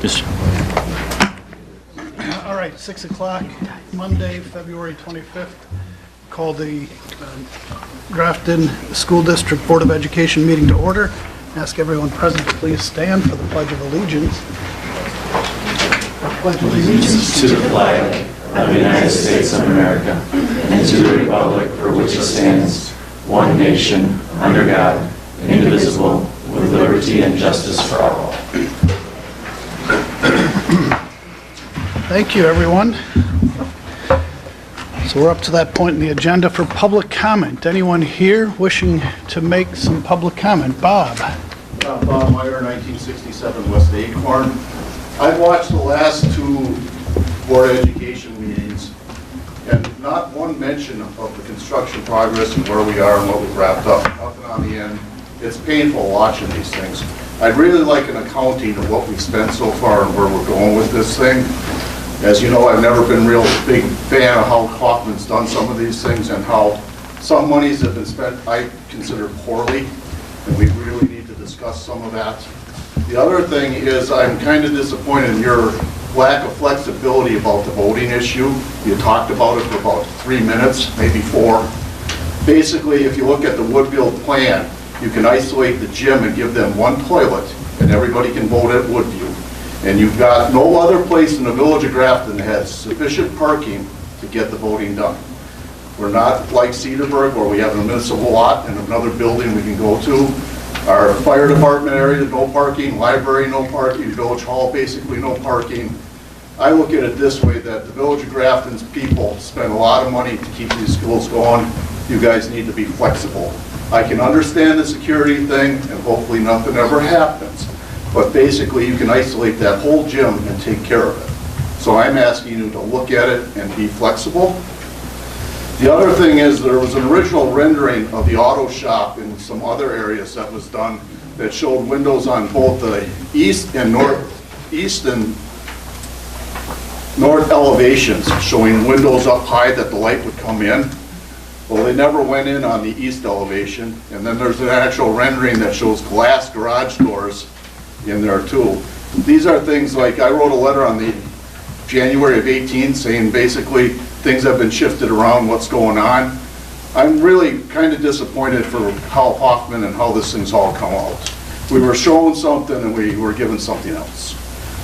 Yes. All right, 6 o'clock, Monday, February 25th. Call the Grafton School District Board of Education meeting to order. Ask everyone present to please stand for the Pledge of Allegiance. Pledge of allegiance to the flag of the United States of America and to the republic for which it stands, one nation, under God, indivisible, with liberty and justice for all. Thank you, everyone. So we're up to that point in the agenda for public comment. Anyone here wishing to make some public comment? Bob? Bob Meyer, 1967 West Acorn. I've watched the last two Board of Education meetings, and not one mention of the construction progress and where we are and what we've wrapped up. Nothing on the end. It's painful watching these things. I'd really like an accounting of what we've spent so far and where we're going with this thing. As you know, I've never been a real big fan of how Kaufman's done some of these things and how some monies have been spent, I consider, poorly, and we really need to discuss some of that. The other thing is I'm kind of disappointed in your lack of flexibility about the voting issue. You talked about it for about 3 minutes, maybe 4. Basically, if you look at the Woodfield plan, you can isolate the gym and give them one toilet, and everybody can vote at Woodview. And you've got no other place in the village of Grafton that has sufficient parking to get the voting done. We're not like Cedarburg where we have a municipal lot and another building we can go to. Our fire department area, no parking, library, no parking, village hall, basically no parking. I look at it this way, that the village of Grafton's people spend a lot of money to keep these schools going. You guys need to be flexible. I can understand the security thing and hopefully nothing ever happens. But basically, you can isolate that whole gym and take care of it. So I'm asking you to look at it and be flexible. The other thing is there was an original rendering of the auto shop in some other areas that was done that showed windows on both the east and north elevations, showing windows up high that the light would come in. Well, they never went in on the east elevation. And then there's an actual rendering that shows glass garage doors in there too. These are things like, I wrote a letter on the January of 18 saying basically things have been shifted around, what's going on. I'm really kind of disappointed for Hal Hoffman and how this thing's all come out. We were shown something and we were given something else.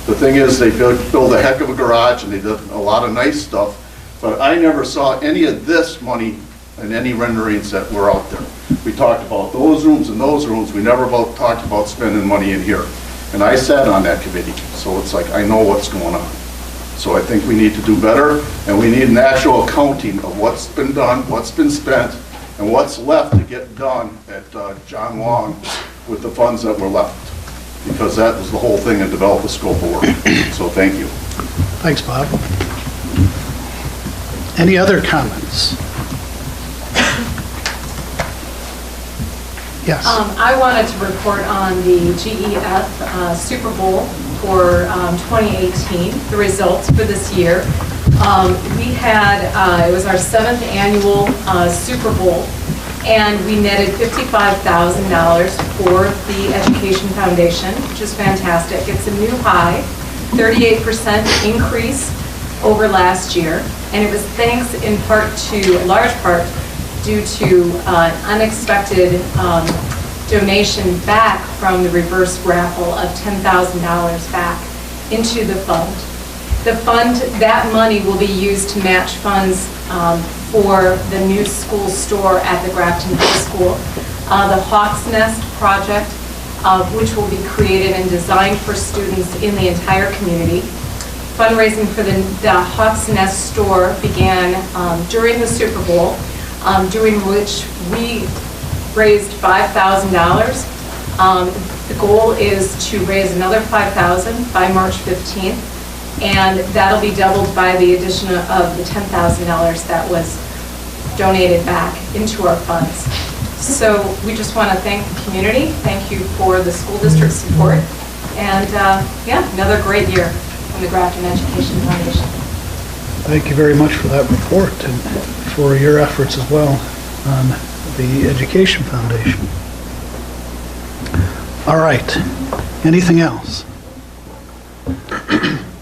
The thing is, they built a heck of a garage and they did a lot of nice stuff, but I never saw any of this money in any renderings that were out there. We talked about those rooms and those rooms. We never talked about spending money in here. And I sat on that committee, so it's like I know what's going on. So I think we need to do better, and we need an actual accounting of what's been done, what's been spent, and what's left to get done at John Long with the funds that were left. Because that was the whole thing, and develop a scope of work. So thank you. Thanks, Bob. Any other comments? Yes. I wanted to report on the GEF Super Bowl for 2018, the results for this year. We had, it was our 7th annual Super Bowl, and we netted $55,000 for the Education Foundation, which is fantastic. It's a new high, 38% increase over last year, and it was thanks in part to, a large part, due to unexpected donation back from the reverse raffle of $10,000 back into the fund. The fund, that money will be used to match funds for the new school store at the Grafton High School. The Hawk's Nest project, which will be created and designed for students in the entire community. Fundraising for the Hawk's Nest store began during the Super Bowl, during which we raised $5,000. The goal is to raise another $5,000 by March 15th, and that'll be doubled by the addition of the $10,000 that was donated back into our funds. So we just want to thank the community. Thank you for the school district support, and yeah, another great year from the Grafton Education Foundation. Thank you very much for that report and for your efforts as well on the Education Foundation. All right. Anything else?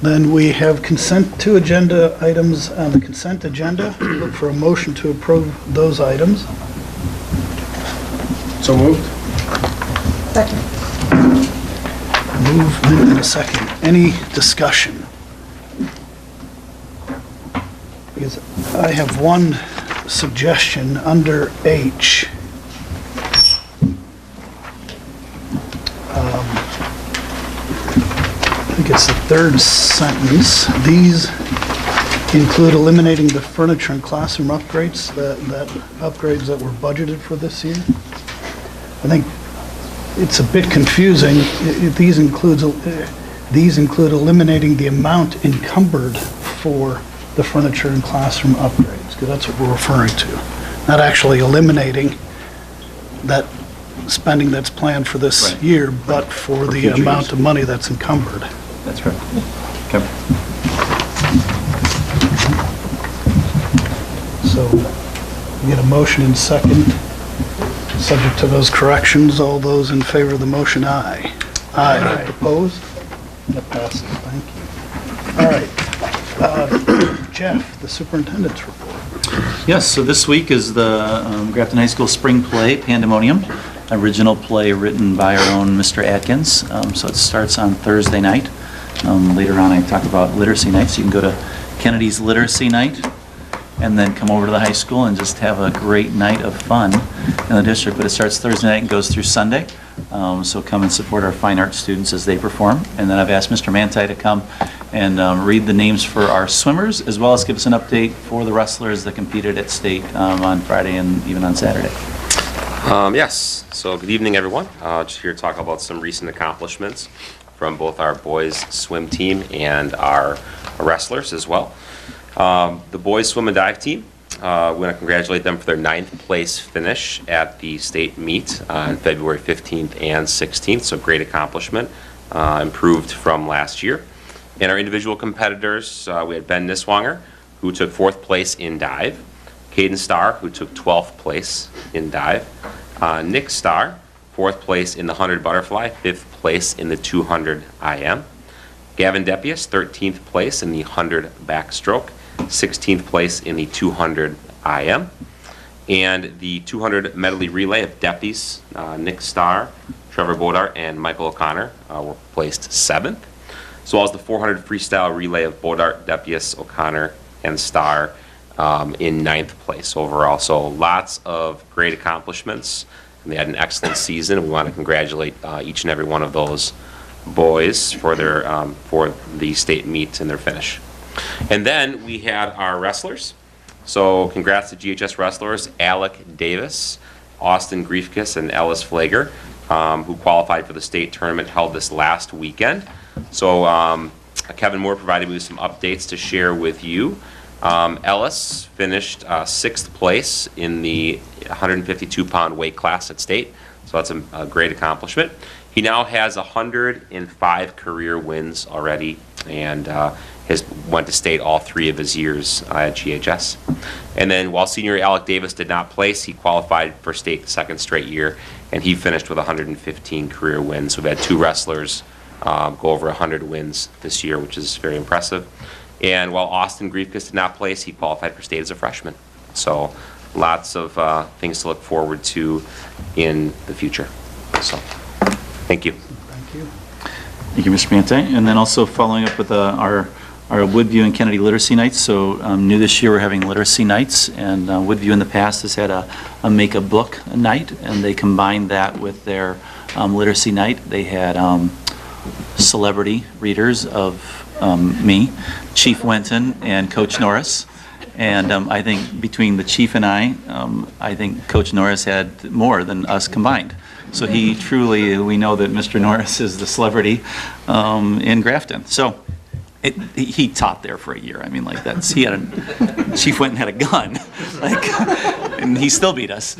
Then we have consent to agenda items on the consent agenda. Look for a motion to approve those items. So moved. Second. Movement and a second. Any discussion? Because I have one suggestion under H. I think it's the third sentence. These include eliminating the furniture and classroom upgrades, that upgrades that were budgeted for this year. I think it's a bit confusing. These include eliminating the amount encumbered for the furniture and classroom upgrades, because that's what we're referring to. Not actually eliminating that spending that's planned for this Right. year, but for the future amount use. of money that's encumbered. That's right. Okay. So we get a motion and second, subject to those corrections. All those in favor of the motion, aye. Aye. Opposed? And it passes. Thank you. All right. Jeff, the superintendent's report. Yes, so this week is the Grafton High School Spring Play, Pandemonium, original play written by our own Mr. Atkins. So it starts on Thursday night. Later on, I talk about literacy night, so you can go to Kennedy's Literacy Night and then come over to the high school and just have a great night of fun in the district. But it starts Thursday night and goes through Sunday. So come and support our fine arts students as they perform. And then I've asked Mr. Manti to come and read the names for our swimmers, as well as give us an update for the wrestlers that competed at state on Friday and even on Saturday. Yes, so good evening, everyone. Just here to talk about some recent accomplishments from both our boys swim team and our wrestlers as well. The boys swim and dive team, we want to congratulate them for their 9th place finish at the state meet on February 15th and 16th, so great accomplishment, improved from last year. In our individual competitors, we had Ben Niswanger, who took 4th place in dive, Caden Starr, who took 12th place in dive, Nick Starr, 4th place in the 100 butterfly, 5th place in the 200 IM, Gavin Depius, 13th place in the 100 backstroke, 16th place in the 200 IM, and the 200 medley relay of Depies, Nick Starr, Trevor Bodart, and Michael O'Connor were placed 7th, as well as the 400 freestyle relay of Bodart, Depius, O'Connor, and Starr in 9th place overall. So lots of great accomplishments, and they had an excellent season. We want to congratulate each and every one of those boys for their for the state meet and their finish. And then we had our wrestlers. So congrats to GHS wrestlers Alec Davis, Austin Griefkes, and Ellis Flager, who qualified for the state tournament held this last weekend. So Kevin Moore provided me with some updates to share with you. Ellis finished 6th place in the 152-pound weight class at state, so that's a great accomplishment. He now has 105 career wins already, and has went to state all 3 of his years at GHS. And then while senior Alec Davis did not place, he qualified for state the 2nd straight year, and he finished with 115 career wins. So we've had 2 wrestlers go over 100 wins this year, which is very impressive. And while Austin Griefkes did not place, he qualified for state as a freshman. So lots of things to look forward to in the future. So thank you. Thank you. Thank you, Mr. Manti. And then also following up with our Woodview and Kennedy Literacy Nights. So new this year, we're having Literacy Nights, and Woodview in the past has had a Make a Book night, and they combined that with their Literacy Night. They had celebrity readers of me, Chief Wenton, and Coach Norris. And I think between the chief and I think Coach Norris had more than us combined. So he truly, we know that Mr. Norris is the celebrity in Grafton. So he taught there for a year. I mean, like Chief Wenton had a gun, and he still beat us.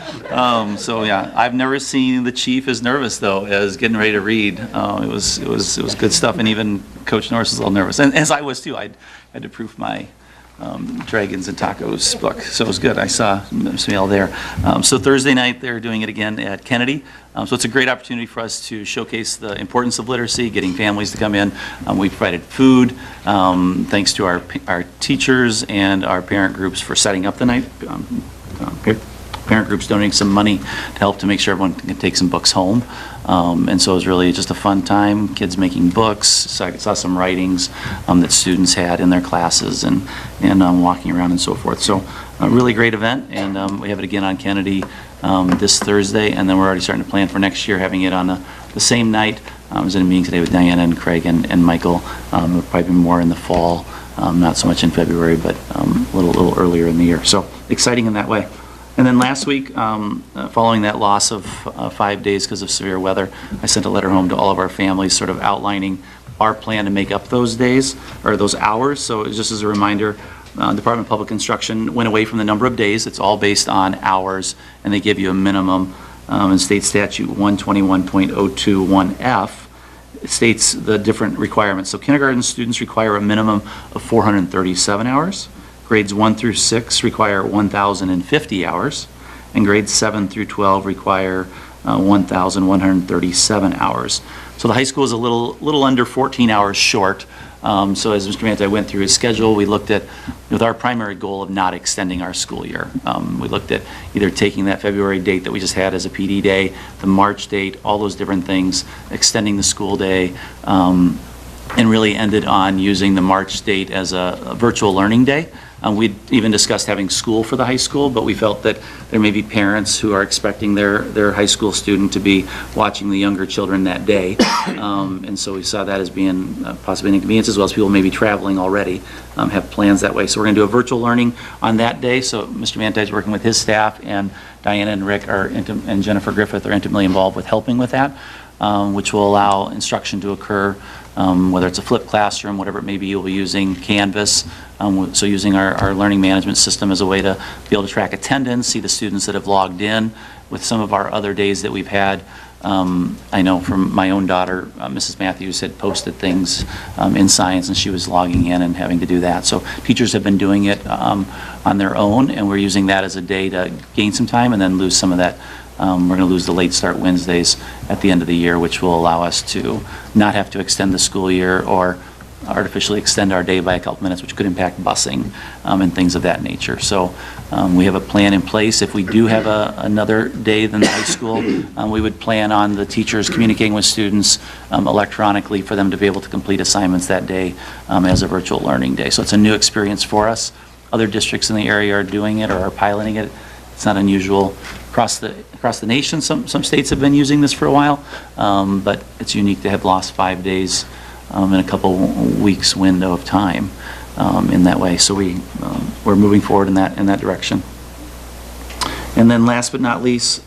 So yeah, I've never seen the chief as nervous though as getting ready to read. It was good stuff, and even Coach Norris was a little nervous, and as I was too. I had to proof my Dragons and Tacos book. So it was good. I saw some y'all there. So Thursday night, they're doing it again at Kennedy. So it's a great opportunity for us to showcase the importance of literacy, getting families to come in. We provided food, thanks to our teachers and our parent groups for setting up the night. Parent groups donating some money to help to make sure everyone can take some books home. And so it was really just a fun time, kids making books. So I saw some writings that students had in their classes and walking around and so forth. So a really great event, and we have it again on Kennedy this Thursday, and then we're already starting to plan for next year, having it on the same night. I was in a meeting today with Diana and Craig and Michael. It'll probably be more in the fall, not so much in February, but a little earlier in the year. So exciting in that way. And then last week, following that loss of 5 days because of severe weather, I sent a letter home to all of our families sort of outlining our plan to make up those days, or those hours. So just as a reminder, Department of Public Instruction went away from the number of days. It's all based on hours, and they give you a minimum. In state statute 121.021F, it states the different requirements. So kindergarten students require a minimum of 437 hours. Grades 1 through 6 require 1,050 hours, and grades 7 through 12 require 1,137 hours. So the high school is a little under 14 hours short. So as Mr. Manta went through his schedule, we looked at, with our primary goal of not extending our school year. We looked at either taking that February date that we just had as a PD day, the March date, all those different things, extending the school day, and really ended on using the March date as a virtual learning day. We even discussed having school for the high school, but we felt that there may be parents who are expecting their high school student to be watching the younger children that day. And so we saw that as being possibly an inconvenience, as well as people maybe traveling already, have plans that way. So we're going to do a virtual learning on that day. So Mr. Manta is working with his staff, and Diana and Rick and Jennifer Griffith are intimately involved with helping with that, which will allow instruction to occur, whether it's a flipped classroom, whatever it may be. You'll be using Canvas, so using our learning management system as a way to be able to track attendance, see the students that have logged in. With some of our other days that we've had, I know from my own daughter, Mrs. Matthews had posted things in science, and she was logging in and having to do that. So teachers have been doing it on their own, and we're using that as a day to gain some time and then lose some of that. We're going to lose the late start Wednesdays at the end of the year, which will allow us to not have to extend the school year or artificially extend our day by a couple minutes, which could impact busing and things of that nature. So we have a plan in place. If we do have another day than the high school, we would plan on the teachers communicating with students electronically for them to be able to complete assignments that day as a virtual learning day. So it's a new experience for us. Other districts in the area are doing it or are piloting it. It's not unusual across the nation. Some states have been using this for a while, but it's unique to have lost 5 days in a couple weeks window of time in that way. So we're moving forward in that direction. And then last but not least,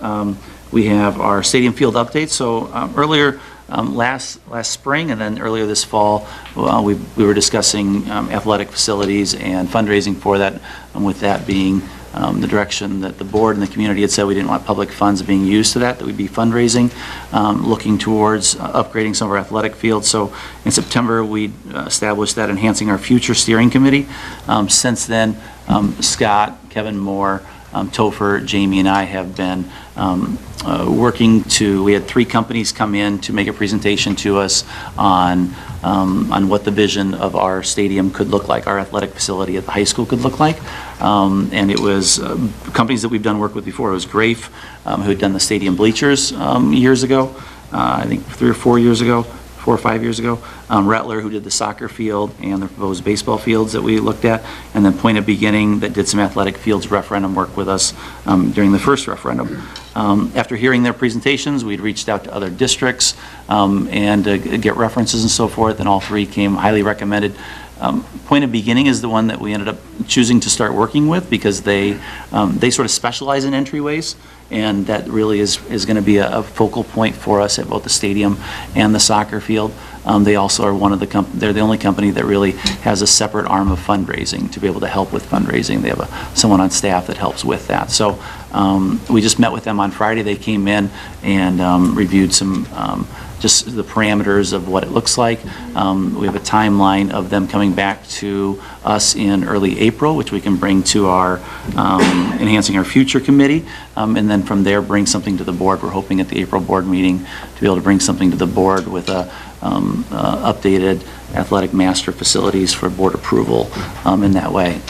we have our stadium field update. So earlier last spring and then earlier this fall, we were discussing athletic facilities and fundraising for that, with that being the direction that the board and the community had said we didn't want public funds being used to that we'd be fundraising, looking towards upgrading some of our athletic fields. So in September, we established that Enhancing Our Future Steering Committee. Since then, Scott, Kevin Moore, Topher, Jamie, and I have been working we had 3 companies come in to make a presentation to us on what the vision of our stadium could look like, our athletic facility at the high school could look like. And it was companies that we've done work with before. It was Grafe, who had done the stadium bleachers years ago, I think 3 or 4 years ago, 4 or 5 years ago. Rattler, who did the soccer field and the proposed baseball fields that we looked at, and then Point of Beginning, that did some athletic fields referendum work with us during the first referendum. After hearing their presentations, we'd reached out to other districts and get references and so forth, and all 3 came highly recommended. Point of Beginning is the one that we ended up choosing to start working with because they sort of specialize in entryways, and that really is going to be a focal point for us at both the stadium and the soccer field. They also are they're the only company that really has a separate arm of fundraising to be able to help with fundraising. They have someone on staff that helps with that. So we just met with them on Friday. They came in and reviewed some just the parameters of what it looks like. We have a timeline of them coming back to us in early April, which we can bring to our Enhancing Our Future Committee, and then from there bring something to the board. We're hoping at the April board meeting to be able to bring something to the board with a updated athletic master facilities for board approval in that way.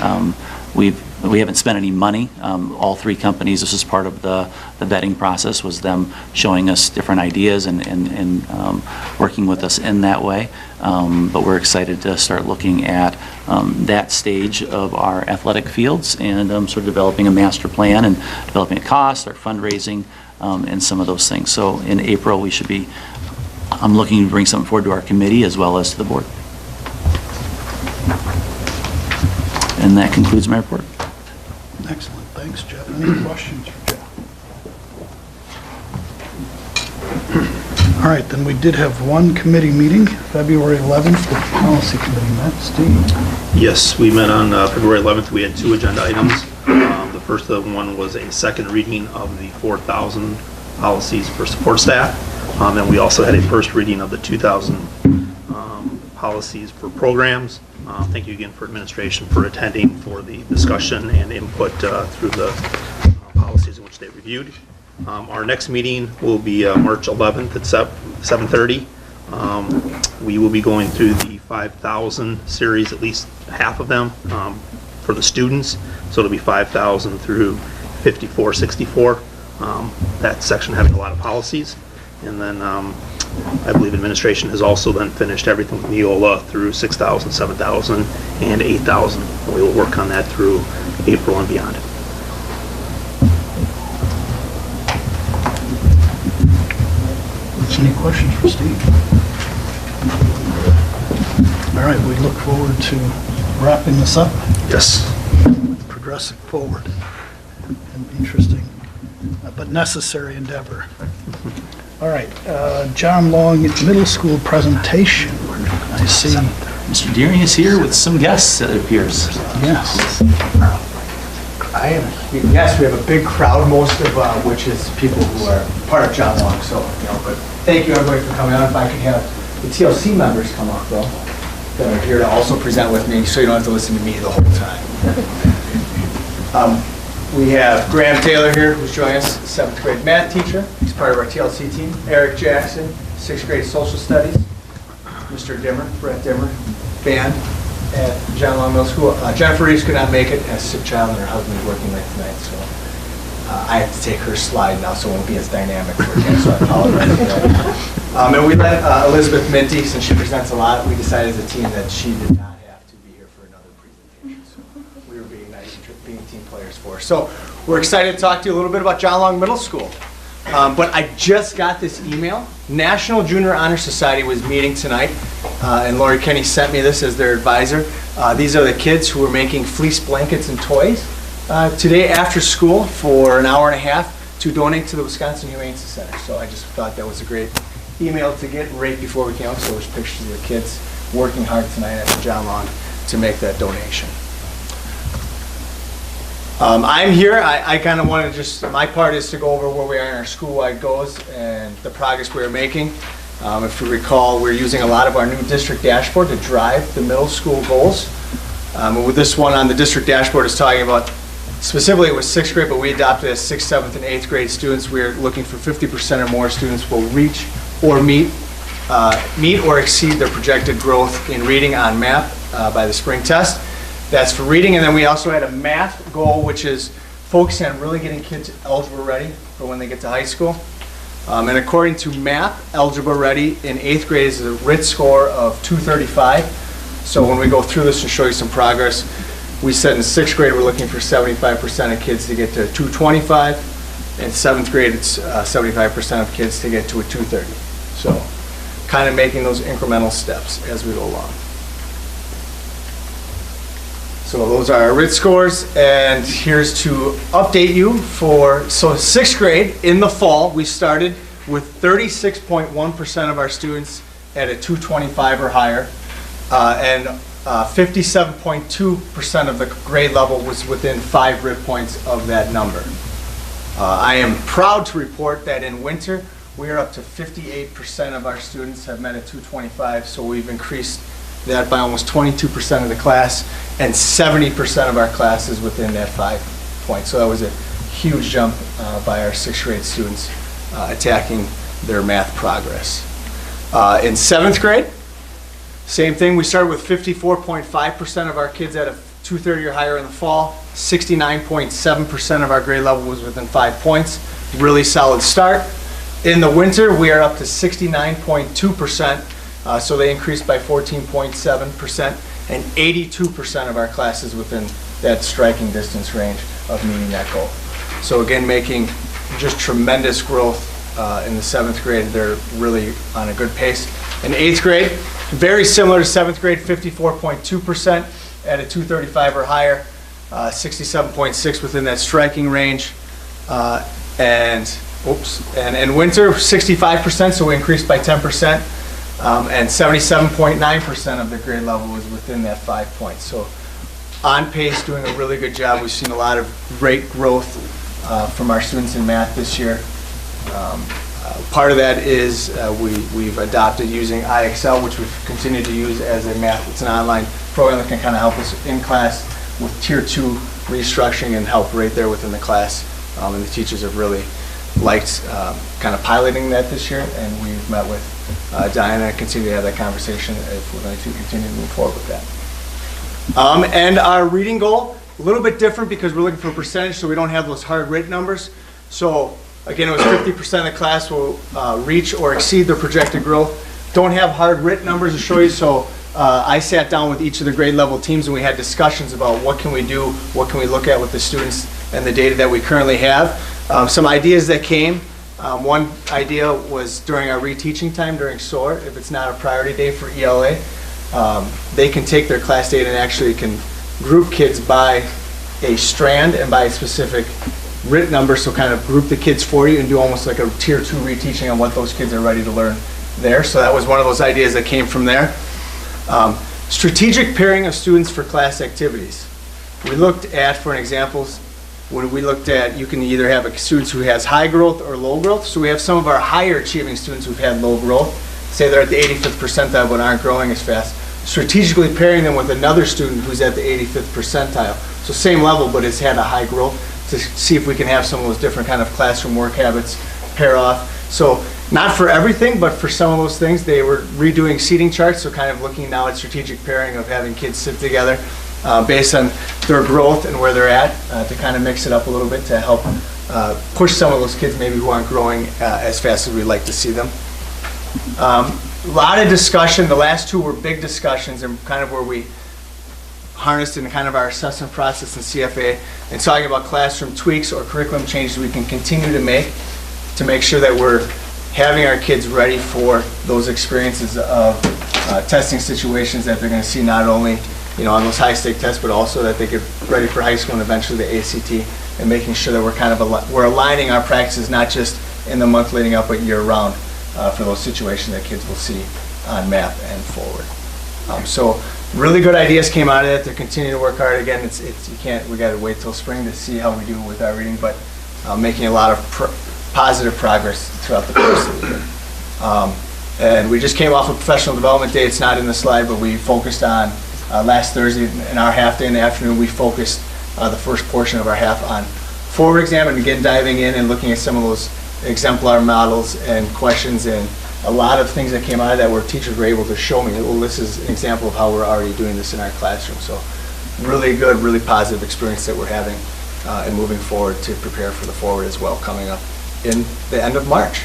We haven't spent any money. All three companies, this is part of the vetting process, was them showing us different ideas and working with us in that way. But we're excited to start looking at that stage of our athletic fields and sort of developing a master plan and developing a cost, our fundraising, and some of those things. So in April, we should be, I'm looking to bring something forward to our committee as well as to the board. And that concludes my report. Excellent, thanks, Jeff. Any questions for Jeff? All right, then we did have one committee meeting, February 11th, the policy committee met. Steve? Yes, we met on February 11th. We had 2 agenda items. The first one was a second reading of the 4,000 policies for support staff. And we also had a first reading of the 2,000 policies for programs. Thank you again for administration for attending for the discussion and input through the policies in which they reviewed. Our next meeting will be March 11th at 7:30. We will be going through the 5,000 series, at least half of them, for the students. So it'll be 5,000 through 5464. That section having a lot of policies. And then I believe administration has also then finished everything with Neola through 6,000, 7,000, and 8,000. We will work on that through April and beyond. Any questions for Steve? All right, we look forward to wrapping this up. Yes. Progressing forward. An interesting but necessary endeavor. All right, John Long Middle School presentation. I see. Mr. Deering is here with some guests, it appears. Yes. Yes, we have a big crowd, most of which is people who are part of John Long, so, but thank you everybody for coming out. If I could have the TLC members come up though, that are here to also present with me, so you don't have to listen to me the whole time. We have Graham Taylor here, who's joining us, 7th grade math teacher. He's part of our TLC team. Eric Jackson, 6th grade social studies. Mr. Dimmer, Brett Dimmer, band at John Long Middle School. Jennifer Reeves could not make it, has a sick child, and her husband is working late tonight, so I have to take her slide now, so it won't be as dynamic for her, so I apologize for that. And we let Elizabeth Minty, since she presents a lot, we decided as a team that she did not have to be here for another presentation, so we were being nice and being team players for her. So we're excited to talk to you a little bit about John Long Middle School. But I just got this email. National Junior Honor Society was meeting tonight, and Lori Kenny sent me this as their advisor. These are the kids who are making fleece blankets and toys today after school for an hour and a half to donate to the Wisconsin Humane Society. So I just thought that was a great email to get right before we came up. So there's pictures of the kids working hard tonight at John Long to make that donation. I'm here, I kind of want to just, my part is to go over where we are in our school-wide goals and the progress we're making. If you recall, we're using a lot of our new district dashboard to drive the middle school goals. With this one on the district dashboard is talking about, specifically it was 6th grade, but we adopted as 6th, 7th, and 8th grade students. We're looking for 50% or more students will reach or meet or exceed their projected growth in reading on math by the spring test. That's for reading, and then we also had a math goal, which is focusing on really getting kids algebra ready for when they get to high school. And according to math, algebra ready in 8th grade is a RIT score of 235. So when we go through this and show you some progress, we said in 6th grade we're looking for 75% of kids to get to 225. In 7th grade it's 75% of kids to get to a 230. So kind of making those incremental steps as we go along. So those are our RIT scores, and here's to update you for, so 6th grade in the fall, we started with 36.1% of our students at a 225 or higher, and 57.2% of the grade level was within 5 RIT points of that number. I am proud to report that in winter, we are up to 58% of our students have met a 225, so we've increased that by almost 22% of the class, and 70% of our class is within that 5 point. So that was a huge jump by our 6th grade students attacking their math progress. In 7th grade, same thing. We started with 54.5% of our kids at a 230 or higher in the fall. 69.7% of our grade level was within 5 points. Really solid start. In the winter, we are up to 69.2%, so they increased by 14.7%, and 82% of our classes within that striking distance range of meeting that goal. So again, making just tremendous growth in the 7th grade. They're really on a good pace. In 8th grade, very similar to 7th grade, 54.2% at a 235 or higher, 67.6 within that striking range. And winter, 65%, so we increased by 10%. And 77.9% of the grade level was within that 5 points. So on pace, doing a really good job. We've seen a lot of great growth from our students in math this year. Part of that is we've adopted using IXL, which we've continued to use as a math. It's an online program that can kind of help us in class with Tier 2 restructuring and help right there within the class. And the teachers have really liked kind of piloting that this year, and we've met with Diana and continue to have that conversation if we're going to continue to move forward with that. And our reading goal, a little bit different because we're looking for a percentage, so we don't have those hard written numbers. So again, it was 50% of the class will reach or exceed their projected growth. Don't have hard written numbers to show you, so I sat down with each of the grade level teams and we had discussions about what can we do, what can we look at with the students and the data that we currently have. Some ideas that came. One idea was during our reteaching time during SOAR, if it's not a priority day for ELA, they can take their class data and actually can group kids by a strand and by a specific written number, so kind of group the kids for you and do almost like a Tier 2 reteaching on what those kids are ready to learn there. So that was one of those ideas that came from there. Strategic pairing of students for class activities. We looked at, for an example, when we looked at, you can either have a student who has high growth or low growth. So we have some of our higher achieving students who've had low growth. Say they're at the 85th percentile but aren't growing as fast. Strategically pairing them with another student who's at the 85th percentile. So same level but has had a high growth, to see if we can have some of those different kind of classroom work habits pair off. So not for everything, but for some of those things, they were redoing seating charts, so kind of looking now at strategic pairing of having kids sit together based on their growth and where they're at to kind of mix it up a little bit to help push some of those kids maybe who aren't growing as fast as we'd like to see them. A lot of discussion. The last two were big discussions and kind of where we harnessed in kind of our assessment process in CFA and talking about classroom tweaks or curriculum changes we can continue to make sure that we're having our kids ready for those experiences of testing situations that they're going to see not only on those high-stake tests, but also that they get ready for high school and eventually the ACT, and making sure that we're kind of we're aligning our practices not just in the month leading up, but year-round for those situations that kids will see on MAP and forward. So really good ideas came out of it. They're continuing to work hard. Again, we got to wait till spring to see how we do with our reading, but making a lot of positive progress throughout the course of the year. And we just came off of Professional Development Day. It's not in the slide, but we focused on last Thursday in our half day in the afternoon. We focused the first portion of our half on forward exam, and again diving in and looking at some of those exemplar models and questions and a lot of things that came out of that where teachers were able to show me, well, this is an example of how we're already doing this in our classroom. So really good, really positive experience that we're having and moving forward to prepare for the forward as well coming up in the end of March.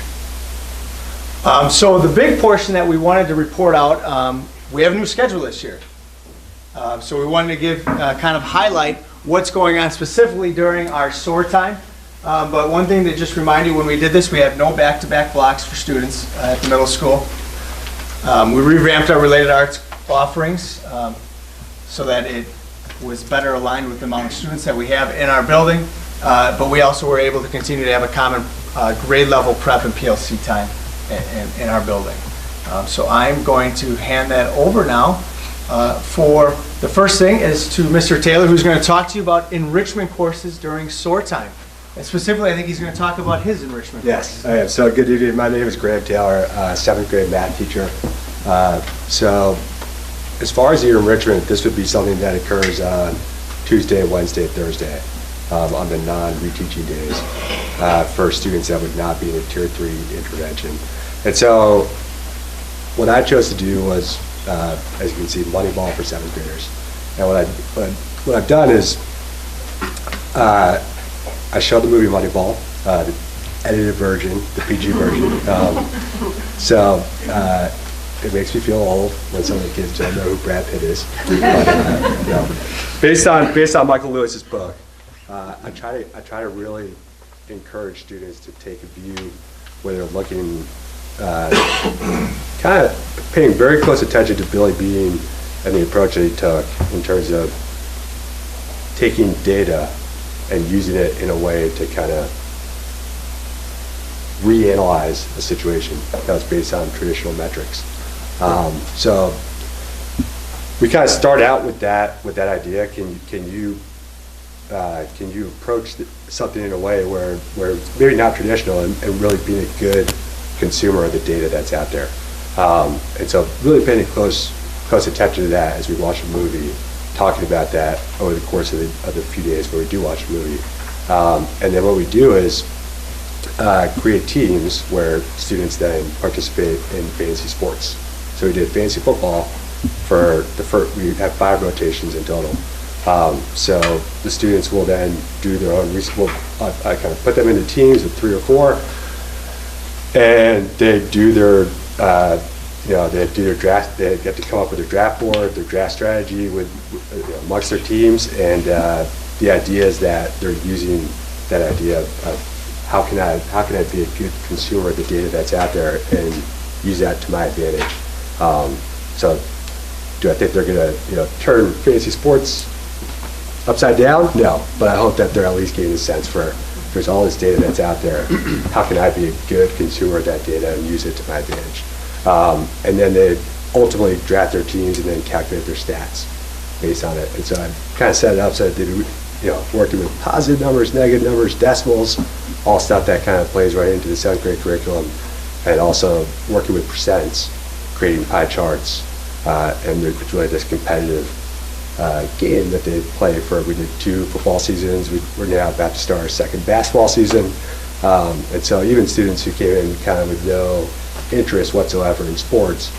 So the big portion that we wanted to report out, we have a new schedule this year. So we wanted to give kind of highlight what's going on specifically during our SOAR time. But one thing to just remind you, when we did this, we had no back-to-back blocks for students at the middle school. We revamped our related arts offerings so that it was better aligned with the amount of students that we have in our building. But we also were able to continue to have a common grade level prep and PLC time in our building. So I'm going to hand that over now for the first thing is to Mr. Taylor, who's going to talk to you about enrichment courses during SOAR time. And specifically, I think he's going to talk about his enrichment. Yes, I am. So good evening. My name is Graham Taylor, 7th grade math teacher. So as far as your enrichment, this would be something that occurs on Tuesday, Wednesday, Thursday, on the non-reteaching days for students that would not be in a Tier 3 intervention. And so what I chose to do was, as you can see, Moneyball for 7th graders. And what I've done is I showed the movie Moneyball, the edited version, the PG version. So it makes me feel old when some of the kids don't know who Brad Pitt is. But, based on Michael Lewis's book, I try to really encourage students to take a view where they're looking, kind of paying very close attention to Billy Beane and the approach that he took in terms of taking data and using it in a way to kind of reanalyze a situation that was based on traditional metrics. So we kind of start out with that idea. Can you approach something in a way where maybe not traditional and really being a good consumer of the data that's out there? And so really paying close attention to that as we watch a movie, talking about that over the course of the few days where we do watch a movie. And then what we do is create teams where students then participate in fantasy sports. So we did fantasy football for the first, we have 5 rotations in total. So the students will then do their own research. I kind of put them into teams of 3 or 4, and they do their they do their draft. They get to come up with their draft board, their draft strategy amongst their teams, and the idea is that they're using that idea of how can I be a good consumer of the data that's out there and use that to my advantage. So do I think they're going to turn fantasy sports upside down? No, but I hope that they're at least getting a sense for there's all this data that's out there. How can I be a good consumer of that data and use it to my advantage? And then they ultimately draft their teams and then calculate their stats based on it. And so I kind of set it up so that they working with positive numbers, negative numbers, decimals, all stuff that kind of plays right into the 7th grade curriculum, and also working with percents, creating pie charts, and it's really this competitive game that they play for. We did 2 football seasons. We're now about to start our 2nd basketball season. And so even students who came in kind of with no interest whatsoever in sports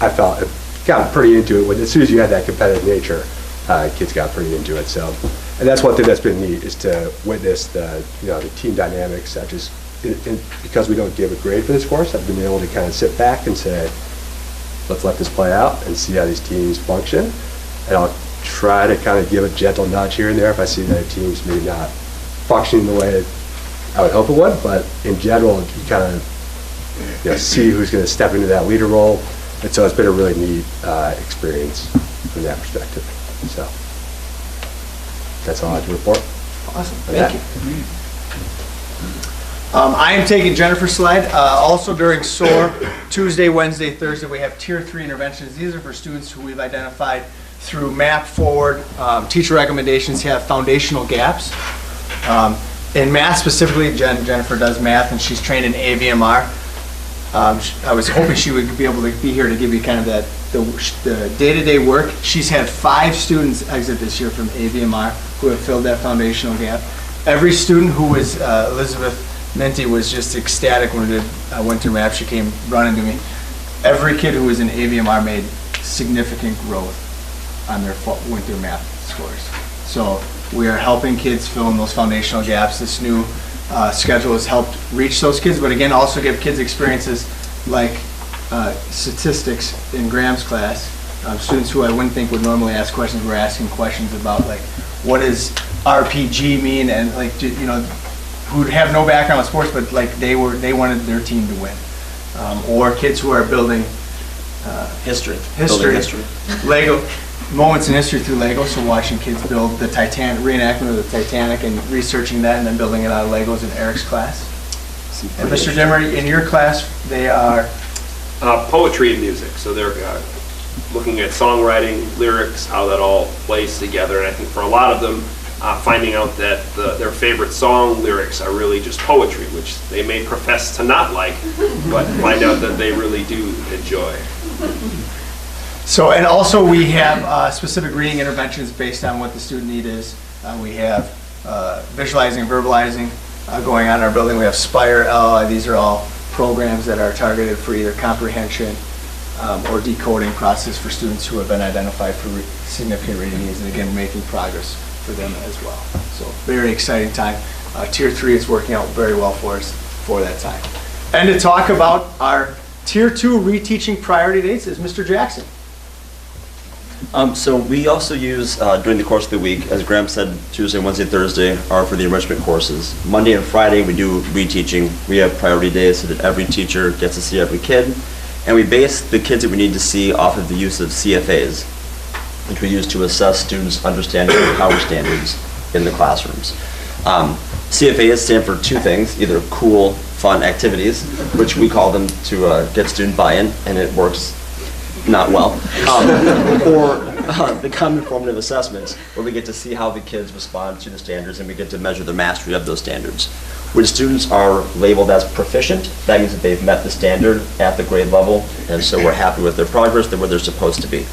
I felt got pretty into it. As soon as you had that competitive nature, kids got pretty into it. So, and that's one thing that's been neat is to witness the team dynamics. Because we don't give a grade for this course, I've been able to kind of sit back and say, let's let this play out and see how these teams function. And I'll try to kind of give a gentle nudge here and there if I see that a team's maybe not functioning the way I would hope it would. But in general, you kind of see who's going to step into that leader role. And so it's been a really neat experience from that perspective. So that's all I have to report. Awesome. Thank you. I am taking Jennifer's slide. Also during SOAR, Tuesday, Wednesday, Thursday, we have Tier 3 interventions. These are for students who we've identified through Map Forward. Teacher recommendations have foundational gaps. In math specifically, Jennifer does math and she's trained in AVMR. I was hoping she would be able to be here to give you kind of the day-to-day work. She's had 5 students exit this year from AVMR who have filled that foundational gap. Every student who was Elizabeth Minty was just ecstatic when we did Winter Map. She came running to me. Every kid who was in AVMR made significant growth on their Winter Map scores. So we are helping kids fill in those foundational gaps. This new schedule has helped reach those kids, but again, also give kids experiences like statistics in Graham's class. Students who I wouldn't think would normally ask questions were asking questions about like, what does RPG mean, and like, who'd have no background in sports, but like they wanted their team to win. Or kids who are building history, Lego, moments in history through Lego. So watching kids build the Titanic, reenactment of the Titanic, and researching that, and then building it out of Legos in Eric's class. And Mr. Dimmer, in your class, they are poetry and music. So they're looking at songwriting, lyrics, how that all plays together. And I think for a lot of them, finding out that their favorite song lyrics are really just poetry, which they may profess to not like, but find out that they really do enjoy. So, and also we have specific reading interventions based on what the student need is. We have visualizing and verbalizing going on in our building. We have Spire, LLI. These are all programs that are targeted for either comprehension or decoding process for students who have been identified for significant reading needs, and again, making progress for them as well. So very exciting time. Tier 3 is working out very well for us for that time. And to talk about our Tier 2 reteaching priority dates is Mr. Jackson. So we also use, during the course of the week, as Graham said, Tuesday, Wednesday, Thursday are for the enrichment courses. Monday and Friday we do reteaching. We have priority days so that every teacher gets to see every kid. And we base the kids that we need to see off of the use of CFAs, which we use to assess students' understanding of power standards in the classrooms. CFAs stand for two things, either cool, fun activities, which we call them to get student buy-in, and it works not well, or the common formative assessments, where we get to see how the kids respond to the standards and we get to measure the mastery of those standards. When students are labeled as proficient, that means that they've met the standard at the grade level, and so we're happy with their progress, they're where they're supposed to be.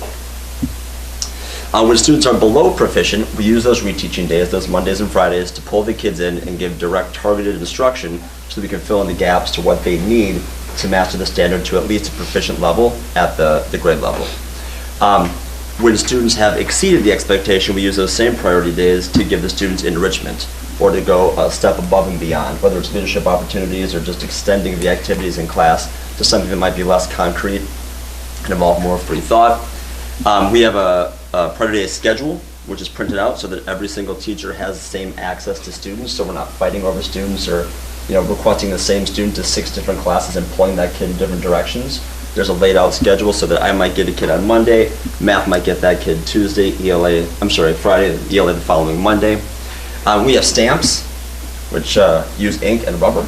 When students are below proficient, we use those reteaching days, those Mondays and Fridays, to pull the kids in and give direct targeted instruction so we can fill in the gaps to what they need to master the standard to at least a proficient level at the grade level. When students have exceeded the expectation, we use those same priority days to give the students enrichment or to go a step above and beyond, whether it's leadership opportunities or just extending the activities in class to something that might be less concrete and involve more free thought. We have a priority day schedule, which is printed out so that every single teacher has the same access to students, so we're not fighting over students or requesting the same student to 6 different classes and pulling that kid in different directions. There's a laid out schedule so that I might get a kid on Monday, math might get that kid Tuesday, Friday, ELA the following Monday. We have stamps, which use ink and rubber,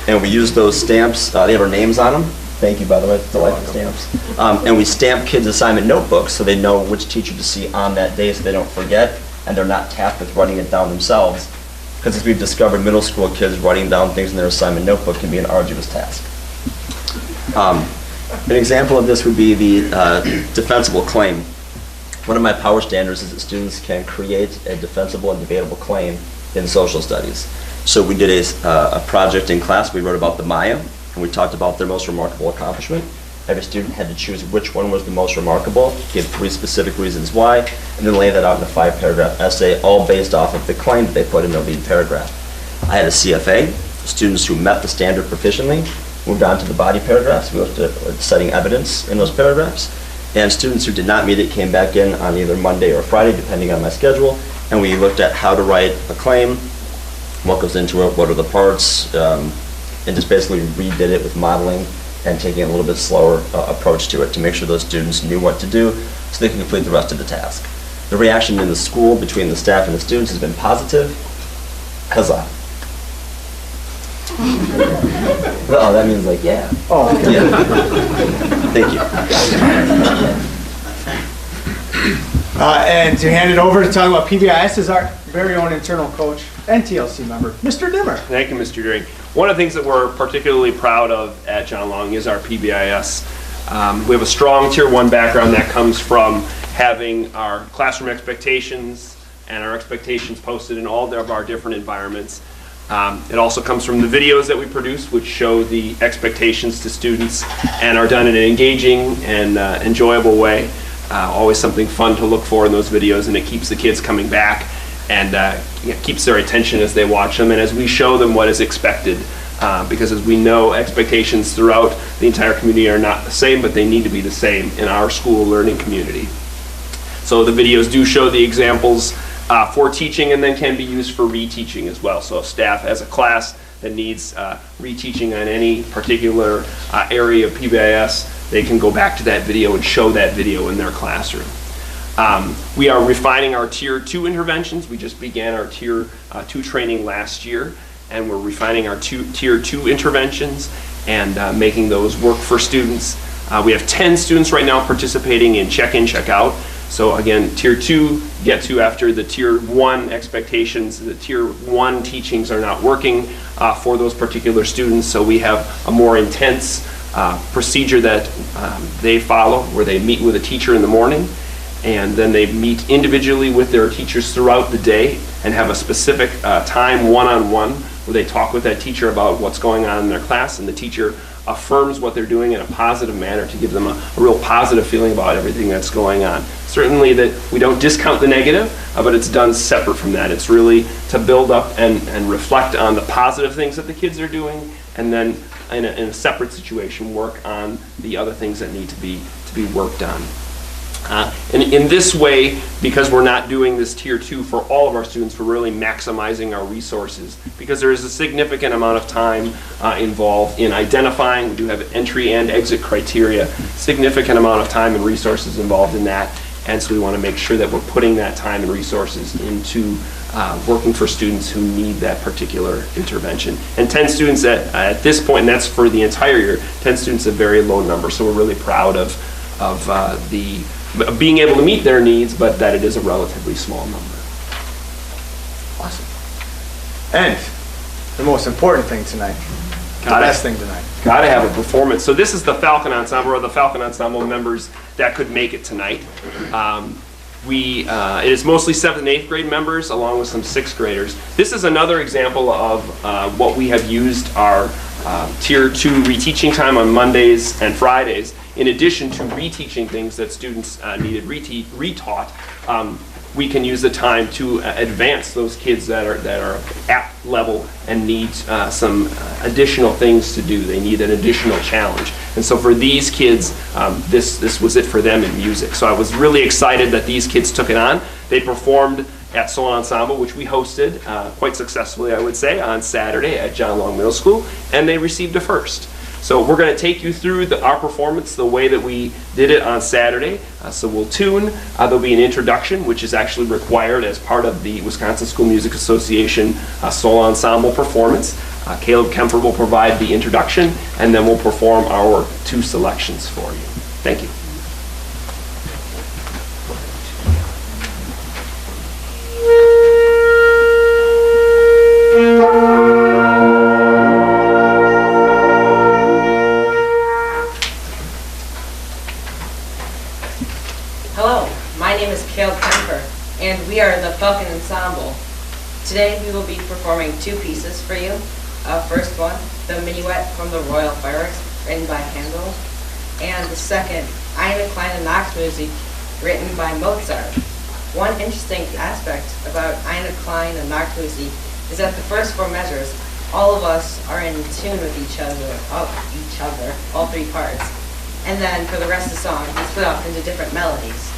and we use those stamps, they have our names on them. Thank you, by the way, it's delightful stamps. And we stamp kids' assignment notebooks so they know which teacher to see on that day so they don't forget and they're not tasked with writing it down themselves. Because as we've discovered, middle school kids writing down things in their assignment notebook can be an arduous task. An example of this would be the defensible claim. One of my power standards is that students can create a defensible and debatable claim in social studies. So we did a project in class. We wrote about the Maya, and we talked about their most remarkable accomplishment. Every student had to choose which one was the most remarkable, give 3 specific reasons why, and then lay that out in a 5-paragraph essay, all based off of the claim that they put in their lead paragraph. I had a CFA. Students who met the standard proficiently moved on to the body paragraphs. We looked at citing evidence in those paragraphs. And students who did not meet it came back in on either Monday or Friday, depending on my schedule, and we looked at how to write a claim, what goes into it, what are the parts, and just basically redid it with modeling and taking a little bit slower approach to it to make sure those students knew what to do so they could complete the rest of the task. The reaction in the school between the staff and the students has been positive. Huzzah. Oh, that means like, yeah. Oh, okay. Yeah. Thank you. And to hand it over to talk about PBIS is our very own internal coach and TLC member, Mr. Dimmer. Thank you, Mr. Drake. One of the things that we're particularly proud of at John Long is our PBIS. We have a strong Tier 1 background that comes from having our classroom expectations and our expectations posted in all of our different environments. It also comes from the videos that we produce, which show the expectations to students and are done in an engaging and enjoyable way. Always something fun to look for in those videos, and it keeps the kids coming back and keeps their attention as they watch them and as we show them what is expected. Because as we know, expectations throughout the entire community are not the same, but they need to be the same in our school learning community. So the videos do show the examples for teaching and then can be used for reteaching as well. So if staff has a class that needs reteaching on any particular area of PBIS, they can go back to that video and show that video in their classroom. We are refining our Tier 2 interventions. We just began our Tier 2 training last year, and we're refining our Tier 2 interventions and making those work for students. We have 10 students right now participating in check-in, check-out. So again, Tier 2 get to after the Tier 1 expectations. The Tier 1 teachings are not working for those particular students, so we have a more intense procedure that they follow, where they meet with a teacher in the morning, and then they meet individually with their teachers throughout the day and have a specific time one-on-one where they talk with that teacher about what's going on in their class, and the teacher affirms what they're doing in a positive manner to give them a real positive feeling about everything that's going on. Certainly that we don't discount the negative, but it's done separate from that. It's really to build up and reflect on the positive things that the kids are doing, and then in a separate situation work on the other things that need to be worked on. And in this way, because we're not doing this Tier 2 for all of our students, we're really maximizing our resources, because there is a significant amount of time involved in identifying. We do have entry and exit criteria, significant amount of time and resources involved in that, and so we want to make sure that we're putting that time and resources into working for students who need that particular intervention. And 10 students at this point, and that's for the entire year, 10 students is a very low number, so we're really proud of being able to meet their needs, but that it is a relatively small number. Awesome. And the most important thing tonight, the best thing tonight. Got to have a performance. So this is the Falcon Ensemble, or the Falcon Ensemble members that could make it tonight. It is mostly 7th and 8th grade members, along with some 6th graders. This is another example of what we have used our Tier 2 reteaching time on Mondays and Fridays. In addition to reteaching things that students needed retaught, we can use the time to advance those kids that are at level and need some additional things to do. They need an additional challenge. And so for these kids, this was it for them in music. So I was really excited that these kids took it on. They performed at Soul Ensemble, which we hosted quite successfully, I would say, on Saturday at John Long Middle School, and they received a first. So we're going to take you through our performance the way that we did it on Saturday. So we'll tune. There'll be an introduction, which is actually required as part of the Wisconsin School Music Association Soul Ensemble performance. Caleb Kemper will provide the introduction, and then we'll perform our 2 selections for you. Thank you. We are the Falcon Ensemble. Today we will be performing 2 pieces for you. First one, the Minuet from the Royal Fireworks, written by Handel. And the second, Eine kleine Nachtmusik, written by Mozart. One interesting aspect about Eine kleine Nachtmusik is that the first 4 measures, all of us are in tune with each other, all 3 parts. And then for the rest of the song, we split off into different melodies.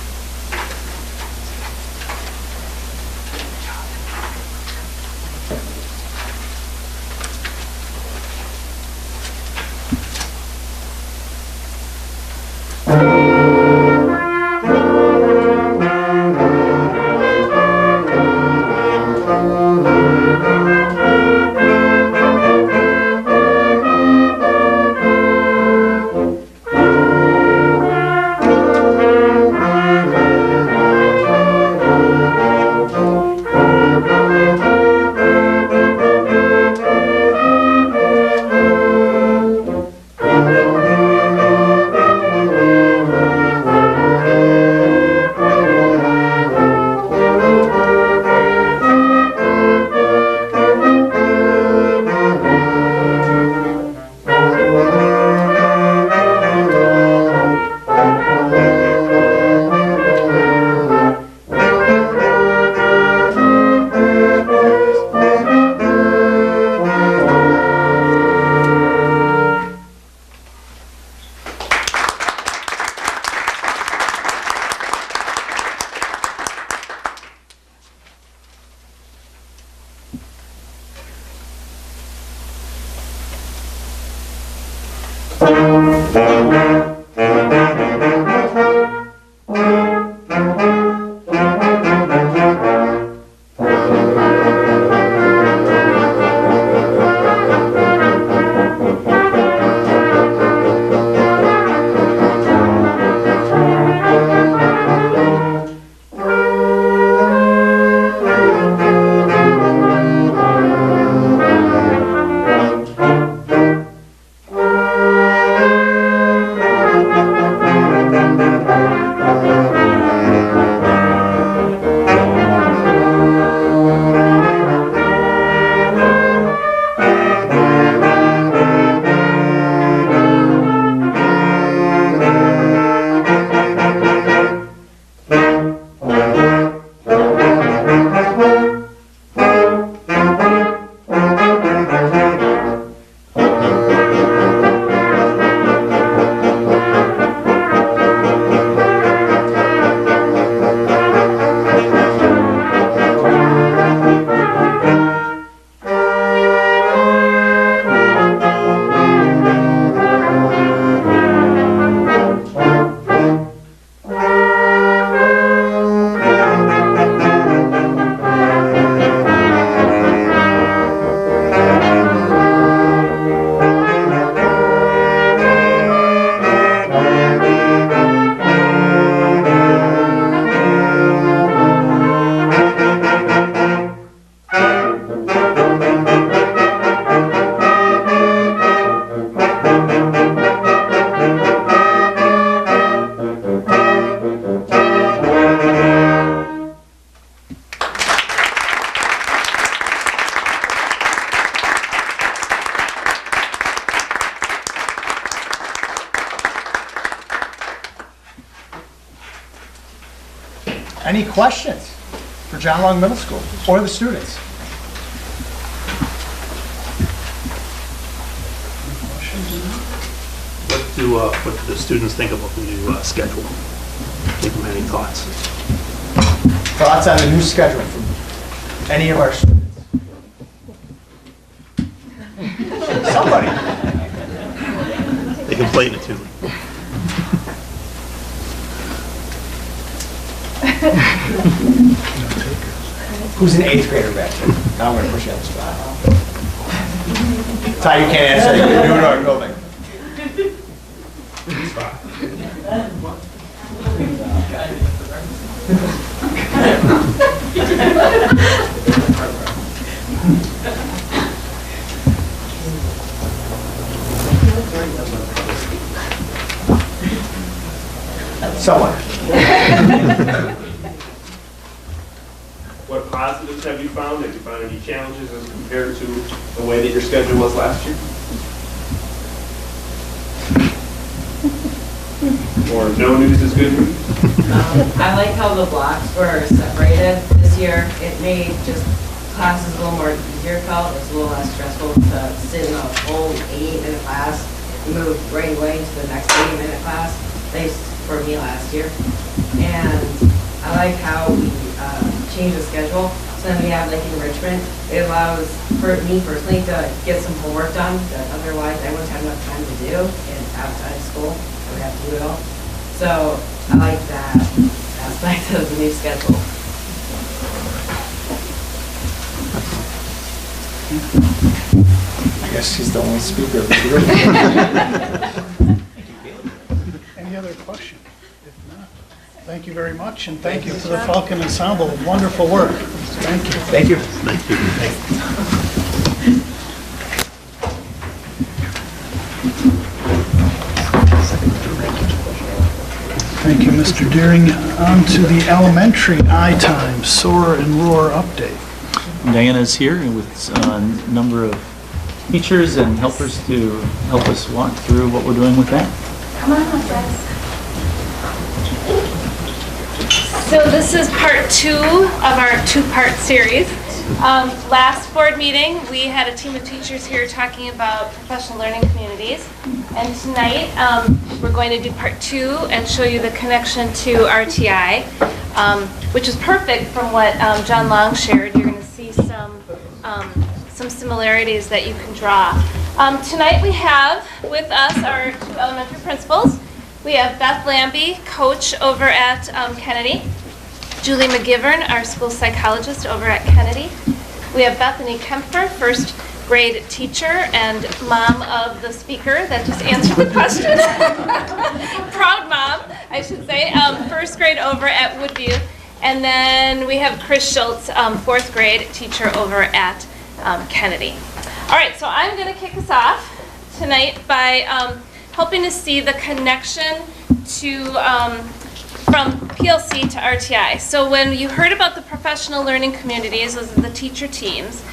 Any questions for John Long Middle School or the students? What do the students think about the new schedule? Give them any thoughts? Thoughts on the new schedule from any of our students? Somebody. They can play in a tune. Who's an 8th grader back there? Now I'm going to push you on the spot. Ty, you can't answer. You're new to our building. Someone. What positives have you found? Have you found any challenges as compared to the way that your schedule was last year? Or no news is good news? I like how the blocks were separated this year. It made just classes a little more easier felt. It's a little less stressful to sit in a whole 8-minute class and move right away to the next 80-minute class, at least for me last year. And I like how we changed the schedule. So then we have like enrichment. It allows for me personally to get some homework done that otherwise I wouldn't have enough time to do outside of school. I would have to do it all. So I like that aspect of the new schedule. I guess she's the only speaker. Any other question? If not, thank you very much, and thank you to the Falcon Ensemble. Wonderful work. Thank you. Thank you. Thank you. Thank you, Mr. Deering. On to the elementary I-Time SOAR and ROAR update. Diana is here with a number of teachers and helpers to help us walk through what we're doing with that. Come on up, guys. So this is part 2 of our 2-part series. Last board meeting, we had a team of teachers here talking about professional learning communities. And tonight, we're going to do part 2 and show you the connection to RTI, which is perfect from what John Long shared. You're going to see some similarities that you can draw. Tonight we have with us our 2 elementary principals. We have Beth Lambie, coach over at Kennedy. Julie McGivern, our school psychologist over at Kennedy. We have Bethany Kempfer, first grade teacher and mom of the speaker that just answered the question. Proud mom, I should say. First grade over at Woodview. And then we have Chris Schultz, 4th grade teacher over at Kennedy. All right, so I'm going to kick us off tonight by helping to see the connection to from PLC to RTI. So when you heard about the professional learning communities, those are the teacher teams,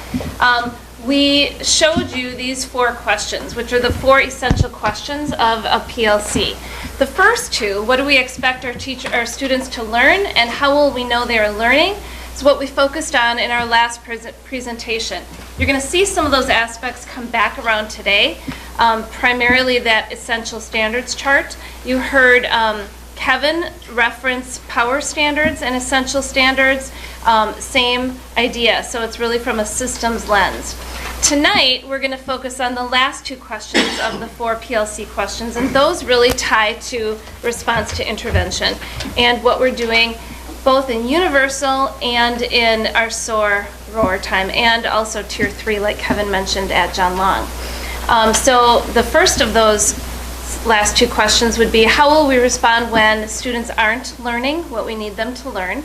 we showed you these 4 questions, which are the 4 essential questions of a PLC. The first 2, what do we expect our students to learn, and how will we know they are learning, is what we focused on in our last presentation. You're going to see some of those aspects come back around today, primarily that essential standards chart. You heard Kevin reference power standards and essential standards, same idea. So it's really from a systems lens. Tonight, we're going to focus on the last 2 questions of the 4 PLC questions, and those really tie to response to intervention and what we're doing both in universal and in our SOAR ROAR time, and also Tier 3, like Kevin mentioned at John Long. So the first of those last 2 questions would be, how will we respond when students aren't learning what we need them to learn?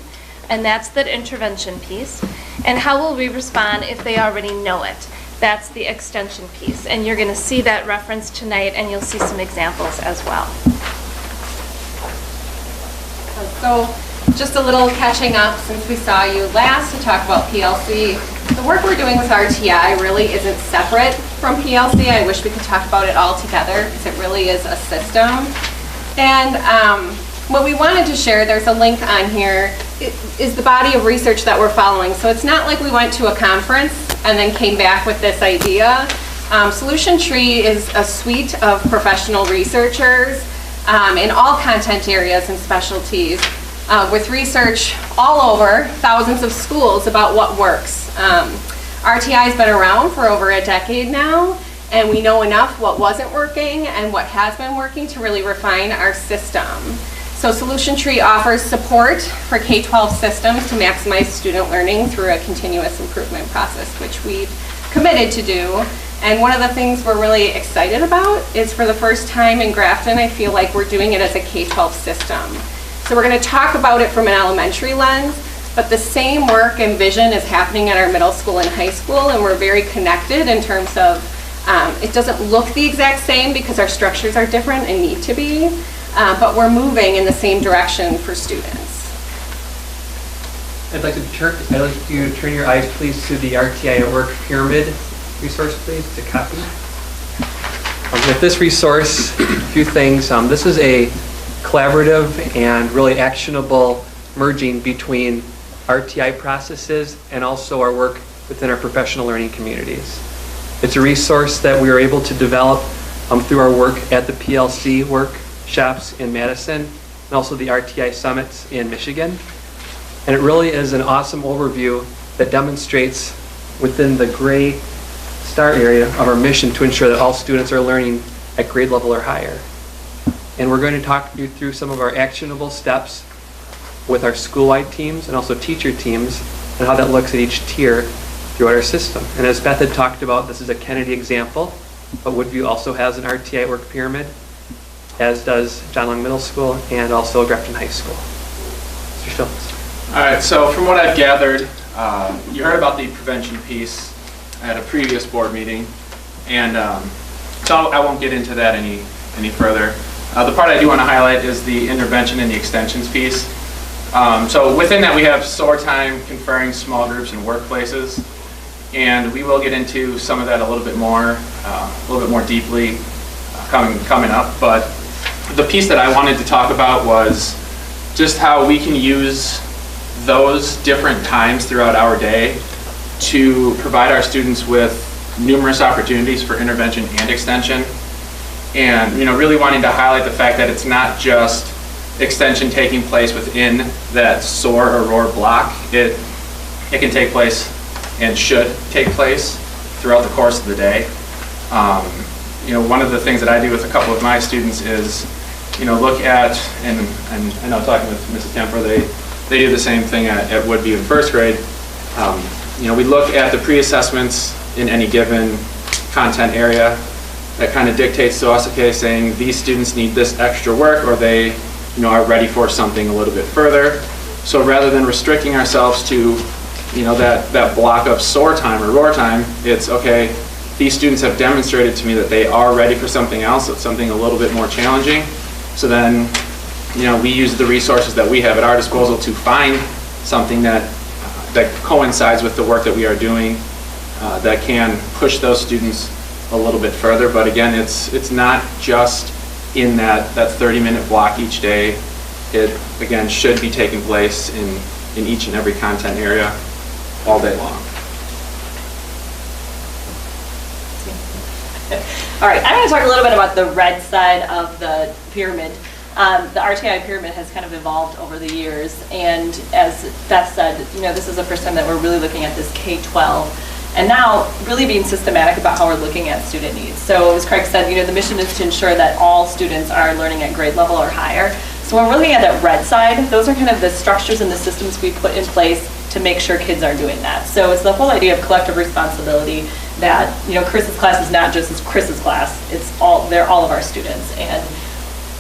And that's the intervention piece. And how will we respond if they already know it? That's the extension piece. And you're going to see that reference tonight, and you'll see some examples as well. So just a little catching up since we saw you last to talk about PLC. The work we're doing with RTI really isn't separate from PLC. I wish we could talk about it all together because it really is a system. And what we wanted to share, there's a link on here, is the body of research that we're following. So it's not like we went to a conference and then came back with this idea. Solution Tree is a suite of professional researchers in all content areas and specialties with research all over thousands of schools about what works. RTI has been around for over a decade now, and we know enough what wasn't working and what has been working to really refine our system. So Solution Tree offers support for K-12 systems to maximize student learning through a continuous improvement process, which we've committed to do. And one of the things we're really excited about is for the first time in Grafton, I feel like we're doing it as a K-12 system. So we're going to talk about it from an elementary lens, but the same work and vision is happening at our middle school and high school, and we're very connected in terms of it doesn't look the exact same because our structures are different and need to be, but we're moving in the same direction for students. I'd like you to turn your eyes, please, to the RTI at Work pyramid resource, please, to copy. With this resource, a few things. This is a collaborative and really actionable merging between RTI processes and also our work within our professional learning communities. It's a resource that we were able to develop through our work at the PLC workshops in Madison and also the RTI summits in Michigan. And it really is an awesome overview that demonstrates within the gray star area of our mission to ensure that all students are learning at grade level or higher. And we're going to talk you through some of our actionable steps with our school-wide teams and also teacher teams and how that looks at each tier throughout our system. And as Beth had talked about, this is a Kennedy example, but Woodview also has an RTI at Work pyramid, as does John Long Middle School and also Grafton High School. Mr. Schultz. All right, so from what I've gathered, you heard about the prevention piece at a previous board meeting, and so I won't get into that any further. The part I do want to highlight is the intervention and the extensions piece. So within that we have SOAR time, conferring small groups and workplaces, and we will get into some of that a little bit more deeply coming up. But the piece that I wanted to talk about was just how we can use those different times throughout our day to provide our students with numerous opportunities for intervention and extension. And really wanting to highlight the fact that it's not just extension taking place within that SOAR or ROAR block. It can take place and should take place throughout the course of the day. One of the things that I do with a couple of my students is, look at, and I know talking with Mrs. Temper, they do the same thing at Woodview in first grade. We look at the pre-assessments in any given content area that kind of dictates to us, okay, saying these students need this extra work, or they are ready for something a little bit further. So rather than restricting ourselves to that block of SOAR time or ROAR time, it's okay, these students have demonstrated to me that they are ready for something else, that's something a little bit more challenging. So then we use the resources that we have at our disposal to find something that coincides with the work that we are doing that can push those students a little bit further. But again, it's not just in that 30-minute block each day. It again should be taking place in each and every content area all day long. All right, I'm going to talk a little bit about the red side of the pyramid. The RTI pyramid has kind of evolved over the years, and as Beth said, this is the first time that we're really looking at this K-12, and now really being systematic about how we're looking at student needs. So as Craig said, the mission is to ensure that all students are learning at grade level or higher. So when we're looking at that red side, those are kind of the structures and the systems we put in place to make sure kids are doing that. So it's the whole idea of collective responsibility that, Chris's class is not just Chris's class, they're all of our students. And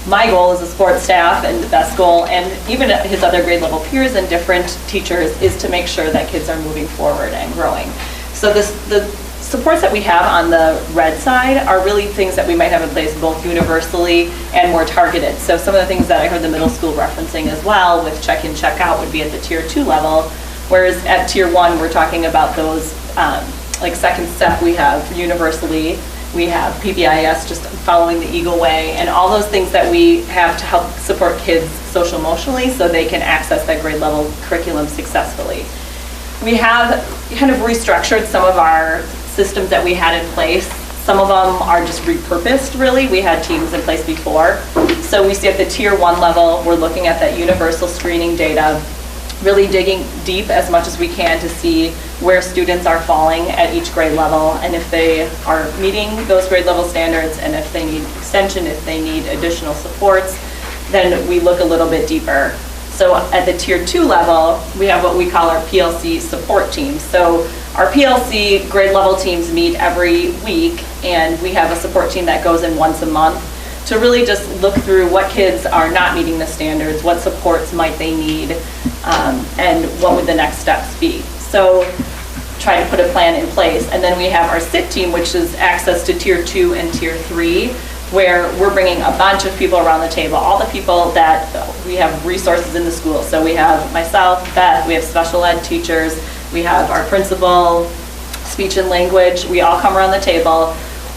my goal as a sports staff and Beth's goal, and even his other grade level peers and different teachers, is to make sure that kids are moving forward and growing. So the supports that we have on the red side are really things that we might have in place both universally and more targeted. So some of the things that I heard the middle school referencing as well with check-in, check-out would be at the tier 2 level, whereas at tier 1 we're talking about those like second step we have universally, We have PBIS, just following the Eagle Way, and all those things that we have to help support kids social emotionally so they can access that grade level curriculum successfully. We have kind of restructured some of our systems that we had in place. Some of them are just repurposed, really. We had teams in place before. So we see at the tier 1 level, we're looking at that universal screening data, really digging deep as much as we can to see where students are falling at each grade level, and if they are meeting those grade level standards, and if they need extension, if they need additional supports, then we look a little bit deeper. So at the tier 2 level, we have what we call our PLC support teams. So our PLC grade level teams meet every week, and we have a support team that goes in once a month to really just look through what kids are not meeting the standards, what supports might they need, and what would the next steps be. So try to put a plan in place. And then we have our SIT team, which is access to tier 2 and tier 3, where we're bringing a bunch of people around the table, all the people that we have resources in the school. So we have myself, Beth, we have special ed teachers, we have our principal, speech and language, we all come around the table.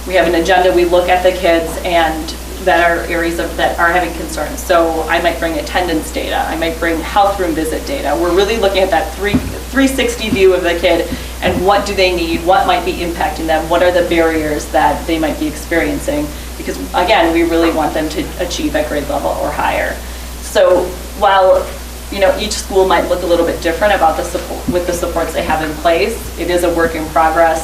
We have an agenda, we look at the kids and that are areas that are having concerns. So I might bring attendance data, I might bring health room visit data. We're really looking at that 360 view of the kid and what do they need, what might be impacting them, what are the barriers that they might be experiencing, because again, we really want them to achieve at grade level or higher. So while each school might look a little bit different about the support, with the supports they have in place, it is a work in progress.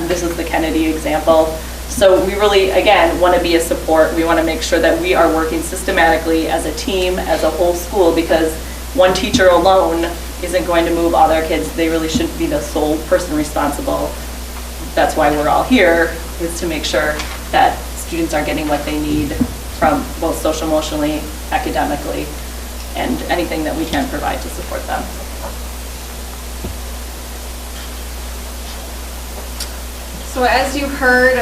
This is the Kennedy example. So we really, again, want to be a support. We want to make sure that we are working systematically as a team, as a whole school, because one teacher alone isn't going to move all their kids. They really shouldn't be the sole person responsible. That's why we're all here, is to make sure that students are getting what they need from both social, emotionally, academically, and anything that we can provide to support them. So as you heard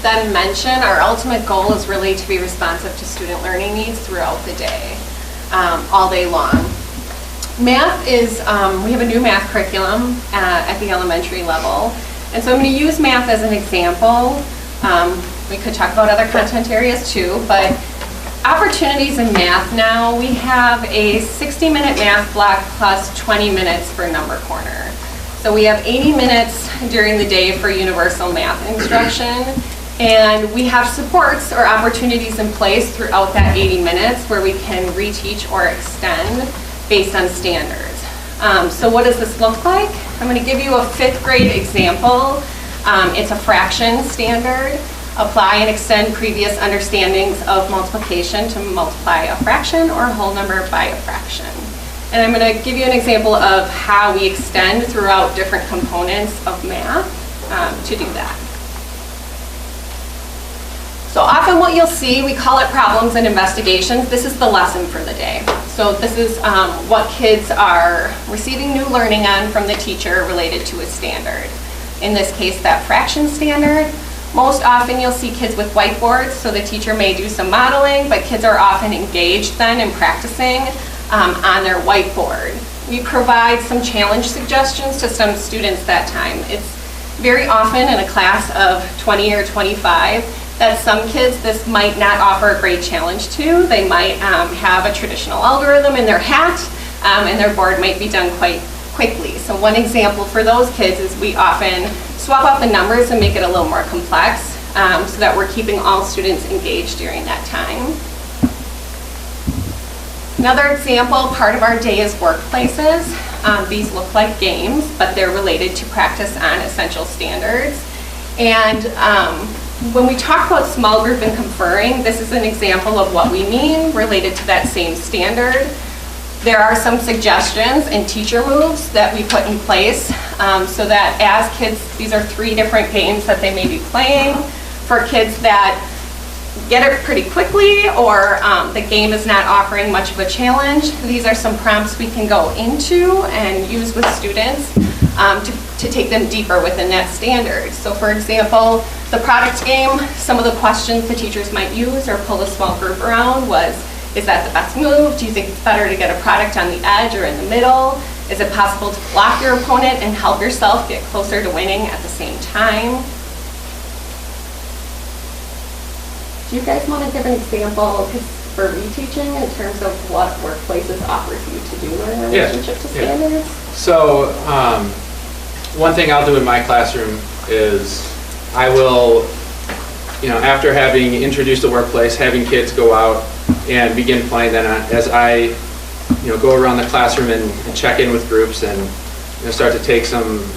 them mention, our ultimate goal is really to be responsive to student learning needs throughout the day, all day long. Math is, we have a new math curriculum at the elementary level. And so I'm going to use math as an example. We could talk about other content areas too, but opportunities in math now, we have a 60-minute math block plus 20 minutes for number corner. So we have 80 minutes during the day for universal math instruction, and we have supports or opportunities in place throughout that 80 minutes where we can reteach or extend based on standards. So what does this look like? I'm going to give you a 5th grade example. It's a fraction standard. Apply and extend previous understandings of multiplication to multiply a fraction or a whole number by a fraction. And I'm going to give you an example of how we extend throughout different components of math to do that. So often what you'll see, we call it problems and investigations. This is the lesson for the day. So this is what kids are receiving new learning on from the teacher related to a standard. In this case, that fraction standard. Most often you'll see kids with whiteboards, so the teacher may do some modeling, but kids are often engaged then in practicing on their whiteboard. We provide some challenge suggestions to some students that time. It's very often in a class of 20 or 25 that some kids this might not offer a great challenge to. They might have a traditional algorithm in their hat and their board might be done quite quickly. So one example for those kids is we often swap out the numbers and make it a little more complex so that we're keeping all students engaged during that time. Another example, part of our day is workplaces. These look like games, but they're related to practice on essential standards. And when we talk about small group and conferring, this is an example of what we mean related to that same standard. There are some suggestions and teacher moves that we put in place so that as kids, these are 3 different games that they may be playing. For kids that get it pretty quickly or the game is not offering much of a challenge, these are some prompts we can go into and use with students to take them deeper within that standard. So for example, the product game, some of the questions the teachers might use or pull a small group around was, is that the best move? Do you think it's better to get a product on the edge or in the middle? Is it possible to block your opponent and help yourself get closer to winning at the same time? Do you guys want to give an example for reteaching in terms of what workplaces offers you to do in relationship to standards? So one thing I'll do in my classroom is I will, after having introduced the workplace, having kids go out and begin playing, then as I go around the classroom and check in with groups and start to take some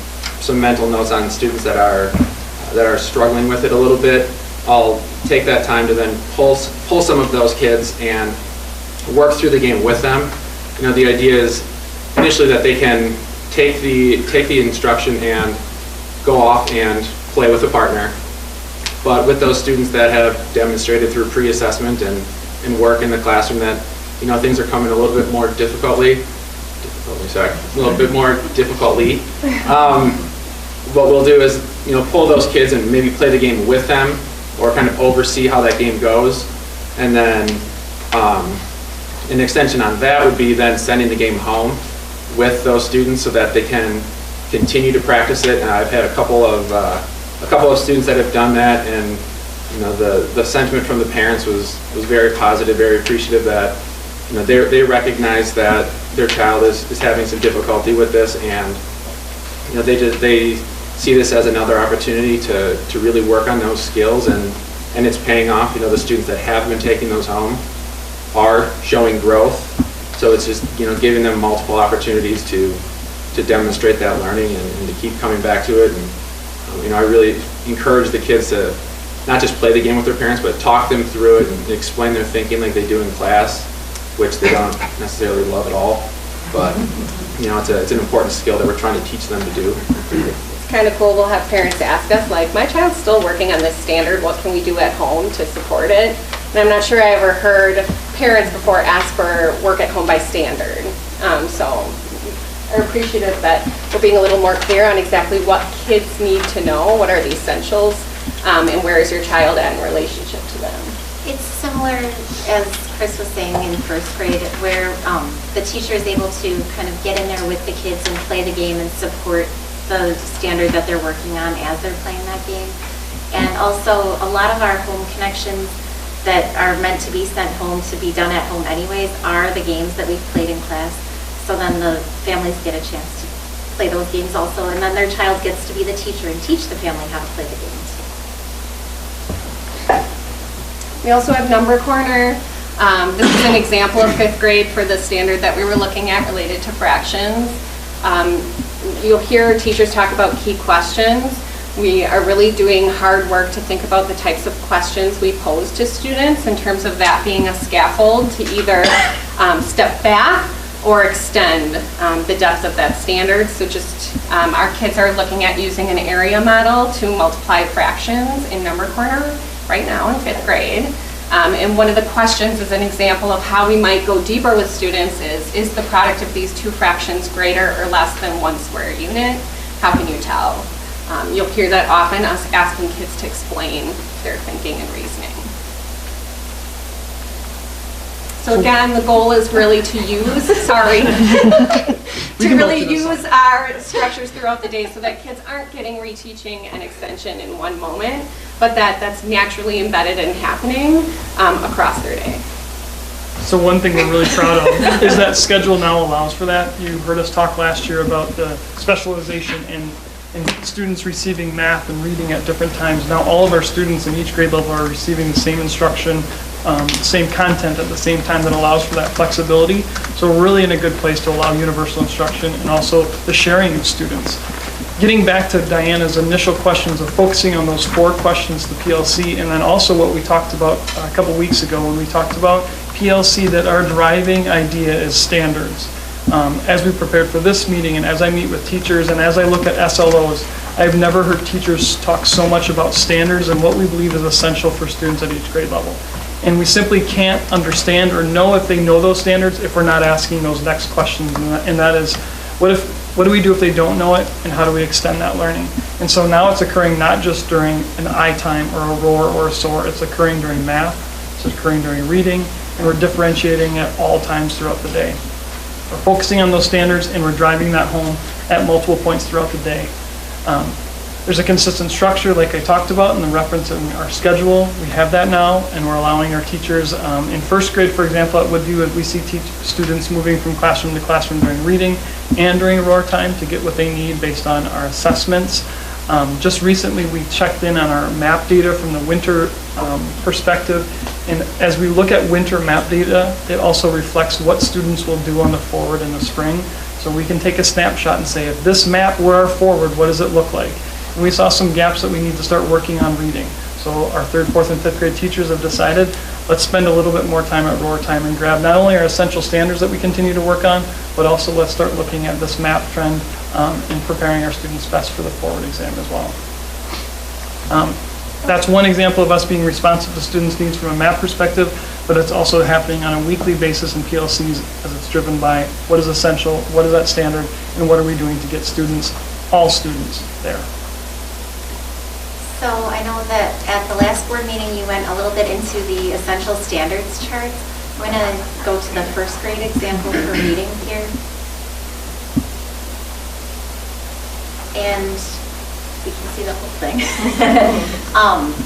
mental notes on students that are struggling with it a little bit, I'll take that time to then pull some of those kids and work through the game with them. The idea is initially that they can take the instruction and go off and play with a partner. But with those students that have demonstrated through pre-assessment and work in the classroom that things are coming a little bit more difficultly. What we'll do is pull those kids and maybe play the game with them, or kind of oversee how that game goes, and then an extension on that would be then sending the game home with those students so that they can continue to practice it. And I've had a couple of students that have done that, and the sentiment from the parents was very positive, very appreciative that they recognize that their child is having some difficulty with this, and they see this as another opportunity to really work on those skills, and it's paying off. The students that have been taking those home are showing growth, so it's just giving them multiple opportunities to demonstrate that learning and to keep coming back to it. And I really encourage the kids to not just play the game with their parents, but talk them through it and explain their thinking like they do in class, which they don't necessarily love at all, but it's an important skill that we're trying to teach them to do. It's kind of cool. We'll have parents ask us, like, my child's still working on this standard, what can we do at home to support it? And I'm not sure I ever heard parents before ask for work at home by standard. So I'm appreciative that we're being a little more clear on exactly what kids need to know, what are the essentials, and where is your child at in relationship to them. It's similar, as Chris was saying, in first grade, where the teacher is able to kind of get in there with the kids and play the game and support the standard that they're working on as they're playing that game. And also, a lot of our home connections that are meant to be sent home to be done at home anyways are the games that we've played in class. So then the families get a chance to play those games also, and then their child gets to be the teacher and teach the family how to play the games. We also have Number Corner. This is an example of 5th grade for the standard that we were looking at related to fractions. You'll hear teachers talk about key questions. We are really doing hard work to think about the types of questions we pose to students in terms of that being a scaffold to either step back or extend the depth of that standard. So just our kids are looking at using an area model to multiply fractions in Number Corner right now in 5th grade. And one of the questions is an example of how we might go deeper with students is the product of these two fractions greater or less than 1 square unit? How can you tell? You'll hear that often, us asking kids to explain their thinking and reasoning. So again, the goal is really to use, to really use our structures throughout the day so that kids aren't getting reteaching and extension in one moment, but that's naturally embedded and happening across their day. So one thing we're really proud of is that schedule now allows for that. You heard us talk last year about the specialization in students receiving math and reading at different times. Now all of our students in each grade level are receiving the same instruction, same content at the same time that allows for that flexibility. So we're really in a good place to allow universal instruction and also the sharing of students. Getting back to Diana's initial questions of focusing on those 4 questions, the PLC, and then also what we talked about a couple weeks ago when we talked about PLC, that our driving idea is standards. As we prepared for this meeting and as I meet with teachers and as I look at SLOs, I've never heard teachers talk so much about standards and what we believe is essential for students at each grade level. And we simply can't understand or know if they know those standards if we're not asking those next questions, and that is, what do we do if they don't know it, and how do we extend that learning? And so now it's occurring not just during an I time or a roar or a soar, it's occurring during math, it's occurring during reading, and we're differentiating at all times throughout the day. We're focusing on those standards and we're driving that home at multiple points throughout the day. There's a consistent structure like I talked about in the reference in our schedule. We have that now, and we're allowing our teachers, in first grade, for example, at Woodview, we see students moving from classroom to classroom during reading and during roar time to get what they need based on our assessments. Just recently, we checked in on our map data from the winter perspective, and as we look at winter map data, it also reflects what students will do on the forward in the spring. So we can take a snapshot and say, if this map were our forward, what does it look like? And we saw some gaps that we need to start working on reading. So our 3rd, 4th, and 5th grade teachers have decided, let's spend a little bit more time at roar time and grab not only our essential standards that we continue to work on, but also let's start looking at this map trend and preparing our students best for the forward exam as well. That's one example of us being responsive to students' needs from a map perspective, but it's also happening on a weekly basis in PLCs as it's driven by what is essential, what is that standard, and what are we doing to get students, all students, there. So I know that at the last board meeting, you went a little bit into the essential standards charts. I'm going to go to the first grade example for reading here. And we can see the whole thing.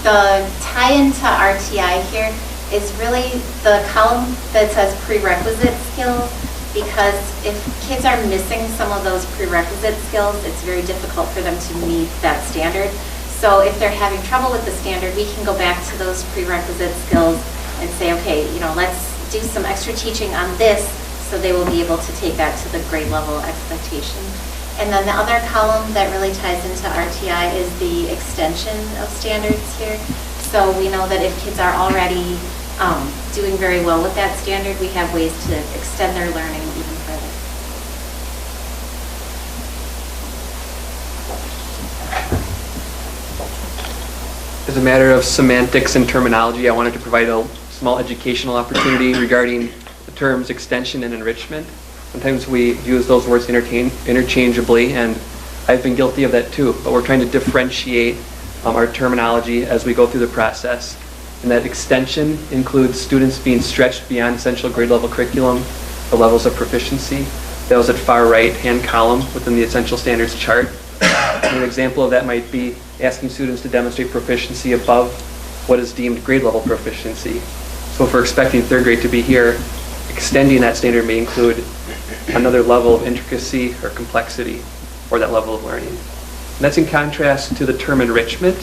The tie-in to RTI here is really the column that says prerequisite skills, because if kids are missing some of those prerequisite skills, it's very difficult for them to meet that standard. So if they're having trouble with the standard, we can go back to those prerequisite skills and say, okay, let's do some extra teaching on this so they will be able to take that to the grade level expectation. And then the other column that really ties into RTI is the extension of standards here. So we know that if kids are already doing very well with that standard, we have ways to extend their learning even further. As a matter of semantics and terminology, I wanted to provide a small educational opportunity regarding the terms extension and enrichment. Sometimes we use those words interchangeably, and I've been guilty of that too, but we're trying to differentiate our terminology as we go through the process. And that extension includes students being stretched beyond essential grade level curriculum, the levels of proficiency. That was at far right hand column within the essential standards chart. And an example of that might be asking students to demonstrate proficiency above what is deemed grade level proficiency. So if we're expecting 3rd grade to be here, extending that standard may include another level of intricacy or complexity or that level of learning. And that's in contrast to the term enrichment.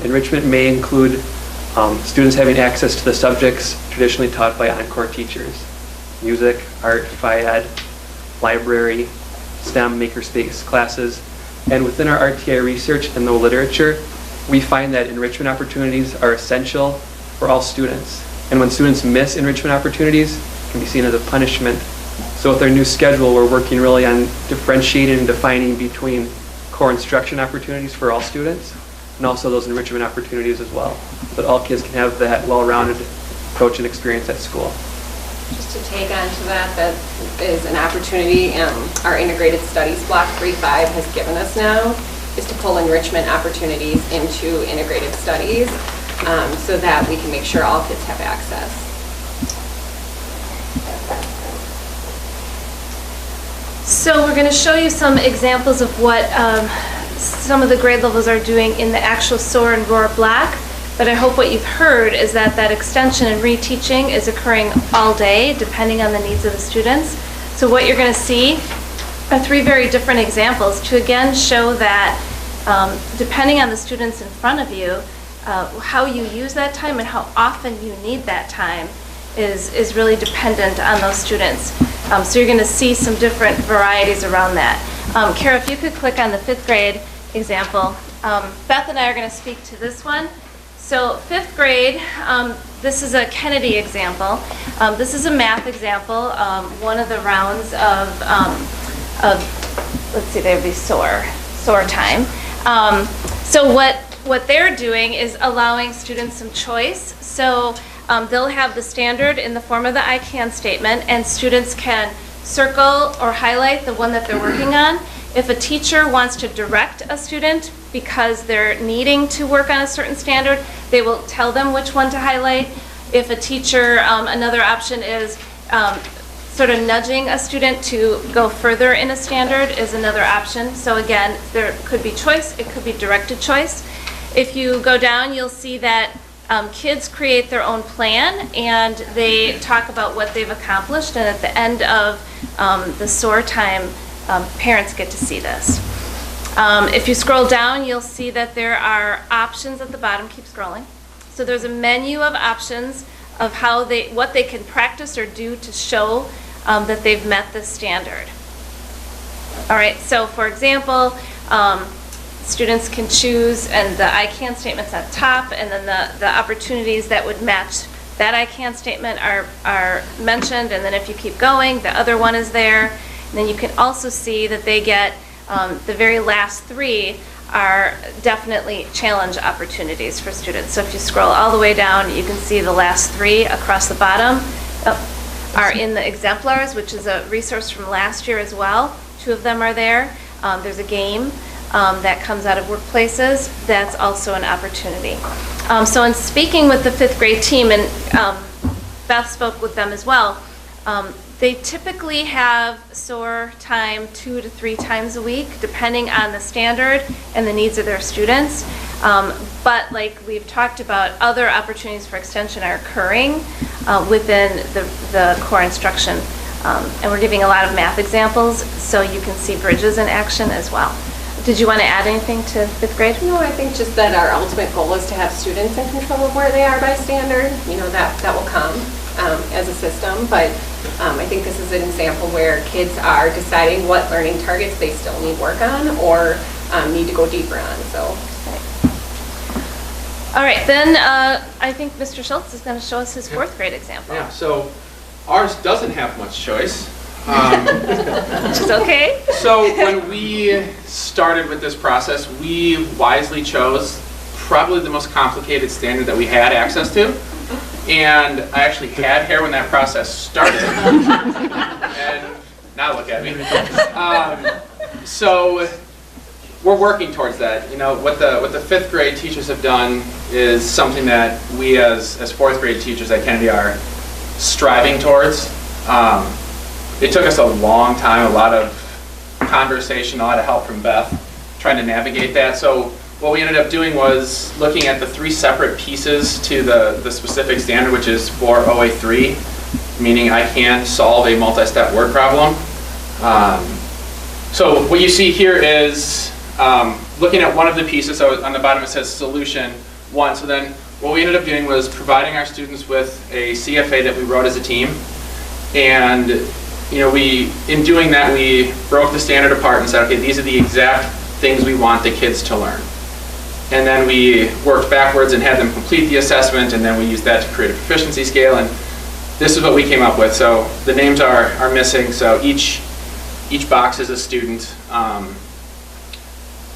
Enrichment may include students having access to the subjects traditionally taught by encore teachers: music, art, phy-ed, library, STEM, makerspace classes. And within our RTI research and the literature, we find that enrichment opportunities are essential for all students. And when students miss enrichment opportunities, it can be seen as a punishment. So with our new schedule, we're working really on differentiating and defining between core instruction opportunities for all students and also those enrichment opportunities as well, so that all kids can have that well-rounded approach and experience at school. Just to take on to that, that is an opportunity our integrated studies block 3-5 has given us now, is to pull enrichment opportunities into integrated studies so that we can make sure all kids have access. So we're going to show you some examples of what some of the grade levels are doing in the actual SOAR and ROAR block. But I hope what you've heard is that that extension and reteaching is occurring all day, depending on the needs of the students. So what you're going to see are 3 very different examples to again show that depending on the students in front of you, how you use that time and how often you need that time is really dependent on those students. So you're going to see some different varieties around that. Kara, if you could click on the 5th grade example. Beth and I are going to speak to this one. So 5th grade, this is a Kennedy example. This is a math example, one of the rounds of let's see, there'd be SOAR time. So what they're doing is allowing students some choice. So they'll have the standard in the form of the I can statement, and students can circle or highlight the one that they're working on. If a teacher wants to direct a student because they're needing to work on a certain standard, they will tell them which one to highlight. If a teacher, another option is sort of nudging a student to go further in a standard is another option. So again, there could be choice, it could be directed choice. If you go down, you'll see that kids create their own plan and they talk about what they've accomplished, and at the end of the SOAR time, parents get to see this. If you scroll down, you'll see that there are options at the bottom. Keep scrolling. So there's a menu of options of what they can practice or do to show that they've met this standard. All right, so for example, students can choose, and the I can statement's at top, and then the opportunities that would match that I can statement are mentioned, and then if you keep going, the other one is there. And then you can also see that they get the very last three are definitely challenge opportunities for students. So if you scroll all the way down, you can see the last three across the bottom are in the exemplars, which is a resource from last year as well. 2 of them are there. There's a game that comes out of workplaces. That's also an opportunity. So in speaking with the 5th grade team, and Beth spoke with them as well, they typically have SOAR time 2 to 3 times a week, depending on the standard and the needs of their students. But like we've talked about, other opportunities for extension are occurring within the core instruction. And we're giving a lot of math examples, so you can see bridges in action as well. Did you want to add anything to 5th grade? No, I think just that our ultimate goal is to have students in control of where they are by standard. You know, that will come as a system, but I think this is an example where kids are deciding what learning targets they still need work on or need to go deeper on. So. All right, then I think Mr. Schultz is going to show us his 4th grade example. Yeah, so ours doesn't have much choice. Which is okay. So when we started with this process, we wisely chose probably the most complicated standard that we had access to. And I actually had hair when that process started. And now look at me. So we're working towards that. You know, what the 5th grade teachers have done is something that we as 4th grade teachers at Kennedy are striving towards. It took us a long time, a lot of conversation, a lot of help from Beth, trying to navigate that. So what we ended up doing was looking at the 3 separate pieces to the specific standard, which is for OA3, meaning I can solve a multi-step word problem. So what you see here is looking at one of the pieces. So on the bottom it says solution 1. So then what we ended up doing was providing our students with a CFA that we wrote as a team. And you know, in doing that, we broke the standard apart and said, okay, these are the exact things we want the kids to learn. And then we worked backwards and had them complete the assessment, and then we used that to create a proficiency scale, and this is what we came up with. So the names are missing, so each box is a student.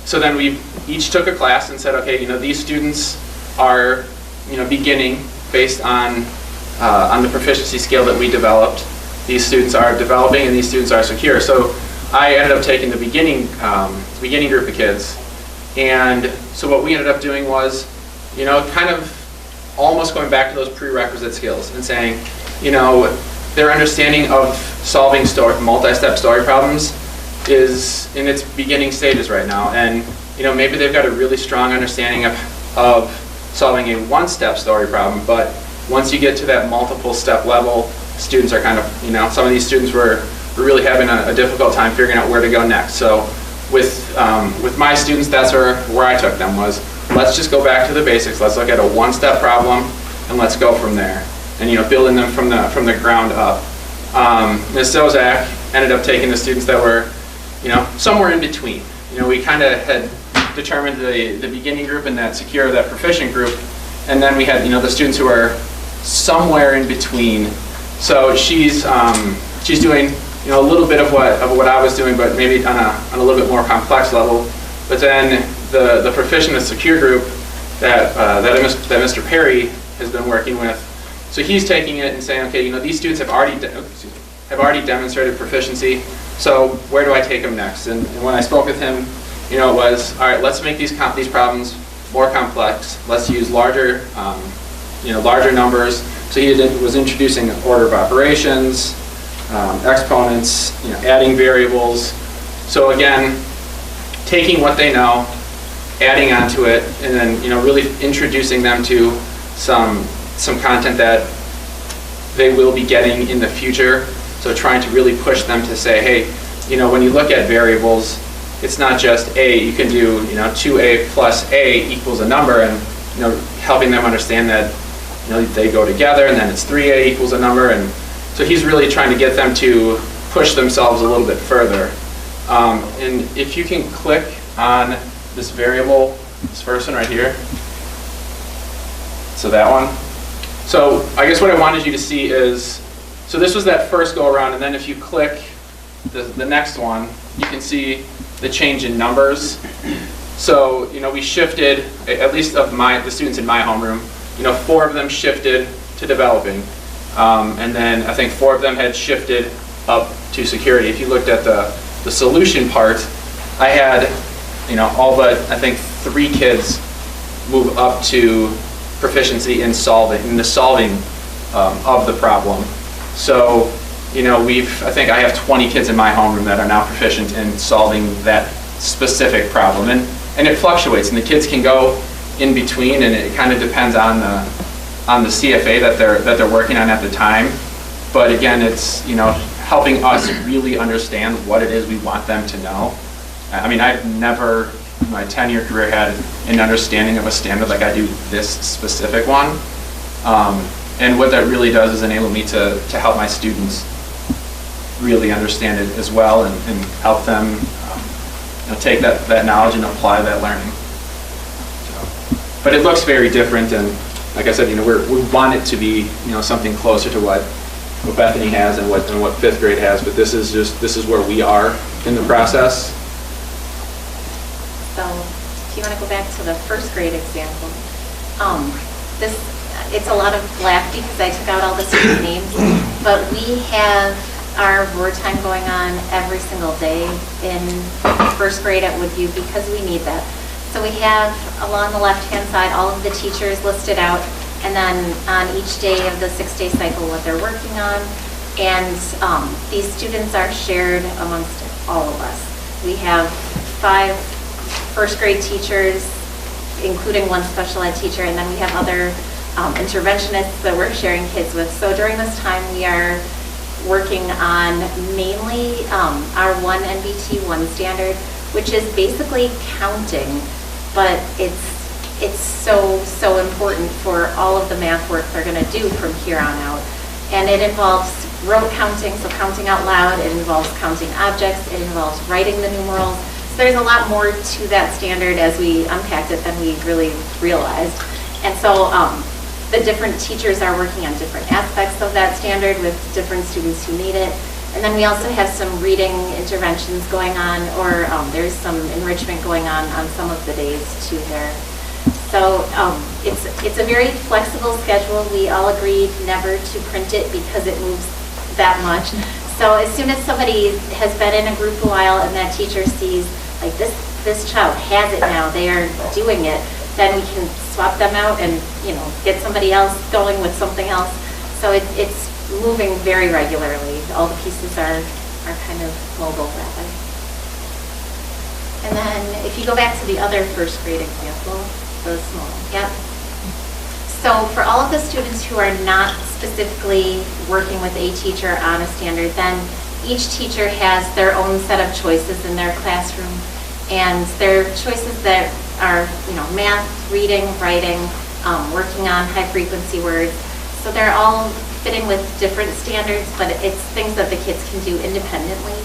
So then we each took a class and said, okay, you know, these students are, you know, beginning based on the proficiency scale that we developed. These students are developing and these students are secure. So I ended up taking the beginning group of kids, and so what we ended up doing was, you know, kind of almost going back to those prerequisite skills and saying, you know, their understanding of solving multi-step story problems is in its beginning stages right now, and you know, maybe they've got a really strong understanding of solving a one-step story problem, but once you get to that multiple step level, students are kind of, you know, some of these students were really having a difficult time figuring out where to go next. So with my students, that's where I took them, was let's just go back to the basics. Let's look at a one-step problem and let's go from there. And you know, building them from the ground up. Ms. Zozak ended up taking the students that were, you know, somewhere in between. You know, we kind of had determined the beginning group and that secure, that proficient group, and then we had, you know, the students who are somewhere in between. So she's doing, you know, a little bit of what I was doing, but maybe on a little bit more complex level. But then the proficient and secure group that Mr. Perry has been working with. So he's taking it and saying, okay, you know, these students have already demonstrated proficiency. So where do I take them next? And when I spoke with him, you know, it was, all right, let's make these problems more complex. Let's use larger numbers. So he was introducing order of operations, exponents, adding variables. So again, taking what they know, adding onto it, and then really introducing them to some content that they will be getting in the future. So trying to really push them to say, hey, when you look at variables, it's not just A. You can do 2A plus A equals a number, and helping them understand that they go together, and then it's 3A equals a number. And so he's really trying to get them to push themselves a little bit further. And if you can click on this variable, this first one right here, so that one. So I guess what I wanted you to see is, so this was that first go around, and then if you click the next one, you can see the change in numbers. So we shifted, at least of the students in my homeroom, 4 of them shifted to developing, and then I think 4 of them had shifted up to security. If you looked at the solution part, I had all but I think 3 kids move up to proficiency in the solving of the problem. So I think I have 20 kids in my homeroom that are now proficient in solving that specific problem, and it fluctuates, and the kids can go in between, and it kind of depends on the CFA that they're working on at the time. But again, it's helping us really understand what it is we want them to know. I mean, I've never in my 10-year career had an understanding of a standard like I do this specific one. And what that really does is enable me to help my students really understand it as well, and help them take that knowledge and apply that learning. But it looks very different, and like I said, we want it to be something closer to what Bethany has and what 5th grade has. But this is where we are in the process. So if you want to go back to the 1st grade example, it's a lot of black because I took out all the student names, but we have our board time going on every single day in 1st grade at Woodview because we need that. So we have along the left-hand side all of the teachers listed out, and then on each day of the 6-day cycle what they're working on. And these students are shared amongst all of us. We have 5 1st grade teachers, including 1 special ed teacher, and then we have other interventionists that we're sharing kids with. So during this time we are working on mainly our 1 NBT 1 standard, which is basically counting, but it's so important for all of the math work they're going to do from here on out. And it involves rote counting, so counting out loud. It involves counting objects. It involves writing the numerals. So there's a lot more to that standard as we unpacked it than we really realized. And so the different teachers are working on different aspects of that standard with different students who need it. And then we also have some reading interventions going on, or there's some enrichment going on some of the days too there. So it's a very flexible schedule. We all agreed never to print it because it moves that much. So as soon as somebody has been in a group a while and that teacher sees, like, this child has it now, they are doing it, then we can swap them out and get somebody else going with something else. So it's moving very regularly. All the pieces are kind of mobile that way. And then if you go back to the other 1st grade example, the small, yep. So for all of the students who are not specifically working with a teacher on a standard, then each teacher has their own set of choices in their classroom, and their choices that are math, reading, writing, working on high frequency words. So they're all fitting with different standards, but it's things that the kids can do independently.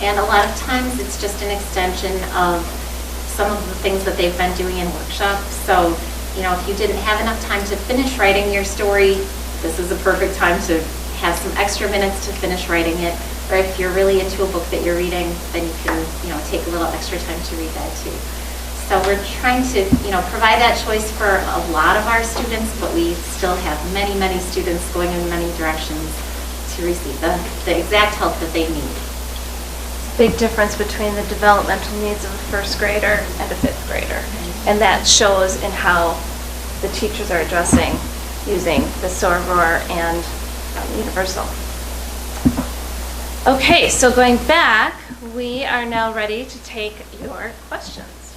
And a lot of times it's just an extension of some of the things that they've been doing in workshops. So, if you didn't have enough time to finish writing your story, this is a perfect time to have some extra minutes to finish writing it. Or if you're really into a book that you're reading, then you can, take a little extra time to read that too. So we're trying to, provide that choice for a lot of our students, but we still have many, many students going in many directions to receive the exact help that they need. Big difference between the developmental needs of a 1st grader and a 5th grader. And that shows in how the teachers are addressing using the SOAR, ROAR, and Universal. Okay, so going back, we are now ready to take your questions.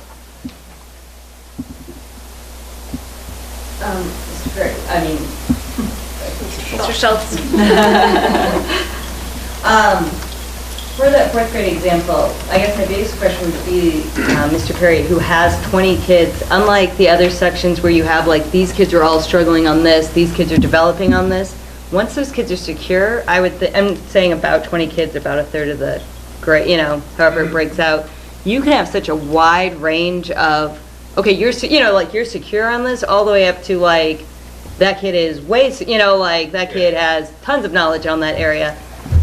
Mr. Perry, Mr. Schultz. For that fourth grade example, I guess my biggest question would be, Mr. Perry, who has 20 kids, unlike the other sections where you have like, these kids are all struggling on this, these kids are developing on this, once those kids are secure, I'm saying about 20 kids, about a third of the grade, however it breaks out, you can have such a wide range of, okay, you're secure on this, all the way up to like, that kid is that kid has tons of knowledge on that area.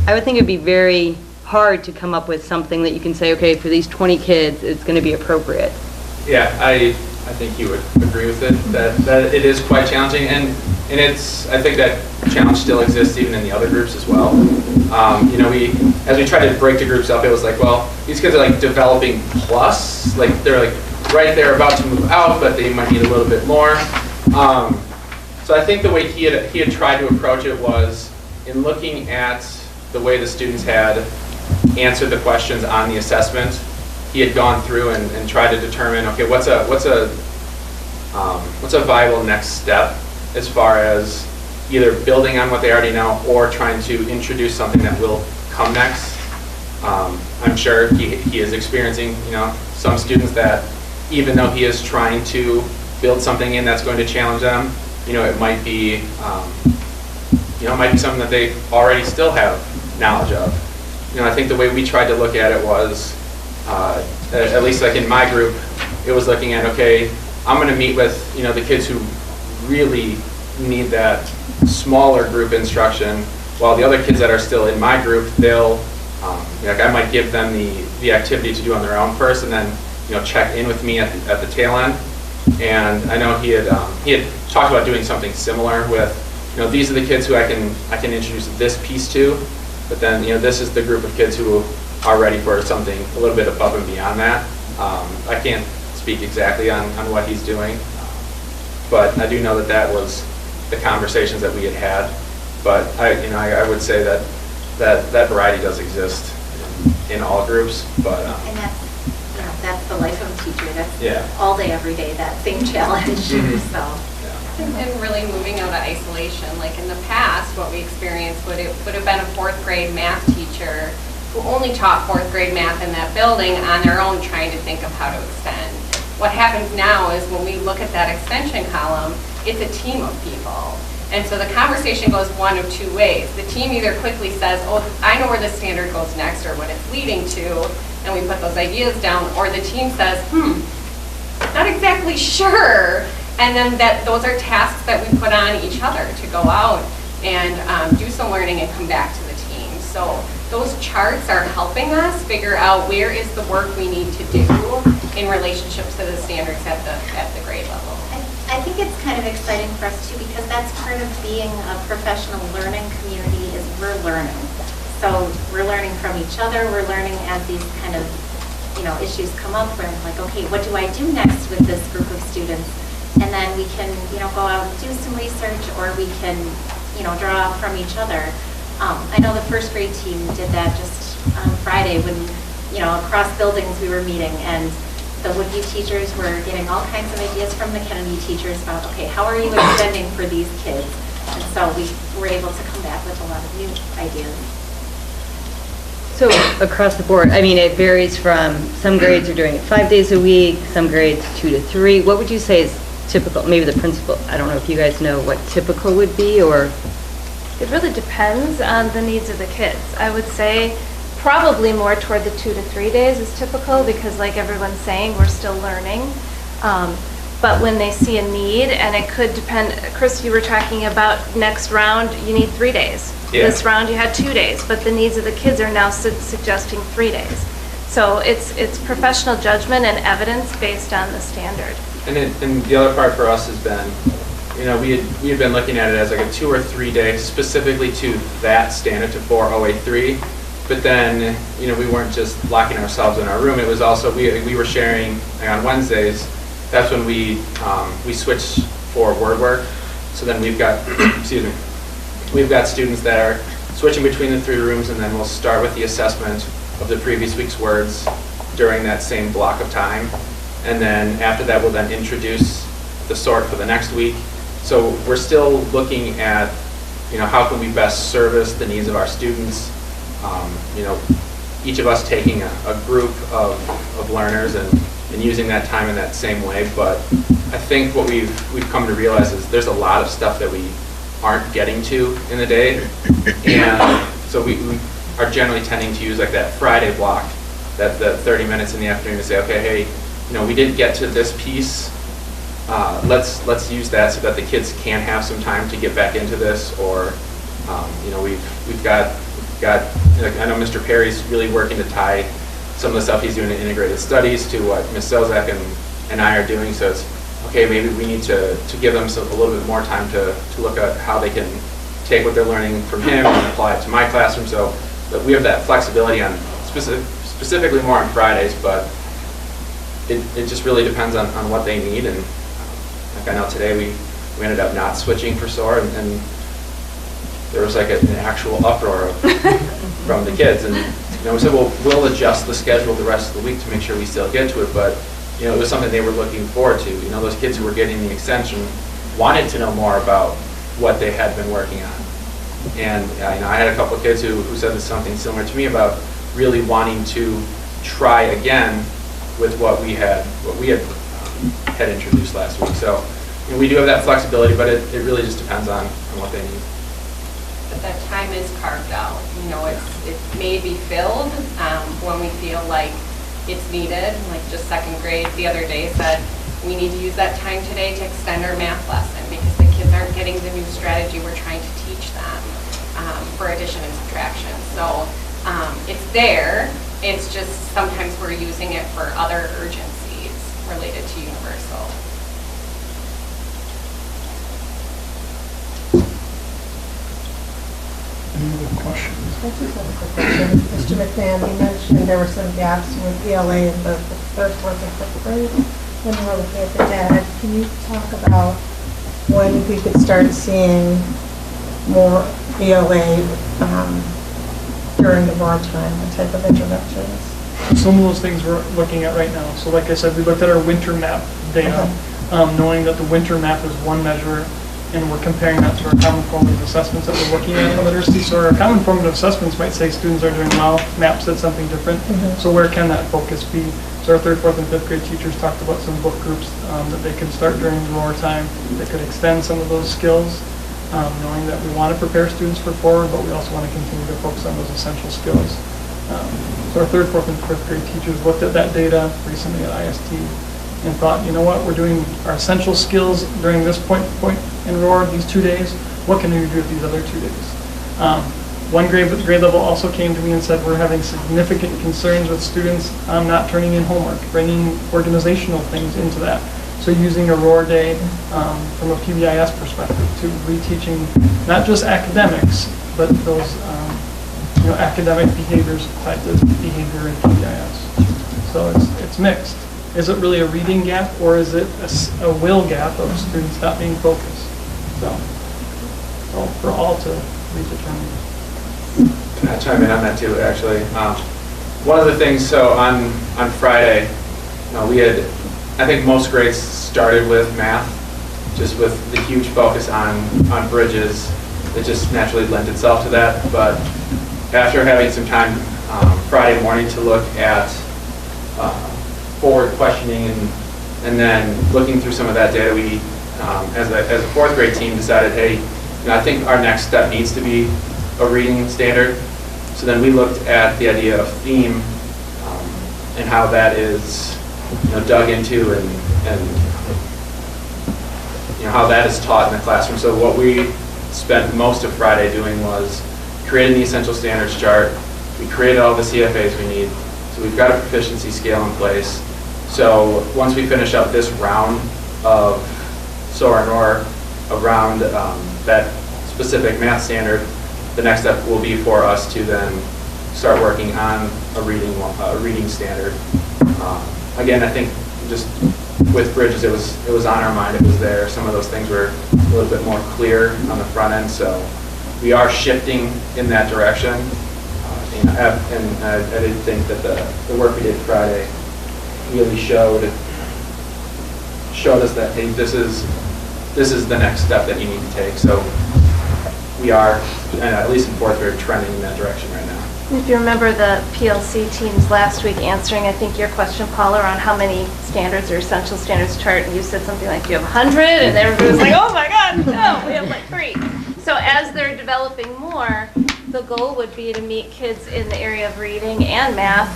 I would think it'd be very hard to come up with something that you can say, okay, for these 20 kids, it's going to be appropriate. Yeah, I think you would agree with it, that it is quite challenging, and I think that challenge still exists even in the other groups as well. As we tried to break the groups up, it was like, well, these kids are like developing plus, like they're like right there about to move out, but they might need a little bit more. So I think the way he had tried to approach it was in looking at the way the students had answered the questions on the assessment. He had gone through and tried to determine, okay, what's a viable next step as far as either building on what they already know or trying to introduce something that will come next. I'm sure he is experiencing, some students that even though he is trying to build something in that's going to challenge them, it might be, something that they already still have knowledge of. I think the way we tried to look at it was, at least like in my group, it was looking at, okay, I'm going to meet with, the kids who really need that smaller group instruction, while the other kids that are still in my group, they'll, I might give them the activity to do on their own first, and then, check in with me at the tail end. And I know he had talked about doing something similar with, these are the kids who I can introduce this piece to, but then, this is the group of kids who are ready for something a little bit above and beyond that. I can't speak exactly on what he's doing, but I do know that was the conversations that we had. But I would say that variety does exist in all groups. But and that's the life of a teacher. That's all day, every day, that same challenge. So. And really moving out of isolation. Like in the past, what we experienced would have been a fourth grade math teacher who only taught fourth grade math in that building on their own, trying to think of how to extend. What happens now is when we look at that extension column, it's a team of people. And so the conversation goes one of two ways. The team either quickly says, oh, I know where this standard goes next or what it's leading to, and we put those ideas down, or the team says, not exactly sure. And then those are tasks that we put on each other to go out and do some learning and come back to the team. So those charts are helping us figure out where is the work we need to do in relationship to the standards at the grade level. I think it's kind of exciting for us too, because that's part of being a professional learning community, is we're learning. So we're learning from each other, we're learning as these kind of issues come up, we're like, okay, what do I do next with this group of students? And then we can, go out and do some research, or we can, draw from each other. I know the first grade team did that just on Friday when, across buildings we were meeting, and the Woodview teachers were getting all kinds of ideas from the Kennedy teachers about, okay, how are you extending for these kids? And so we were able to come back with a lot of new ideas. So across the board, it varies from, some grades are doing it 5 days a week, some grades 2 to 3. What would you say is typical? Maybe the principal, I don't know if you guys know what typical would be, or? It really depends on the needs of the kids. I would say probably more toward the 2 to 3 days is typical, because like everyone's saying, we're still learning. But when they see a need, and it could depend, Chris, you were talking about next round, you need 3 days. Yeah. This round you had 2 days, but the needs of the kids are now suggesting 3 days. So it's professional judgment and evidence based on the standard. And the other part for us has been, we had been looking at it as like a 2 or 3 day specifically to that standard, to 408.3. But then, we weren't just locking ourselves in our room. It was also, we were sharing, like on Wednesdays, that's when we switched for word work. So then we've got, we've got students that are switching between the 3 rooms, and then we'll start with the assessment of the previous week's words during that same block of time. And then after that, we'll then introduce the sort for the next week. So we're still looking at, how can we best service the needs of our students? Each of us taking a group of learners and using that time in that same way. But I think what we've come to realize is there's a lot of stuff that we aren't getting to in the day. And so we are generally tending to use like that Friday block, that 30 minutes in the afternoon to say, okay, hey, we didn't get to this piece. Let's use that so that the kids can have some time to get back into this, or we've got I know Mr. Perry's really working to tie some of the stuff he's doing in integrated studies to what Ms. Selzak and I are doing. So it's okay, maybe we need to give them a little bit more time to look at how they can take what they're learning from him and apply it to my classroom. So that we have that flexibility on specifically more on Fridays, but it just really depends on what they need. And like I know today we ended up not switching for SOAR, and there was like an actual uproar from the kids. And we said, well, we'll adjust the schedule the rest of the week to make sure we still get to it. But it was something they were looking forward to. Those kids who were getting the extension wanted to know more about what they had been working on. And I had a couple of kids who said something similar to me about really wanting to try again with what we had introduced last week. So we do have that flexibility, but it really just depends on what they need. But that time is carved out. It may be filled when we feel like it's needed. Like just second grade the other day said, we need to use that time today to extend our math lesson because the kids aren't getting the new strategy we're trying to teach them for addition and subtraction. So it's there. It's just sometimes we're using it for other urgencies related to universal. Any other questions? I just have a quick question. Mr. McMahon, you mentioned there were some gaps with ELA in the third, fourth, and fifth grade. When you were looking at the data, can you talk about when we could start seeing more ELA during the board time, what type of interventions? Some of those things we're looking at right now. So like I said, we looked at our winter map data, knowing that the winter map is one measure, and we're comparing that to our common formative assessments that we're looking at in the literacy. So our common formative assessments might say students are doing well, MAP said something different. So where can that focus be? So our third, fourth, and fifth grade teachers talked about some book groups that they could start during roar time that could extend some of those skills, knowing that we want to prepare students for forward, but we also want to continue to focus on those essential skills. So our third, fourth, and fifth grade teachers looked at that data recently at IST and thought, we're doing our essential skills during this point in roar, these 2 days. What can we do with these other 2 days? One grade level also came to me and said we're having significant concerns with students not turning in homework, bringing organizational things into that. So using a roar day from a PBIS perspective to reteaching not just academics, but those academic behaviors tied to behavior in PBIS. So it's mixed. Is it really a reading gap, or is it a will gap of students not being focused? So for all to redetermine. Can I chime in on that too, actually? One of the things, so on Friday, we had, I think most grades started with math, just with the huge focus on bridges. It just naturally lent itself to that. But after having some time Friday morning to look at forward questioning and then looking through some of that data, we, as a fourth grade team, decided, hey, I think our next step needs to be a reading standard. So then we looked at the idea of theme and how that is dug into and how that is taught in the classroom. So what we spent most of Friday doing was creating the essential standards chart. We created all the CFAs we need. So we've got a proficiency scale in place. So once we finish up this round of SOAR and OR around that specific math standard, the next step will be for us to then start working on a reading standard. Again, I think just with bridges, it was on our mind. It was there. Some of those things were a little bit more clear on the front end. So we are shifting in that direction. And I did think that the work we did Friday really showed us that, hey, this is the next step that you need to take. So we are, at least in fourth grade, trending in that direction right now. If you remember the PLC teams last week answering, I think, your question, Paula, around how many standards or essential standards chart, and you said something like, you have 100, and everybody was like, oh my God, no, we have like 3. So as they're developing more, the goal would be to meet kids in the area of reading and math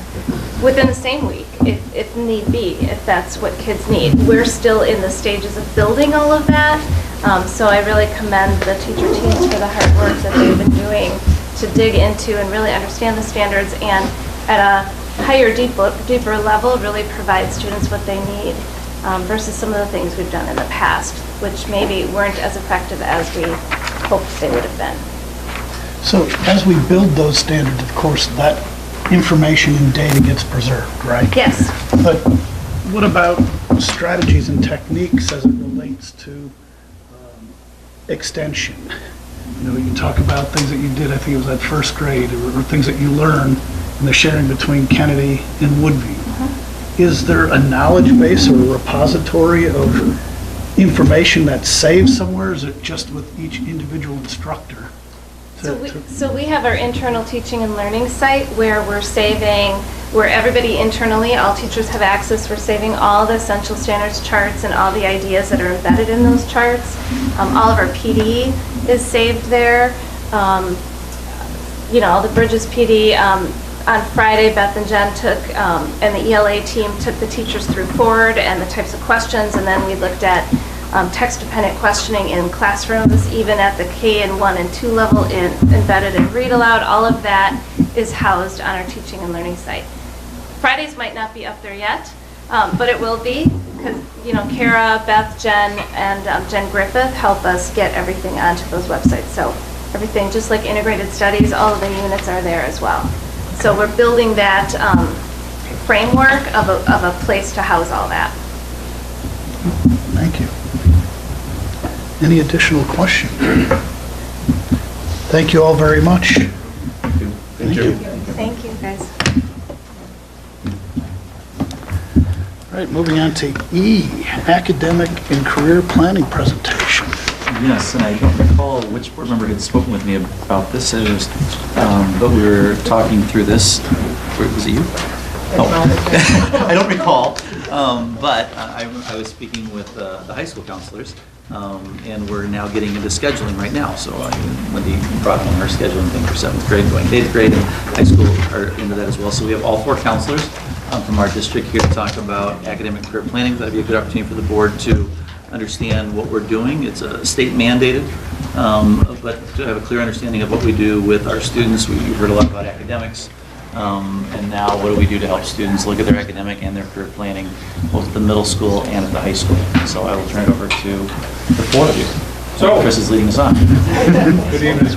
within the same week, if need be, if that's what kids need. We're still in the stages of building all of that, so I really commend the teacher teams for the hard work that they've been doing to dig into and really understand the standards, and at a higher, deeper level, really provide students what they need, versus some of the things we've done in the past, which maybe weren't as effective as we hoped they would have been. So as we build those standards, of course, that information and data gets preserved, right? Yes. But what about strategies and techniques as it relates to extension? You know, you talk about things that you did, I think it was at first grade, or things that you learn in the sharing between Kennedy and Woodview. Is there a knowledge base or a repository of information that's saved somewhere? Is it just with each individual instructor? So we have our internal teaching and learning site where we're saving, where everybody internally, all teachers have access, we're saving all the essential standards charts and all the ideas that are embedded in those charts. All of our PD is saved there. You know, all the Bridges PD. On Friday, Beth and Jen took, and the ELA team took the teachers through Ford and the types of questions, and then we looked at text-dependent questioning in classrooms, even at the K and 1 and 2 level, embedded in Read Aloud. All of that is housed on our teaching and learning site. Fridays might not be up there yet, but it will be, because, you know, Kara, Beth, Jen, and Jen Griffith help us get everything onto those websites. So everything, just like integrated studies, all of the units are there as well. So we're building that framework of a place to house all that. Thank you. Any additional questions? Thank you all very much. Thank you. Thank you, guys. All right, moving on to E, academic and career planning presentation. Yes, and I don't recall which board member had spoken with me about this, but we were talking through this. Was it you? Oh. I don't recall, but I was speaking with the high school counselors, and we're now getting into scheduling right now. So Wendy brought on our scheduling thing for 7th grade, going to 8th grade, and high school are into that as well. So we have all 4 counselors from our district here to talk about academic career planning. That'd be a good opportunity for the board to understand what we're doing. It's a state mandated, but to have a clear understanding of what we do with our students. You've heard a lot about academics. And now what do we do to help students look at their academic and their career planning, both at the middle school and at the high school. So I will turn it over to the 4 of you. So Chris is leading us on. Good evening.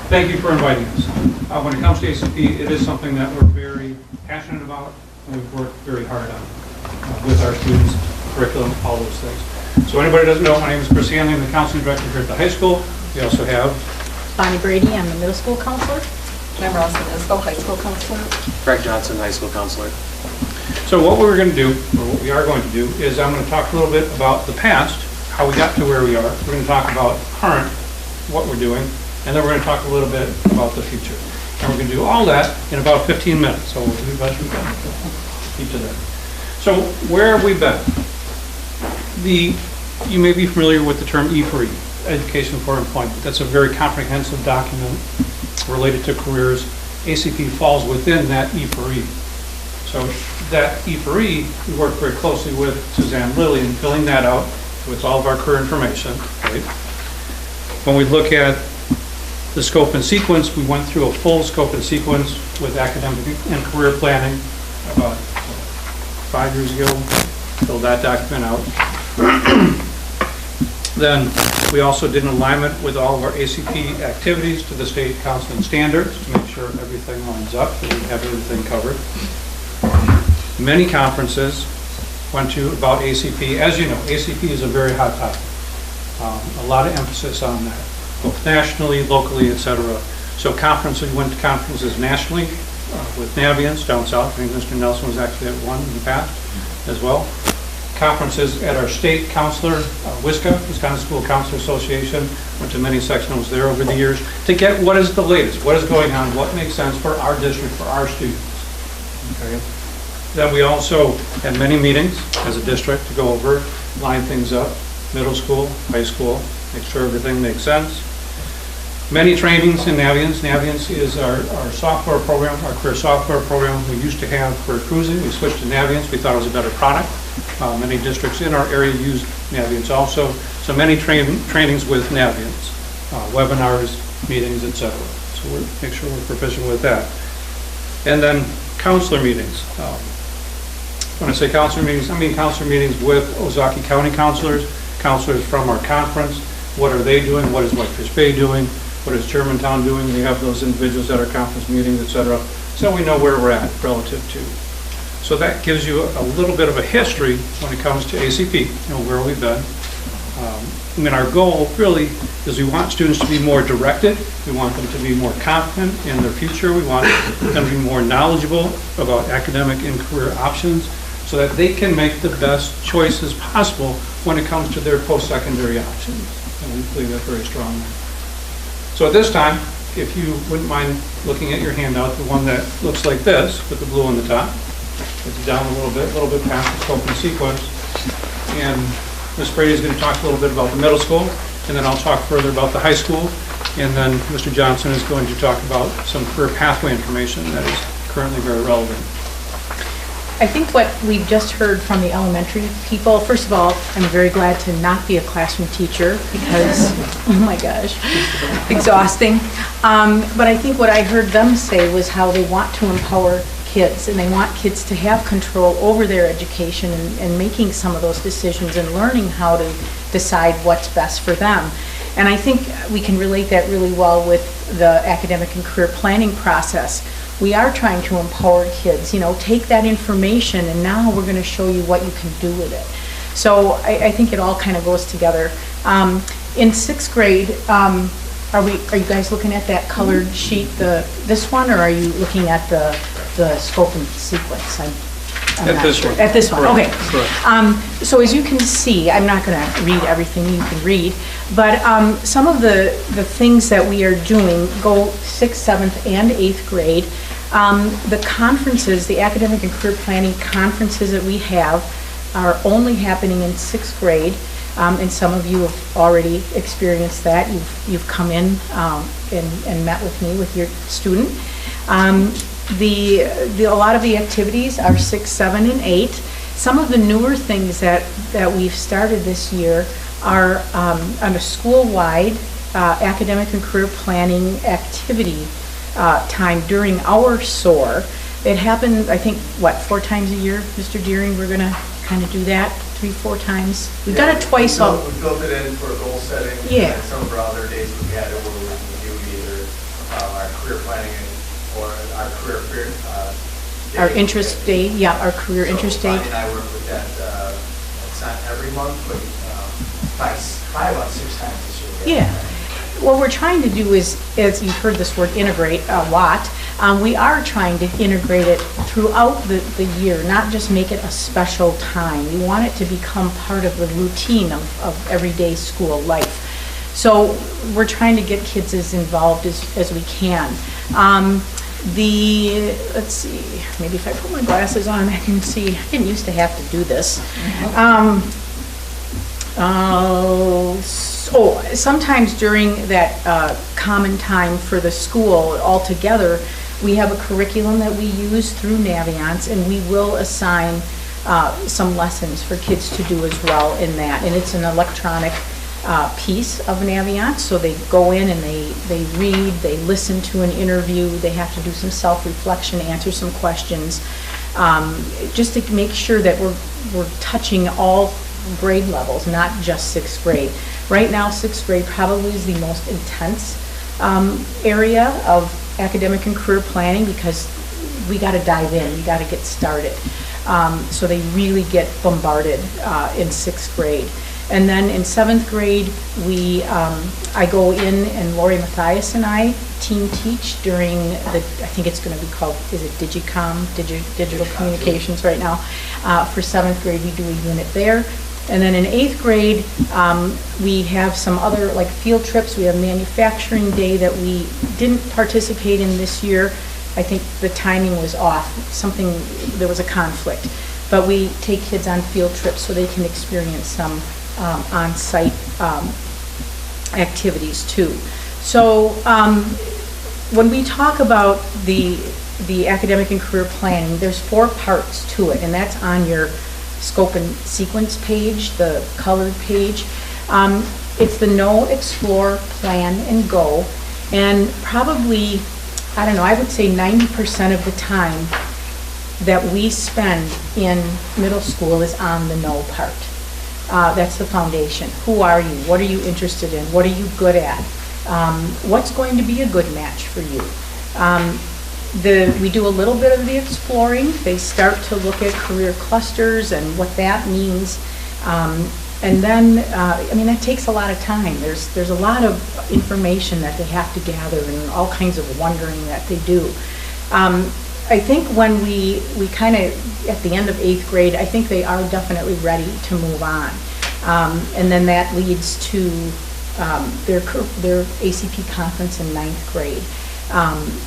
Thank you for inviting us. When it comes to ACP, it is something that we're very passionate about, and we've worked very hard on with our students, curriculum, all those things. So anybody who doesn't know, my name is Chris Hanley. I'm the counseling director here at the high school. We also have Bonnie Brady, I'm the middle school counselor. Member Austin Isco, high school counselor. Greg Johnson, high school counselor. So what we're going to do, or what we are going to do, is I'm going to talk a little bit about the past, how we got to where we are. We're going to talk about current, what we're doing, and then we're going to talk a little bit about the future. And we're going to do all that in about 15 minutes. So we'll do the best we can. Keep to that. So where have we been? You may be familiar with the term E4E, Education for Employment. That's a very comprehensive document related to careers. ACP falls within that E4E. So that E4E, we work very closely with Suzanne Lilly in filling that out with all of our career information. Right? When we look at the scope and sequence, we went through a full scope and sequence with academic and career planning about 5 years ago, filled that document out. Then we also did an alignment with all of our ACP activities to the state counseling standards to make sure everything lines up, that we have everything covered. Many conferences went to about ACP. As you know, ACP is a very hot topic. A lot of emphasis on that. both nationally, locally, et cetera. So conferences, we went to conferences nationally with Naviance down south. I think Mr. Nelson was actually at one in the past as well. Conferences at our state counselor, WSCA, Wisconsin School Counselor Association. Went to many sectionals there over the years to get what is the latest, what is going on, what makes sense for our district, for our students. Okay. Then we also had many meetings as a district to go over, line things up, middle school, high school, make sure everything makes sense. Many trainings in Naviance. Naviance is our software program, our career software program. We used to have career cruising. We switched to Naviance. We thought it was a better product. Many districts in our area use Naviance also. So many trainings with Naviance, webinars, meetings, etc. So we'll make sure we're proficient with that. And then counselor meetings. When I say counselor meetings, I mean counselor meetings with Ozaukee County counselors from our conference. What are they doing? What is Whitefish Bay doing? What is Germantown doing? We have those individuals at our conference meetings, etc. So we know where we're at relative to. So that gives you a little bit of a history when it comes to ACP, where we've been. I mean, our goal really is we want students to be more directed. We want them to be more confident in their future. We want them to be more knowledgeable about academic and career options so that they can make the best choices possible when it comes to their post-secondary options. And we believe that very strongly. So at this time, if you wouldn't mind looking at your handout, the one that looks like this with the blue on the top. It's down a little bit past the scope and sequence. And Ms. Brady is going to talk a little bit about the middle school, and then I'll talk further about the high school, and then Mr. Johnson is going to talk about some career pathway information that is currently very relevant. I think what we've just heard from the elementary people, first of all, I'm very glad to not be a classroom teacher because, oh my gosh, exhausting. But I think what I heard them say was how they want to empower kids and they want kids to have control over their education and making some of those decisions and learning how to decide what's best for them. And I think we can relate that really well with the academic and career planning process. We are trying to empower kids, take that information and now we're going to show you what you can do with it. So I think it all kind of goes together. In 6th grade, are you guys looking at that colored sheet, this one, or are you looking at the scope and sequence? At this one. At this one, Correct. okay. Correct. So as you can see, I'm not going to read everything you can read, but some of the things that we are doing go 6th, 7th, and 8th grade. The conferences, the academic and career planning conferences that we have are only happening in 6th grade, and some of you have already experienced that. You've come in and met with me, with your student. A lot of the activities are 6, 7, and 8. Some of the newer things that we've started this year are on a school-wide academic and career planning activity time during our SOAR. It happens, I think, 4 times a year, Mr. Deering? We're going to kind of do that 3, 4 times. We've done it twice. We built it in for goal setting. Yeah. And some of our other days we had it where we do either our career planning or our career day. Our interest day, yeah, our career interest day. Bonnie and I work with that, it's not every month, but 5 out of 6 times this year. Yeah. What we're trying to do is, as you've heard this word integrate a lot, we are trying to integrate it throughout the year, not just make it a special time. We want it to become part of the routine of everyday school life. So we're trying to get kids as involved as we can. Let's see, maybe if I put my glasses on, I can see. I didn't used to have to do this. Sometimes during that common time for the school all together, we have a curriculum that we use through Naviance, and we will assign some lessons for kids to do as well in that. And it's an electronic piece of Naviance, so they go in and they read, they listen to an interview, they have to do some self-reflection, answer some questions, just to make sure that we're touching all grade levels, not just 6th grade. Right now, 6th grade probably is the most intense area of academic and career planning because we got to dive in, we got to get started. So they really get bombarded in 6th grade. And then in 7th grade, I go in and Lori Mathias and I team teach during I think it's going to be called, is it Digicom, Digital Communications right now. For 7th grade, we do a unit there. And then in 8th grade, we have some other like field trips. We have manufacturing day that we didn't participate in this year. I think the timing was off. There was a conflict. But we take kids on field trips so they can experience some on-site activities too. So when we talk about the academic and career planning, there's 4 parts to it, and that's on your scope and sequence page, the colored page. It's the know, explore, plan, and go. And probably, I don't know, I would say 90% of the time that we spend in middle school is on the know part. That's the foundation. Who are you? What are you interested in? What are you good at? What's going to be a good match for you? We do a little bit of the exploring. They start to look at career clusters and what that means. And then, I mean, that takes a lot of time. There's a lot of information that they have to gather and all kinds of wondering that they do. I think when we kind of, at the end of 8th grade, I think they are definitely ready to move on. And then that leads to their ACP conference in 9th grade.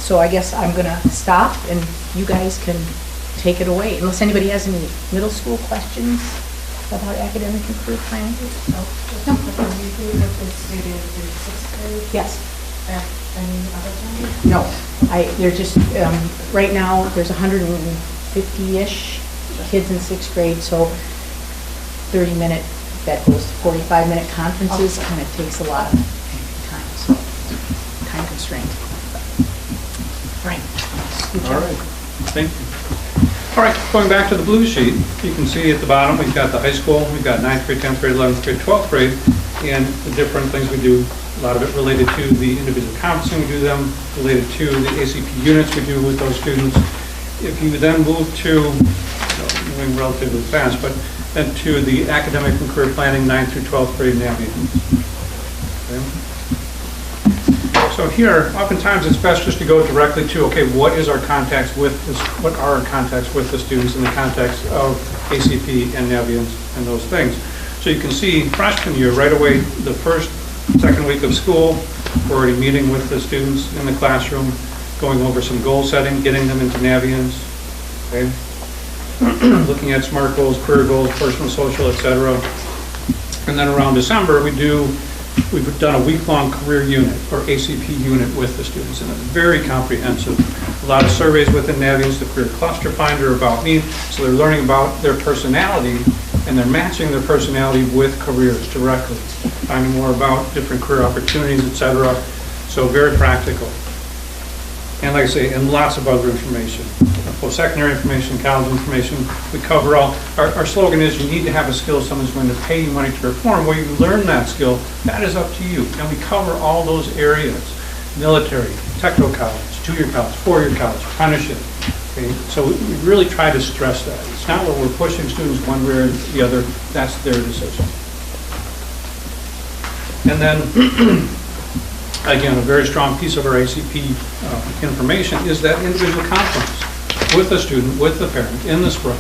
So I guess I'm going to stop and you guys can take it away, unless anybody has any middle school questions about academic and career planning. No. Yes. Any other time? No. They're just, right now, there's 150-ish kids in 6th grade, so 30-minute, that goes to 45-minute conferences, kind of takes a lot of time, so time constraint. Right. All right, thank you. All right, going back to the blue sheet, you can see at the bottom, we've got the high school, we've got 9th grade, 10th grade, 11th grade, 12th grade, and the different things we do. A lot of it related to the individual conferencing, we do them, related to the ACP units we do with those students. If you then move to, moving relatively fast, but then to the academic and career planning 9th through 12th grade Navians. Okay. So here, oftentimes it's best just to go directly to, okay, what are our contacts with the students in the context of ACP and Navians and those things. So you can see freshman year, right away, the second week of school, we're already meeting with the students in the classroom, going over some goal setting, getting them into Navians, okay? Looking at SMART goals, career goals, personal, social, etc. And then around December, we've done a week-long career unit, or ACP unit, with the students, and it's very comprehensive. A lot of surveys within Navians, the Career Cluster Finder, About Me, so they're learning about their personality, and they're matching their personality with careers directly, finding more about different career opportunities, etc. So very practical. And like I say, and lots of other information. Post-secondary information, college information, we cover all. Our slogan is, you need to have a skill someone's going to pay you money to perform. Where you learn that skill, that is up to you. And we cover all those areas. Military, techno-college, 2-year college, 4-year college, apprenticeship. Okay? So we really try to stress that. It's not where we're pushing students one way or the other. That's their decision. And then, again, a very strong piece of our ACP information is that individual conference with the student, with the parent, in the spring.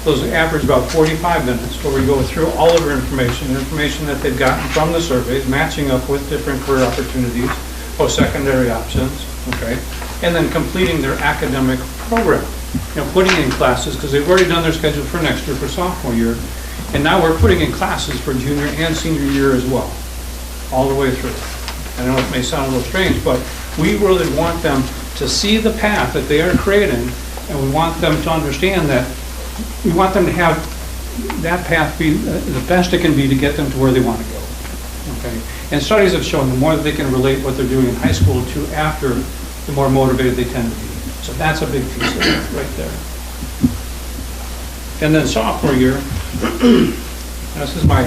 Those average about 45 minutes where we go through all of our information that they've gotten from the surveys, matching up with different career opportunities, post-secondary options, okay? And then completing their academic program. You know, putting in classes, because they've already done their schedule for next year, for sophomore year, and now we're putting in classes for junior and senior year as well, all the way through. I know it may sound a little strange, but we really want them to see the path that they are creating, and we want them to understand that we want them to have that path be the best it can be to get them to where they want to go. Okay? And studies have shown the more that they can relate what they're doing in high school to after, the more motivated they tend to be. So that's a big piece of it right there. And then sophomore year, this is my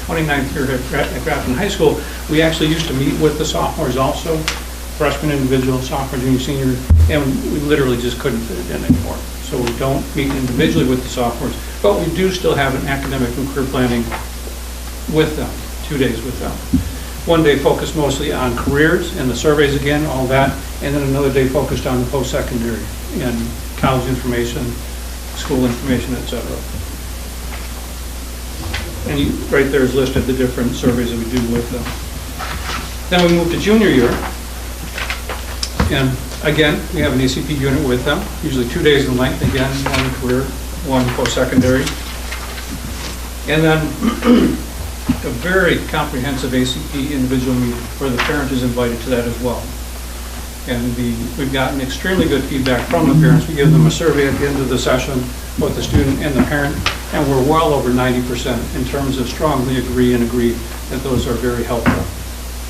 29th year at Grafton High School, we actually used to meet with the sophomores also, freshman individual, sophomore, junior, senior, and we literally just couldn't fit it in anymore. So we don't meet individually with the sophomores, but we do still have an academic and career planning with them, 2 days with them. One day focused mostly on careers and the surveys again, all that, and then another day focused on the post-secondary and college information, school information, etc. And right there is listed the different surveys that we do with them. Then we move to junior year, and again, we have an ACP unit with them, usually 2 days in length, again, one career, one post-secondary. And then a very comprehensive ACP individual meeting where the parent is invited to that as well. And we've gotten extremely good feedback from the parents. We give them a survey at the end of the session, both the student and the parent, and we're well over 90% in terms of strongly agree that those are very helpful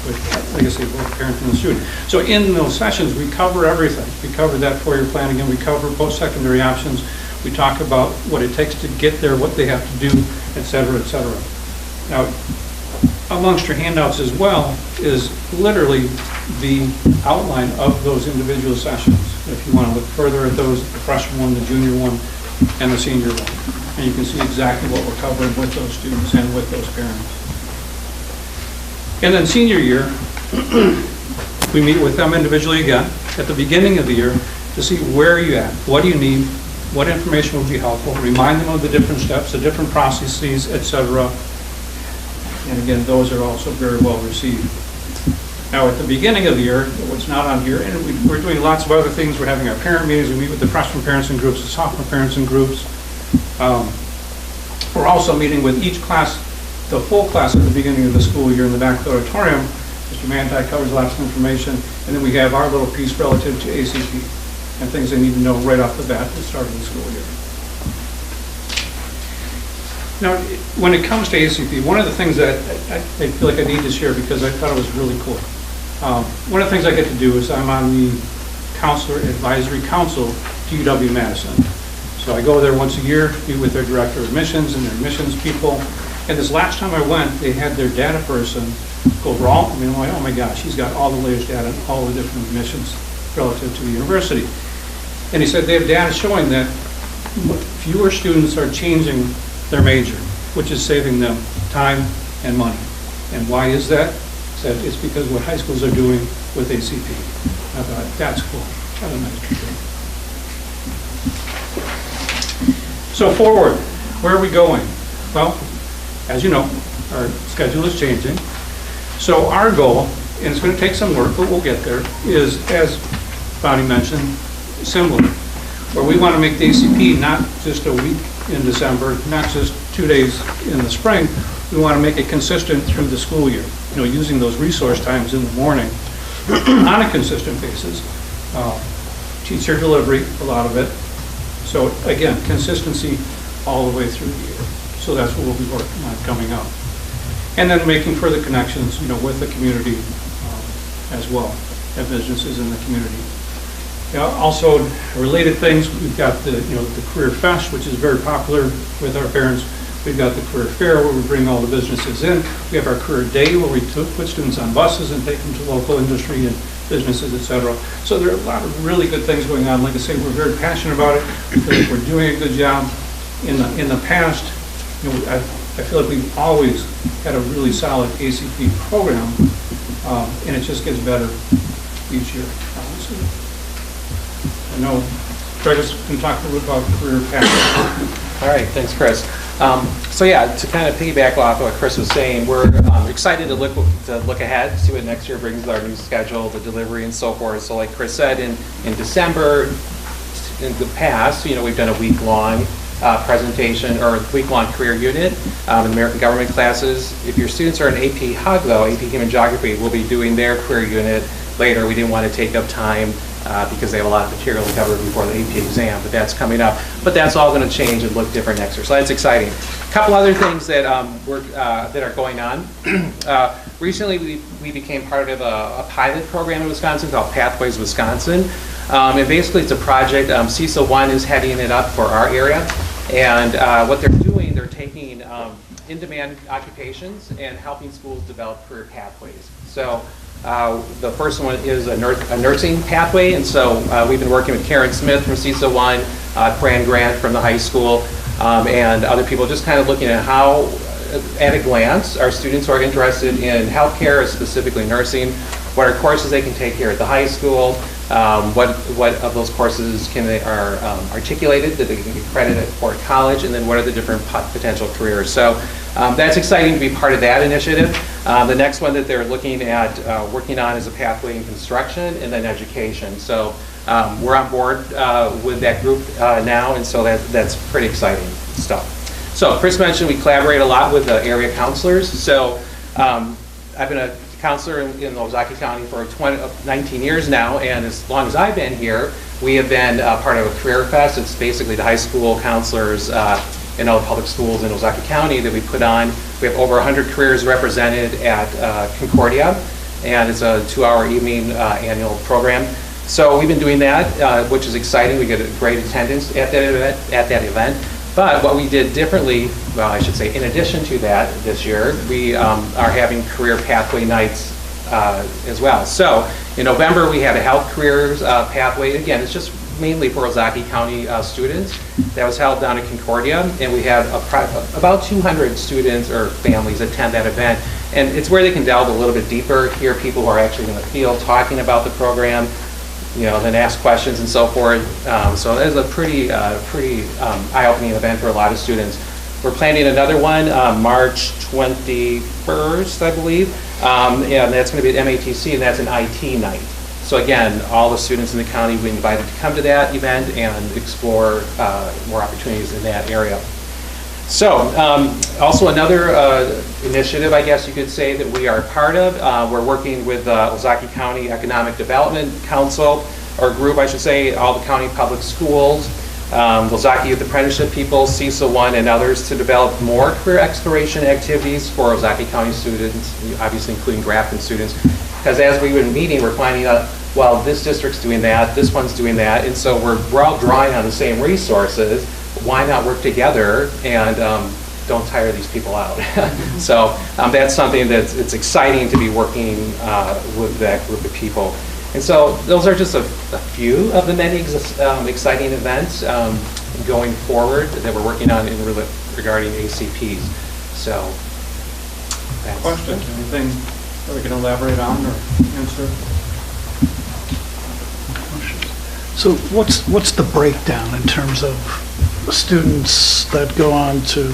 with, like I say, both the parent and the student. So in those sessions, we cover everything. We cover that four-year planning, and we cover post-secondary options. We talk about what it takes to get there, what they have to do, et cetera, et cetera. Now, amongst your handouts as well is literally the outline of those individual sessions. If you want to look further at those, the freshman one, the junior one, and the senior one. And you can see exactly what we're covering with those students and with those parents. And then senior year, we meet with them individually again at the beginning of the year to see where are you at, what do you need, what information would be helpful, remind them of the different steps, the different processes, etc. And again, those are also very well received. Now, at the beginning of the year, what's not on here, and we're doing lots of other things. We're having our parent meetings. We meet with the freshman parents in groups, the sophomore parents in groups. We're also meeting with each class, the full class at the beginning of the school year in the back of the auditorium. Mr. Manti covers lots of information. And then we have our little piece relative to ACP and things they need to know right off the bat at the start of the school year. Now, when it comes to ACP, one of the things that I feel like I need to share because I thought it was really cool. One of the things I get to do is I'm on the Counselor Advisory Council to UW-Madison. So I go there once a year, meet with their director of admissions and their admissions people. And this last time I went, they had their data person go over all, I'm like, oh my gosh, he's got all the latest data on all the different admissions relative to the university. And he said they have data showing that fewer students are changing their major, which is saving them time and money. And why is that? He said it's because what high schools are doing with ACP. I thought, that's cool. That's a nice thing. So forward, where are we going? Well, as you know, our schedule is changing. So our goal, and it's going to take some work, but we'll get there, is, as Bonnie mentioned, similar, where we want to make the ACP not just a week in December, not just 2 days in the spring. We want to make it consistent through the school year, using those resource times in the morning on a consistent basis. Teacher delivery, a lot of it. So again, consistency all the way through the year. So that's what we'll be working on coming up. And then making further connections, with the community as well, and businesses in the community. Also, related things, we've got the Career Fest, which is very popular with our parents. We've got the Career Fair, where we bring all the businesses in. We have our Career Day, where we put students on buses and take them to local industry and businesses, etc. So there are a lot of really good things going on. Like I say, we're very passionate about it. We feel like we're doing a good job. In the past, I feel like we've always had a really solid ACP program, and it just gets better each year, honestly. I know Greg is going to talk a little bit about career paths. All right, thanks, Chris. So yeah, to kind of piggyback off what Chris was saying, we're excited to look ahead, see what next year brings with our new schedule, the delivery, and so forth. So like Chris said, in December, in the past, we've done a week-long presentation or week-long career unit in American government classes. If your students are in AP HUG, though, AP Human Geography, will be doing their career unit later. We didn't want to take up time because they have a lot of material to cover before the AP exam, but that's coming up. But that's all going to change and look different next year, so that's exciting. A couple other things that that are going on. Recently, we became part of a pilot program in Wisconsin called Pathways Wisconsin, and basically it's a project. CISA 1 is heading it up for our area, and what they're doing, they're taking in-demand occupations and helping schools develop career pathways. So the first one is a nursing pathway, and so we've been working with Karen Smith from CISA 1, Fran Grant from the high school, and other people, just kind of looking at how at a glance, our students who are interested in healthcare, specifically nursing, what are courses they can take here at the high school, what of those courses are articulated that they can get credit at Fort College, and then what are the different potential careers. So that's exciting to be part of that initiative. The next one that they're looking at working on is a pathway in construction and then education. So we're on board with that group now, and so that's pretty exciting stuff. So Chris mentioned we collaborate a lot with the area counselors. So I've been a counselor in Ozaki County for 19 years now, and as long as I've been here, we have been part of a career fest. It's basically the high school counselors in all the public schools in Ozaki County that we put on. We have over 100 careers represented at Concordia, and it's a 2-hour evening annual program. So we've been doing that, which is exciting. We get a great attendance at that event. But what we did differently, well, I should say, in addition to that this year, we are having career pathway nights as well. So in November, we had a health careers pathway. Again, it's just mainly for Ozaki County students. That was held down at Concordia, and we had about 200 students or families attend that event. And it's where they can delve a little bit deeper, hear people who are actually in the field talking about the program, then ask questions and so forth. So it was a pretty eye-opening event for a lot of students. We're planning another one March 21st, I believe, and that's going to be at MATC, and that's an IT night. So again, all the students in the county will be invited to come to that event and explore more opportunities in that area. So also another initiative, I guess you could say, that we are part of. We're working with Ozaki County Economic Development Council, or group, I should say, all the county public schools, Ozaki Youth Apprenticeship people, CISA 1, and others to develop more career exploration activities for Ozaki County students, obviously including Grafton students. Because as we've been meeting, we're finding out, well, this district's doing that, this one's doing that, and so we're all drawing on the same resources. Why not work together and don't tire these people out? So that's something it's exciting to be working with that group of people. And so those are just a few of the many exciting events going forward that we're working on regarding ACPs. So that's question, anything that we can elaborate on or answer? So what's the breakdown in terms of students that go on to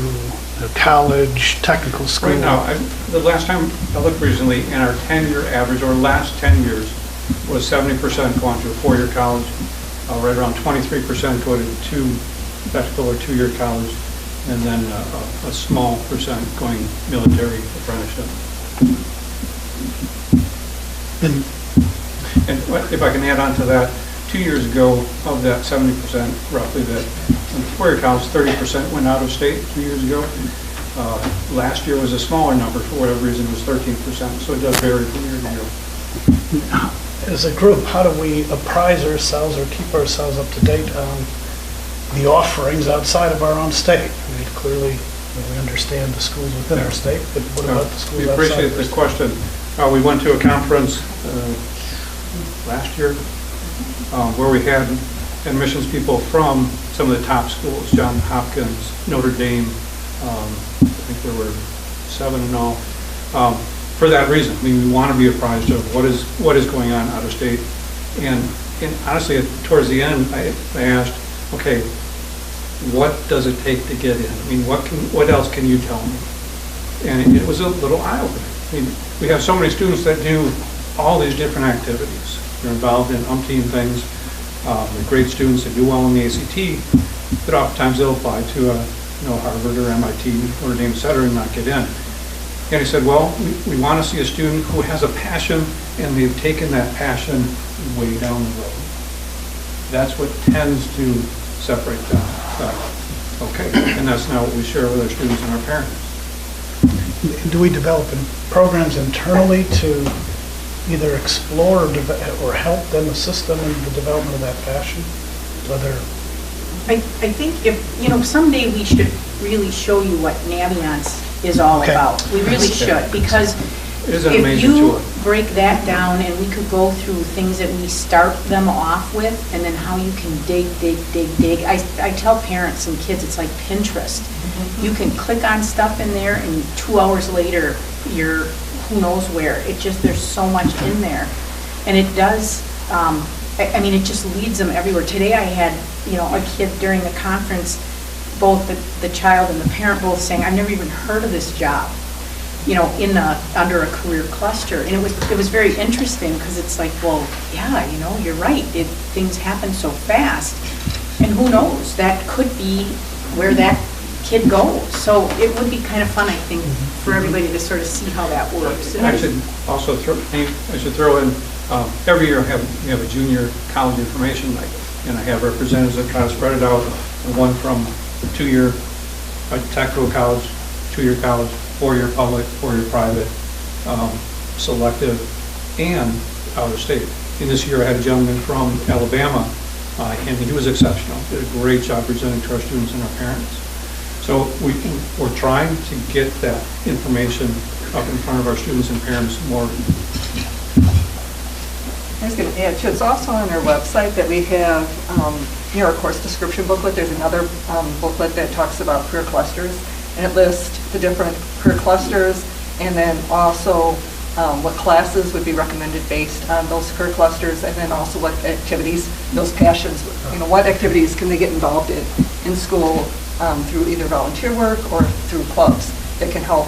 college, technical school? Right now, the last time I looked recently, in our 10-year average, or last 10 years, was 70% going to a 4-year college, right around 23% go to technical or 2-year college, and then a small percent going military apprenticeship. And if I can add on to that, 2 years ago, of that 70% roughly, that in 4-year college, 30% went out of state 2 years ago. Last year was a smaller number, for whatever reason, it was 13%, so it does vary from year to year. As a group, how do we apprise ourselves or keep ourselves up to date on the offerings outside of our own state? I mean, clearly, we understand the schools within our state, but what about the schools outside? We appreciate this question. We went to a conference last year where we had admissions people from some of the top schools, Johns Hopkins, Notre Dame, I think there were 7 in all. For that reason, I mean, we want to be apprised of what is going on out of state. And honestly, towards the end, I asked, okay, what does it take to get in? I mean, what else can you tell me? And it was a little eye-opening. I mean, we have so many students that do all these different activities. They're involved in umpteen things. They're great students that do well in the ACT, but oftentimes they'll apply to Harvard or MIT, Notre Dame, et cetera, and not get in. And he said, well, we want to see a student who has a passion, and they've taken that passion way down the road. That's what tends to separate them. Okay, and that's now what we share with our students and our parents. Do we develop programs internally to either explore or help them assist them in the development of that passion? I think someday we should really show you what Navion's is all about. We really should, because It is an amazing tool. If you break that down and we could go through things that we start them off with and then how you can dig. I tell parents and kids, it's like Pinterest. You can click on stuff in there and 2 hours later, you're who knows where. There's so much in there. And it does, it just leads them everywhere. Today I had, a kid during the conference, both the child and the parent both saying, I've never even heard of this job, under a career cluster. And it was very interesting because it's like, well, yeah, you're right. Things happen so fast. And who knows, that could be where that kid goes. So it would be kind of fun, I think, for everybody to sort of see how that works. I should also throw in, every year we have a junior college information night, and I have representatives that try to spread it out, one from 2-year technical college, 2-year college, 4-year public, 4-year private, selective, and out of state. And this year I had a gentleman from Alabama, and he was exceptional. Did a great job presenting to our students and our parents. So we're trying to get that information up in front of our students and parents more. I was going to add too, it's also on our website that we have our course description booklet. There's another booklet that talks about career clusters, and it lists the different career clusters, and then also what classes would be recommended based on those career clusters, and then also what activities, those passions, what activities can they get involved in school through either volunteer work or through clubs that can help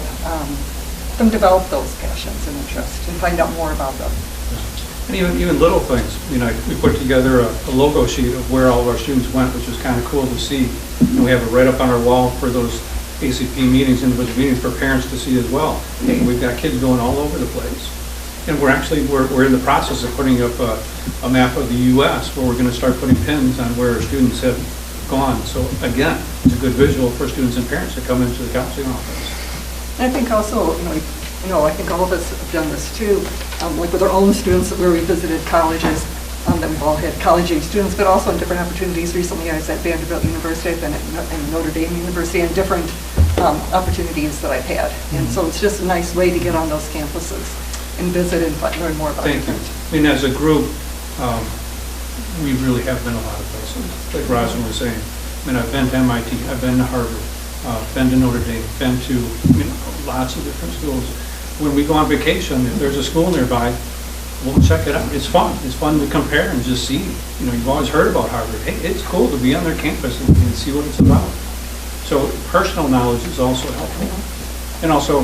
them develop those passions and interests and find out more about them. And even little things, we put together a logo sheet of where all of our students went, which was kind of cool to see. And we have it right up on our wall for those ACP meetings, individual meetings for parents to see as well. And we've got kids going all over the place. And we're in the process of putting up a map of the U.S. where we're going to start putting pins on where our students have gone. So again, it's a good visual for students and parents to come into the counseling office. And I think also, I think all of us have done this too, like with our own students where we visited colleges, that we've all had college-age students, but also in different opportunities. Recently I was at Vanderbilt University, I've been at Notre Dame University, and different opportunities that I've had. And so it's just a nice way to get on those campuses and visit and learn more about it. Thank you. As a group, we really have been a lot of places. Like Rosin was saying, I've been to MIT, I've been to Harvard, been to Notre Dame, been to lots of different schools. When we go on vacation, if there's a school nearby, we'll check it out. It's fun. It's fun to compare and just see. You've always heard about Harvard. Hey, it's cool to be on their campus and see what it's about. So personal knowledge is also helpful. And also,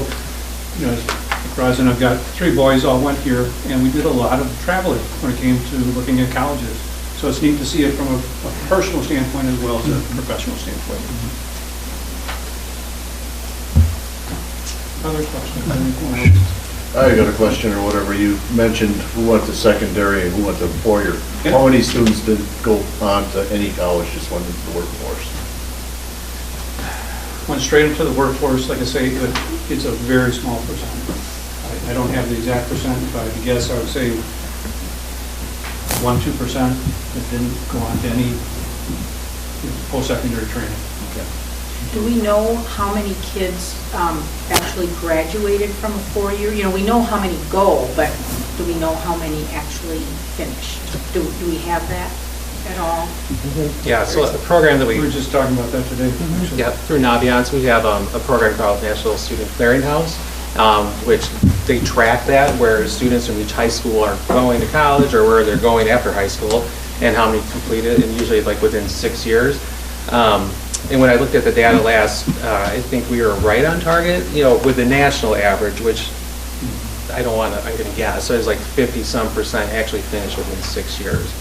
like Rosin, I've got 3 boys all went here, and we did a lot of traveling when it came to looking at colleges. So it's neat to see it from a personal standpoint as well as a professional standpoint. Other questions? I got a question or whatever. You mentioned who went to secondary and who went to 4-year. Yeah. How many students did go on to any college, just went into the workforce? Went straight into the workforce, like I say, it's a very small percentage. I don't have the exact percent. If I had to guess, I would say 1-2% that didn't go on to any post-secondary training. Okay. Do we know how many kids actually graduated from a 4-year? We know how many go, but do we know how many actually finish? Do we have that at all? Yeah, so a program that we were just talking about that today. Yeah, through Naviance, we have a program called National Student Clearinghouse, which they track that, where students from each high school are going to college or where they're going after high school, and how many completed, and usually like within 6 years. And when I looked at the data last, I think we were right on target, with the national average, which I'm going to guess. So it's like 50-some% actually finished within 6 years.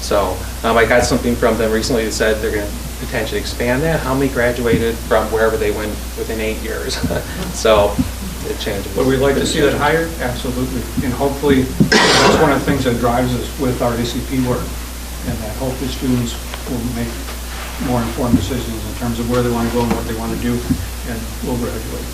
So I got something from them recently that said they're going to potentially expand that. How many graduated from wherever they went within 8 years? So it changes. But we'd like to see that higher? Absolutely. And hopefully that's one of the things that drives us with our ACP work. And that hopefully students will make more informed decisions in terms of where they want to go and what they want to do, and will graduate.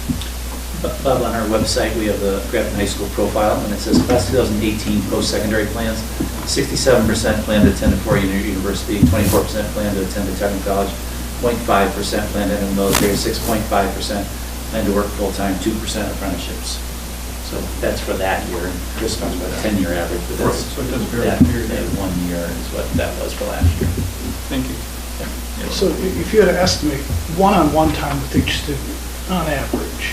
Bob, on our website, we have the Grafton High School profile, and it says class 2018 post-secondary plans. 67% plan to attend a 4-year university, 24% plan to attend a technical college, 0.5% plan to enter the military, 6.5% plan to work full-time, 2% apprenticeships. So that's for that year. Chris talks about a 10-year average, but that's, So it does vary that period. 1 year is what that was for last year. Thank you. So if you had to estimate one-on-one time with each student, on average,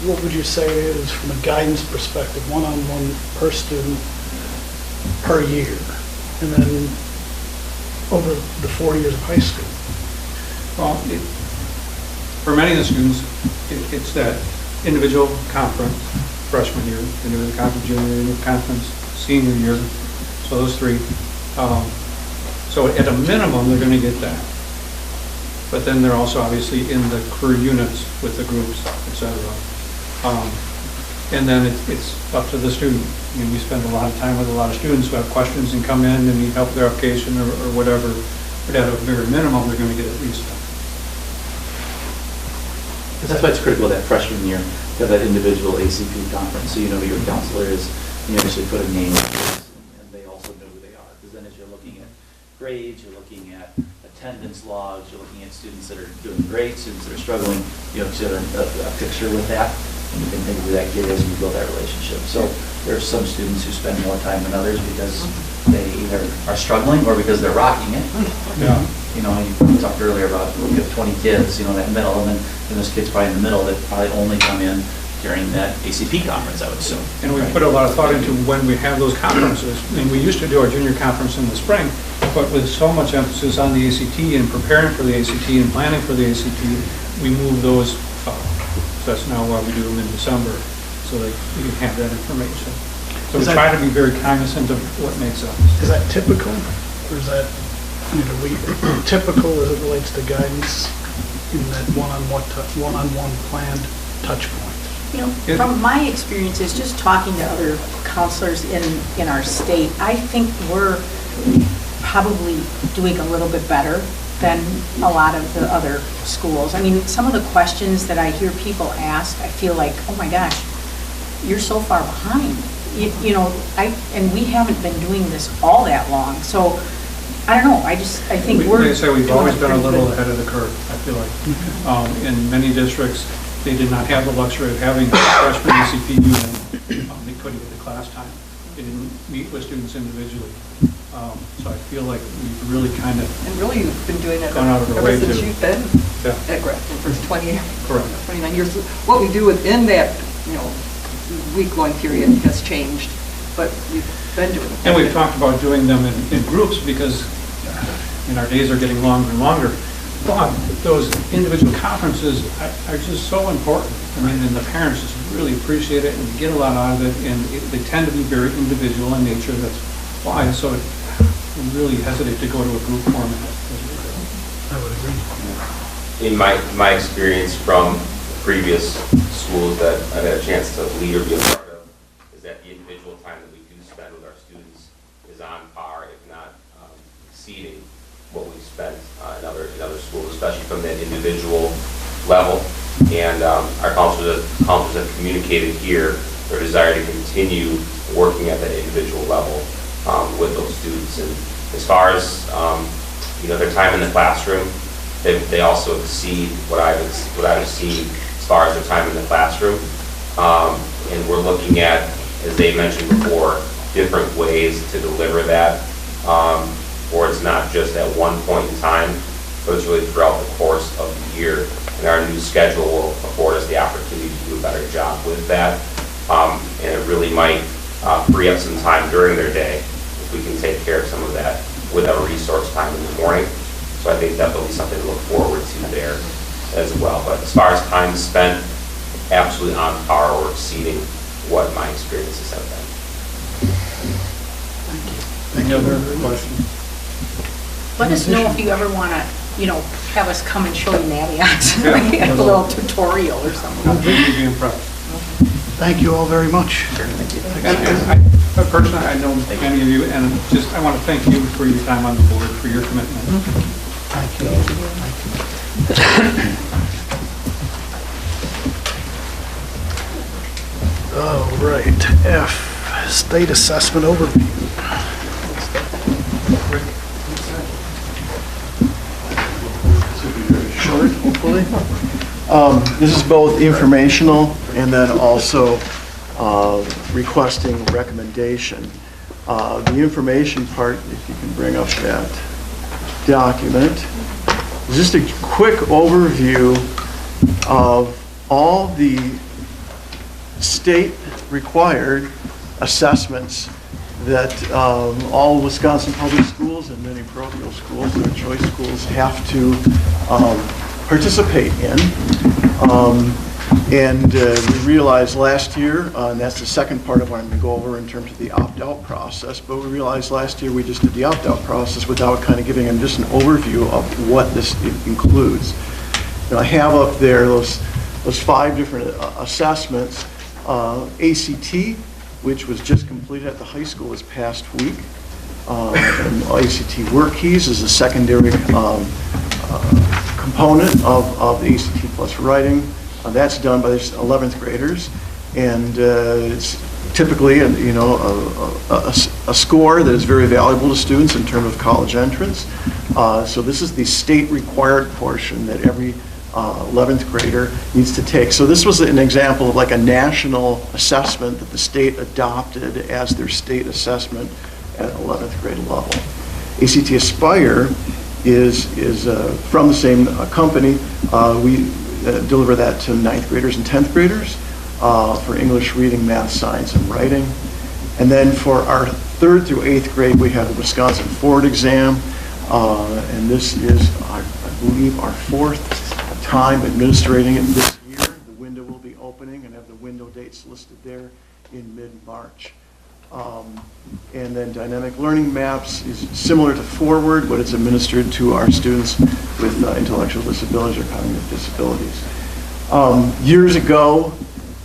what would you say it is from a guidance perspective, one-on-one per student per year? And then over the 4 years of high school? Well, for many of the students, it's that individual conference, freshman year, individual conference, junior year, individual conference, senior year, so those three. So at a minimum, they're going to get that. But then they're also obviously in the career units with the groups, et cetera. And then it's up to the student. I mean, we spend a lot of time with a lot of students who have questions and come in and need help with their application or whatever. But at a very minimum, they're going to get at least that. That's why it's critical that freshman year to have that individual ACP conference, so you know who your counselor is, and you actually put a name on it, and they also know who they are. Because then as you're looking at grades, you're looking at attendance logs, you're looking at students that are doing great, students that are struggling, you know, so a picture with that, and you can think of who that kid is and you build that relationship. So there are some students who spend more time than others because they either are struggling or because they're rocking it. Yeah. You know, you talked earlier about you have 20 kids, you know, in that middle, and then those kids probably in the middle that probably only come in during that ACP conference, I would assume. And we put a lot of thought into when we have those conferences. And we used to do our junior conference in the spring, but with so much emphasis on the ACT and preparing for the ACT and planning for the ACT, we moved those up. So that's now why we do them in December, so that you can have that information. So we try to be very cognizant of what makes sense. Is that typical, or is that, you know, typical as it relates to guidance in that one-on-one planned touch point? You know, from my experiences, just talking to other counselors in our state, I think we're probably doing a little bit better than a lot of the other schools. I mean, some of the questions that I hear people ask, I feel like, oh my gosh, you're so far behind. You know, and we haven't been doing this all that long. So, I don't know, I think we're... Like I say, we've always been a little ahead of the curve, I feel like. In many districts, they did not have the luxury of having a freshman ACP unit. They couldn't get the class time. They didn't meet with students individually. So I feel like we've really kind of... And really, you've been doing it gone out of the way ever since to, you've been yeah. at Grafton for 29 Correct. years. What we do within that, you know, week-long period has changed, but we've been doing it. And we've talked about doing them in groups because our days are getting longer and longer. But those individual conferences are just so important. I mean, and the parents just really appreciate it and get a lot out of it, and they tend to be very individual in nature. That's why. So we really hesitate to go to a group format. I would agree. In my experience from previous schools that I've had a chance to lead or be a part of, is that the individual time that we do spend with our students is on par, if not exceeding what we've spent in other schools, especially from that individual level. And our counselors have communicated here their desire to continue working at that individual level with those students. And as far as their time in the classroom, they also exceed what I've seen as far as their time in the classroom. And we're looking at, as they mentioned before, different ways to deliver that. Or it's not just at one point in time, but it's really throughout the course of the year. And our new schedule will afford us the opportunity to do a better job with that. And it really might free up some time during their day if we can take care of some of that with our resource time in the morning. So I think that will be something to look forward to there as well. But as far as time spent, absolutely on par or exceeding what my experiences have been. Any other questions? Let us know if you ever want to, have us come and show you Naviance, a little tutorial or something. I think you'd be impressed. Thank you all very much. And personally, I know many of you, and I want to thank you for your time on the board, for your commitment. Thank you. All right, F, State Assessment Overview. Short, hopefully. This is both informational and then also requesting recommendation. The information part, if you can bring up that document, is just a quick overview of all the state required assessments that all Wisconsin public schools and many parochial schools and choice schools have to participate in. We realized last year, and that's the second part of what I'm going to go over in terms of the opt-out process, but we realized last year we just did the opt-out process without kind of giving them just an overview of what this includes. I have up there those 5 different assessments. ACT, which was just completed at the high school this past week. And ACT Work Keys is a secondary component of the ACT Plus Writing. That's done by the 11th graders, and it's typically a score that is very valuable to students in terms of college entrance. So this is the state required portion that every 11th grader needs to take. So this was an example of like a national assessment that the state adopted as their state assessment at 11th grade level. ACT Aspire is from the same company. We deliver that to 9th graders and 10th graders for English, reading, math, science, and writing. And then for our 3rd through 8th grade, we have the Wisconsin Forward exam. And this is, I believe, our 4th time administrating it this year. The window will be opening and have the window dates listed there in mid-March. And then dynamic learning maps is similar to Forward, but it's administered to our students with intellectual disabilities or cognitive disabilities. Years ago,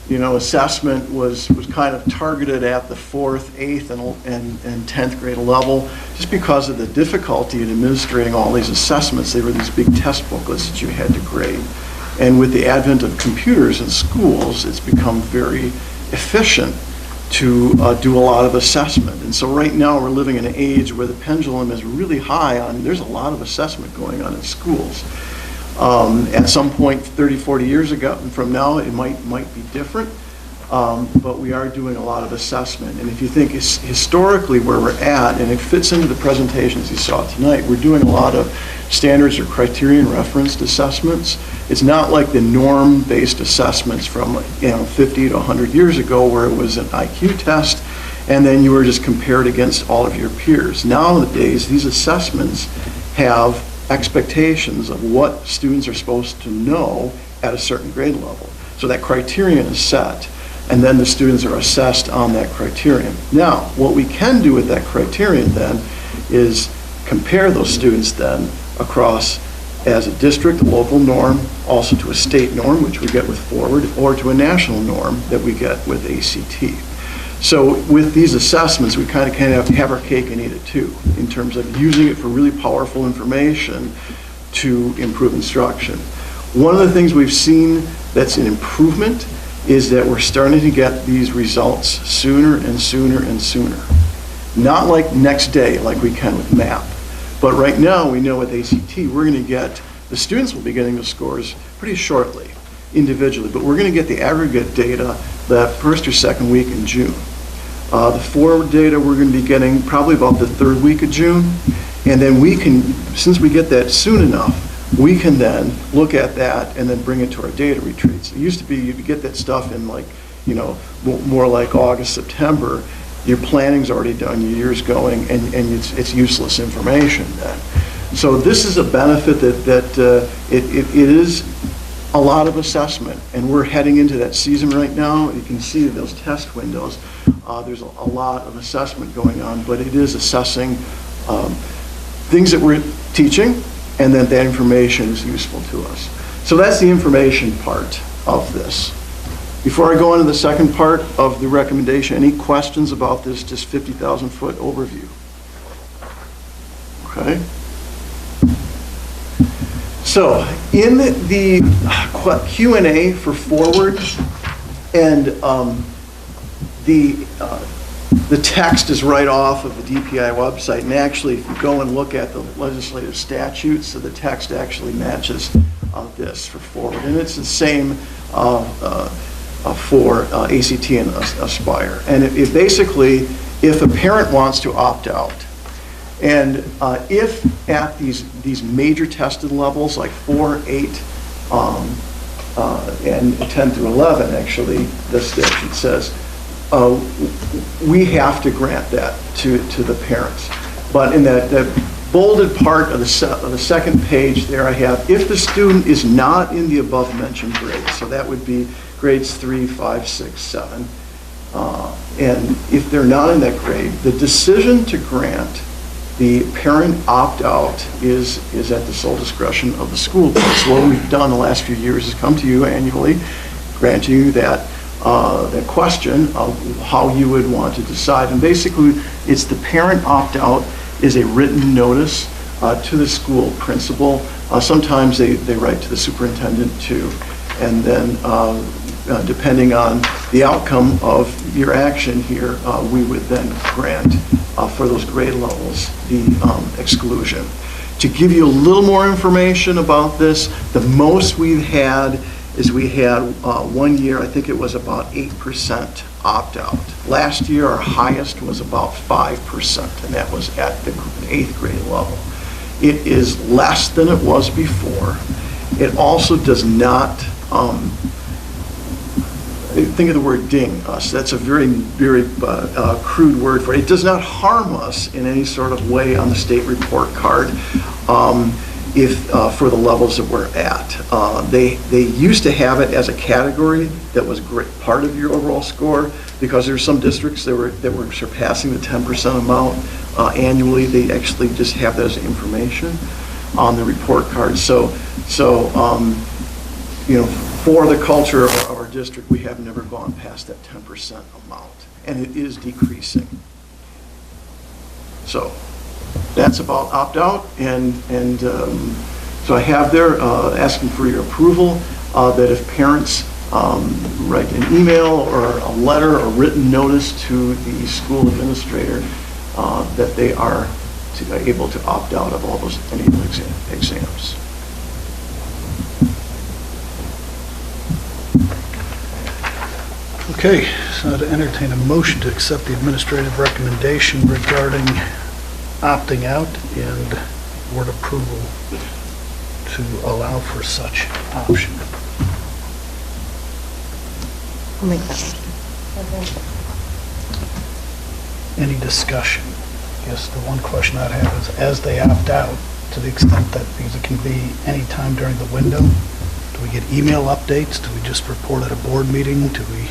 assessment was kind of targeted at the 4th, 8th, and 10th grade level, just because of the difficulty in administering all these assessments. They were these big test booklets that you had to grade. And with the advent of computers in schools, it's become very efficient to do a lot of assessment. And so right now we're living in an age where the pendulum is really high on, there's a lot of assessment going on in schools. At some point 30, 40 years ago from now, it might be different, but we are doing a lot of assessment. And if you think historically where we're at, and it fits into the presentations you saw tonight, we're doing a lot of standards or criterion referenced assessments. It's not like the norm-based assessments from 50 to 100 years ago where it was an IQ test and then you were just compared against all of your peers. Nowadays, these assessments have expectations of what students are supposed to know at a certain grade level. So that criterion is set, and then the students are assessed on that criterion. Now, what we can do with that criterion then is compare those students then across as a district, a local norm, also to a state norm, which we get with Forward, or to a national norm that we get with ACT. So with these assessments, we kind of have our cake and eat it too, in terms of using it for really powerful information to improve instruction. One of the things we've seen that's an improvement is that we're starting to get these results sooner and sooner and sooner. Not like next day, like we can with MAP. But right now, we know with ACT, we're going to get, the students will be getting the scores pretty shortly, individually, but we're going to get the aggregate data that 1st or 2nd week in June. The Forward data we're going to be getting probably about the 3rd week of June, and then we can, since we get that soon enough, we can then look at that and then bring it to our data retreats. It used to be you'd get that stuff in like, more like August, September. Your planning's already done, your year's going, and it's useless information then. So this is a benefit that it is a lot of assessment, and we're heading into that season right now. You can see those test windows. There's a lot of assessment going on, but it is assessing things that we're teaching, and then that information is useful to us. So that's the information part of this. Before I go into the second part of the recommendation, any questions about this just 50,000-foot overview? Okay. So in the Q&A for Forward, and the text is right off of the DPI website, and actually if you go and look at the legislative statutes, so the text actually matches this for Forward, and it's the same for ACT and Aspire. And it basically, if a parent wants to opt out, and if at these major tested levels, like 4, 8, and 10 through 11, actually, the statute says, we have to grant that to the parents. But in that bolded part of the second page there, I have, if the student is not in the above mentioned grades, so that would be grades 3, 5, 6, 7, and if they're not in that grade, the decision to grant the parent opt-out is at the sole discretion of the school board. So what we've done the last few years is come to you annually, grant you that question of how you would want to decide. And basically, it's the parent opt-out is a written notice to the school principal. Sometimes they write to the superintendent too. And then depending on the outcome of your action here, we would then grant for those grade levels the exclusion. To give you a little more information about this, the most we've had is we had 1 year, I think it was about 8% opt-out. Last year, our highest was about 5%, and that was at the 8th grade level. It is less than it was before. It also does not, think of the word ding us. That's a very, very crude word for it. It does not harm us in any sort of way on the state report card for the levels that we're at. They used to have it as a category that was part of your overall score, because there's some districts that were surpassing the 10% amount annually. They actually just have that as information on the report card. So for the culture of our district, we have never gone past that 10% amount, and it is decreasing. So that's about opt-out, and so I have there asking for your approval that if parents write an email or a letter or written notice to the school administrator that they are able to opt out of all those any of the exams. Okay, so to entertain a motion to accept the administrative recommendation regarding opting out and board approval to allow for such option. I'll make that motion. Any discussion? I guess the one question I'd have is, as they opt out, to the extent that, because it can be any time during the window, do we get email updates? Do we just report at a board meeting? Do we,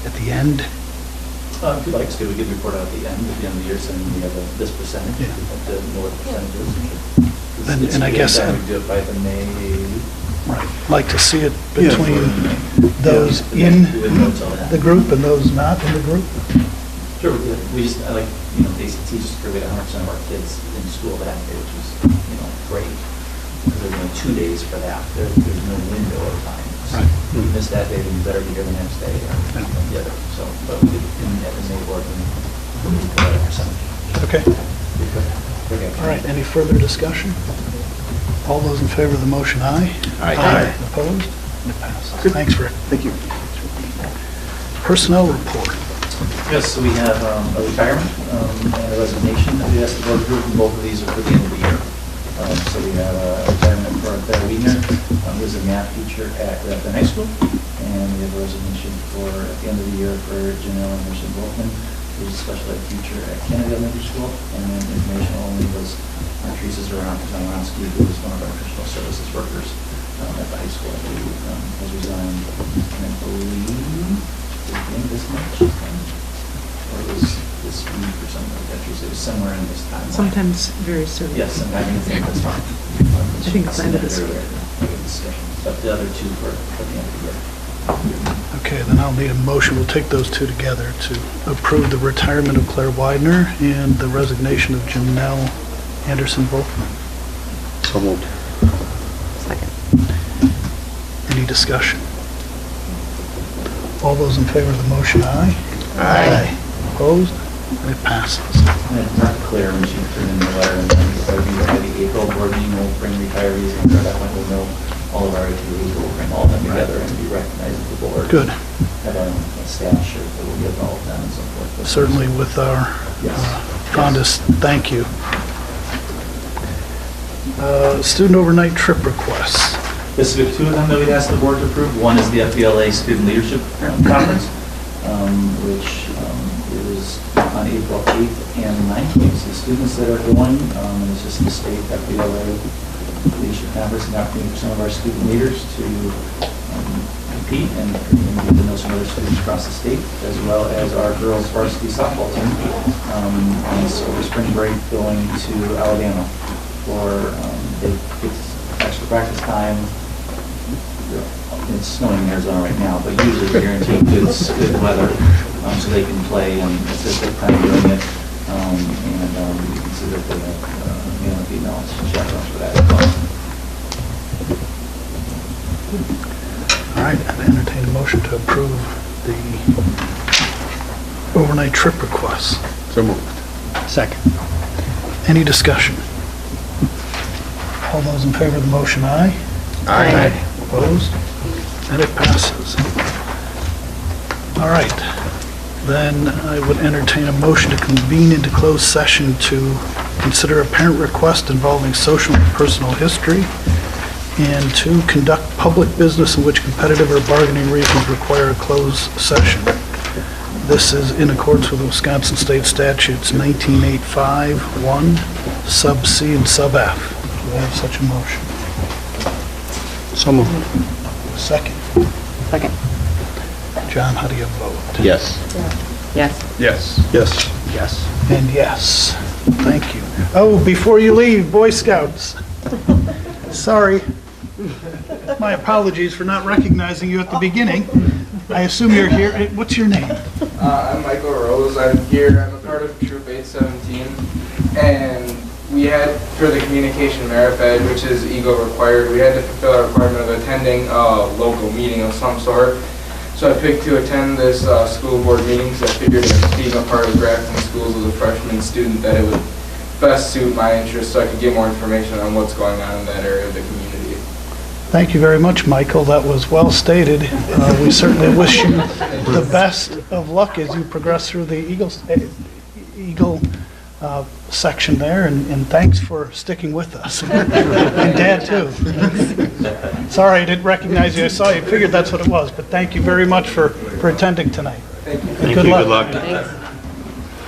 at the end? If you'd like to, we could report out at the end of the year, saying we have this percentage, to know what the percentage is. And I guess we do it by the May. Right, like to see it between those in the group and those not in the group? Sure, we just, like, ACT just graduated 100% of our kids in school that day, which was, great. Because there's only 2 days for that. There's no window of time. So if you miss that day, then you better be here the next day or the other. So, but we did at the May board and we put out a percentage. Okay. All right, any further discussion? All those in favor of the motion, aye? Aye. Opposed? It passes. Thanks, Rick. Thank you. Personnel report. Yes, so we have a retirement and a resignation that we asked the board to approve, and both of these are for the end of the year. So we have a retirement for Claire Wiener, who is a math teacher at Grafton High School, and we have a resignation at the end of the year for Janelle Anderson-Wolfman, who's a special ed teacher at Kennedy Elementary School, and then information only was Teresa Zaronski, who is one of our professional services workers at the high school, who has resigned, and I believe this much, or it was this week or something like that. It was somewhere in this time. Sometimes very soon. Yes, I think that's fine. I think it's the end of this week. But the other two were at the end of the year. Okay, then I'll need a motion. We'll take those two together to approve the retirement of Claire Widener and the resignation of Janelle Anderson-Wolfman. So moved. Second. Any discussion? All those in favor of the motion, aye? Aye. Opposed? It passes. And not clear when she turned in the letter, and then by the April board meeting, we'll bring retirees in for that one. We'll know all of our activities, we'll bring all of them together and be recognized at the board. Good. Have a staff shirt that we'll give all of them and so forth. Certainly with our fondest thank you. Student overnight trip requests. Yes, we have two of them that we'd ask the board to approve. One is the FBLA Student Leadership Conference, which is on April 8th and 9th. It's the students that are going, and it's just the state FBLA Leadership Conference, an opportunity for some of our student leaders to compete and get to know some other students across the state, as well as our girls varsity softball team. And so over spring break going to Alabama for they get extra practice time. It's snowing in Arizona right now, but usually guaranteed good weather, so they can play, and it's just their time doing it. And you can see that they have male and female chaperones for that as well. All right, I entertain a motion to approve the overnight trip requests. So moved. Second. Any discussion? All those in favor of the motion, aye? Aye. Opposed? And it passes. All right, then I would entertain a motion to convene into closed session to consider a parent request involving social and personal history, and to conduct public business in which competitive or bargaining reasons require a closed session. This is in accordance with Wisconsin State Statutes 1985, 1, sub C and sub F. Do we have such a motion? So moved. Second. Second. John, how do you vote? Yes. Yes. Yes. Yes. Yes. And yes. Thank you. Oh, before you leave, Boy Scouts. Sorry. My apologies for not recognizing you at the beginning. I assume you're here. What's your name? I'm Michael Rose. I'm here. I'm a part of Troop 817. And we had, for the communication merit badge, which is EGO required, we had to fulfill our requirement of attending a local meeting of some sort. So I picked to attend this school board meeting because I figured if being a part of Grafton Schools as a freshman student that it would best suit my interests so I could get more information on what's going on in that area of the community. Thank you very much, Michael. That was well stated. We certainly wish you the best of luck as you progress through the Eagle section there, and thanks for sticking with us. And Dad, too. Sorry, I didn't recognize you. I saw you. Figured that's what it was, but thank you very much for attending tonight. Thank you. And good luck. Good luck.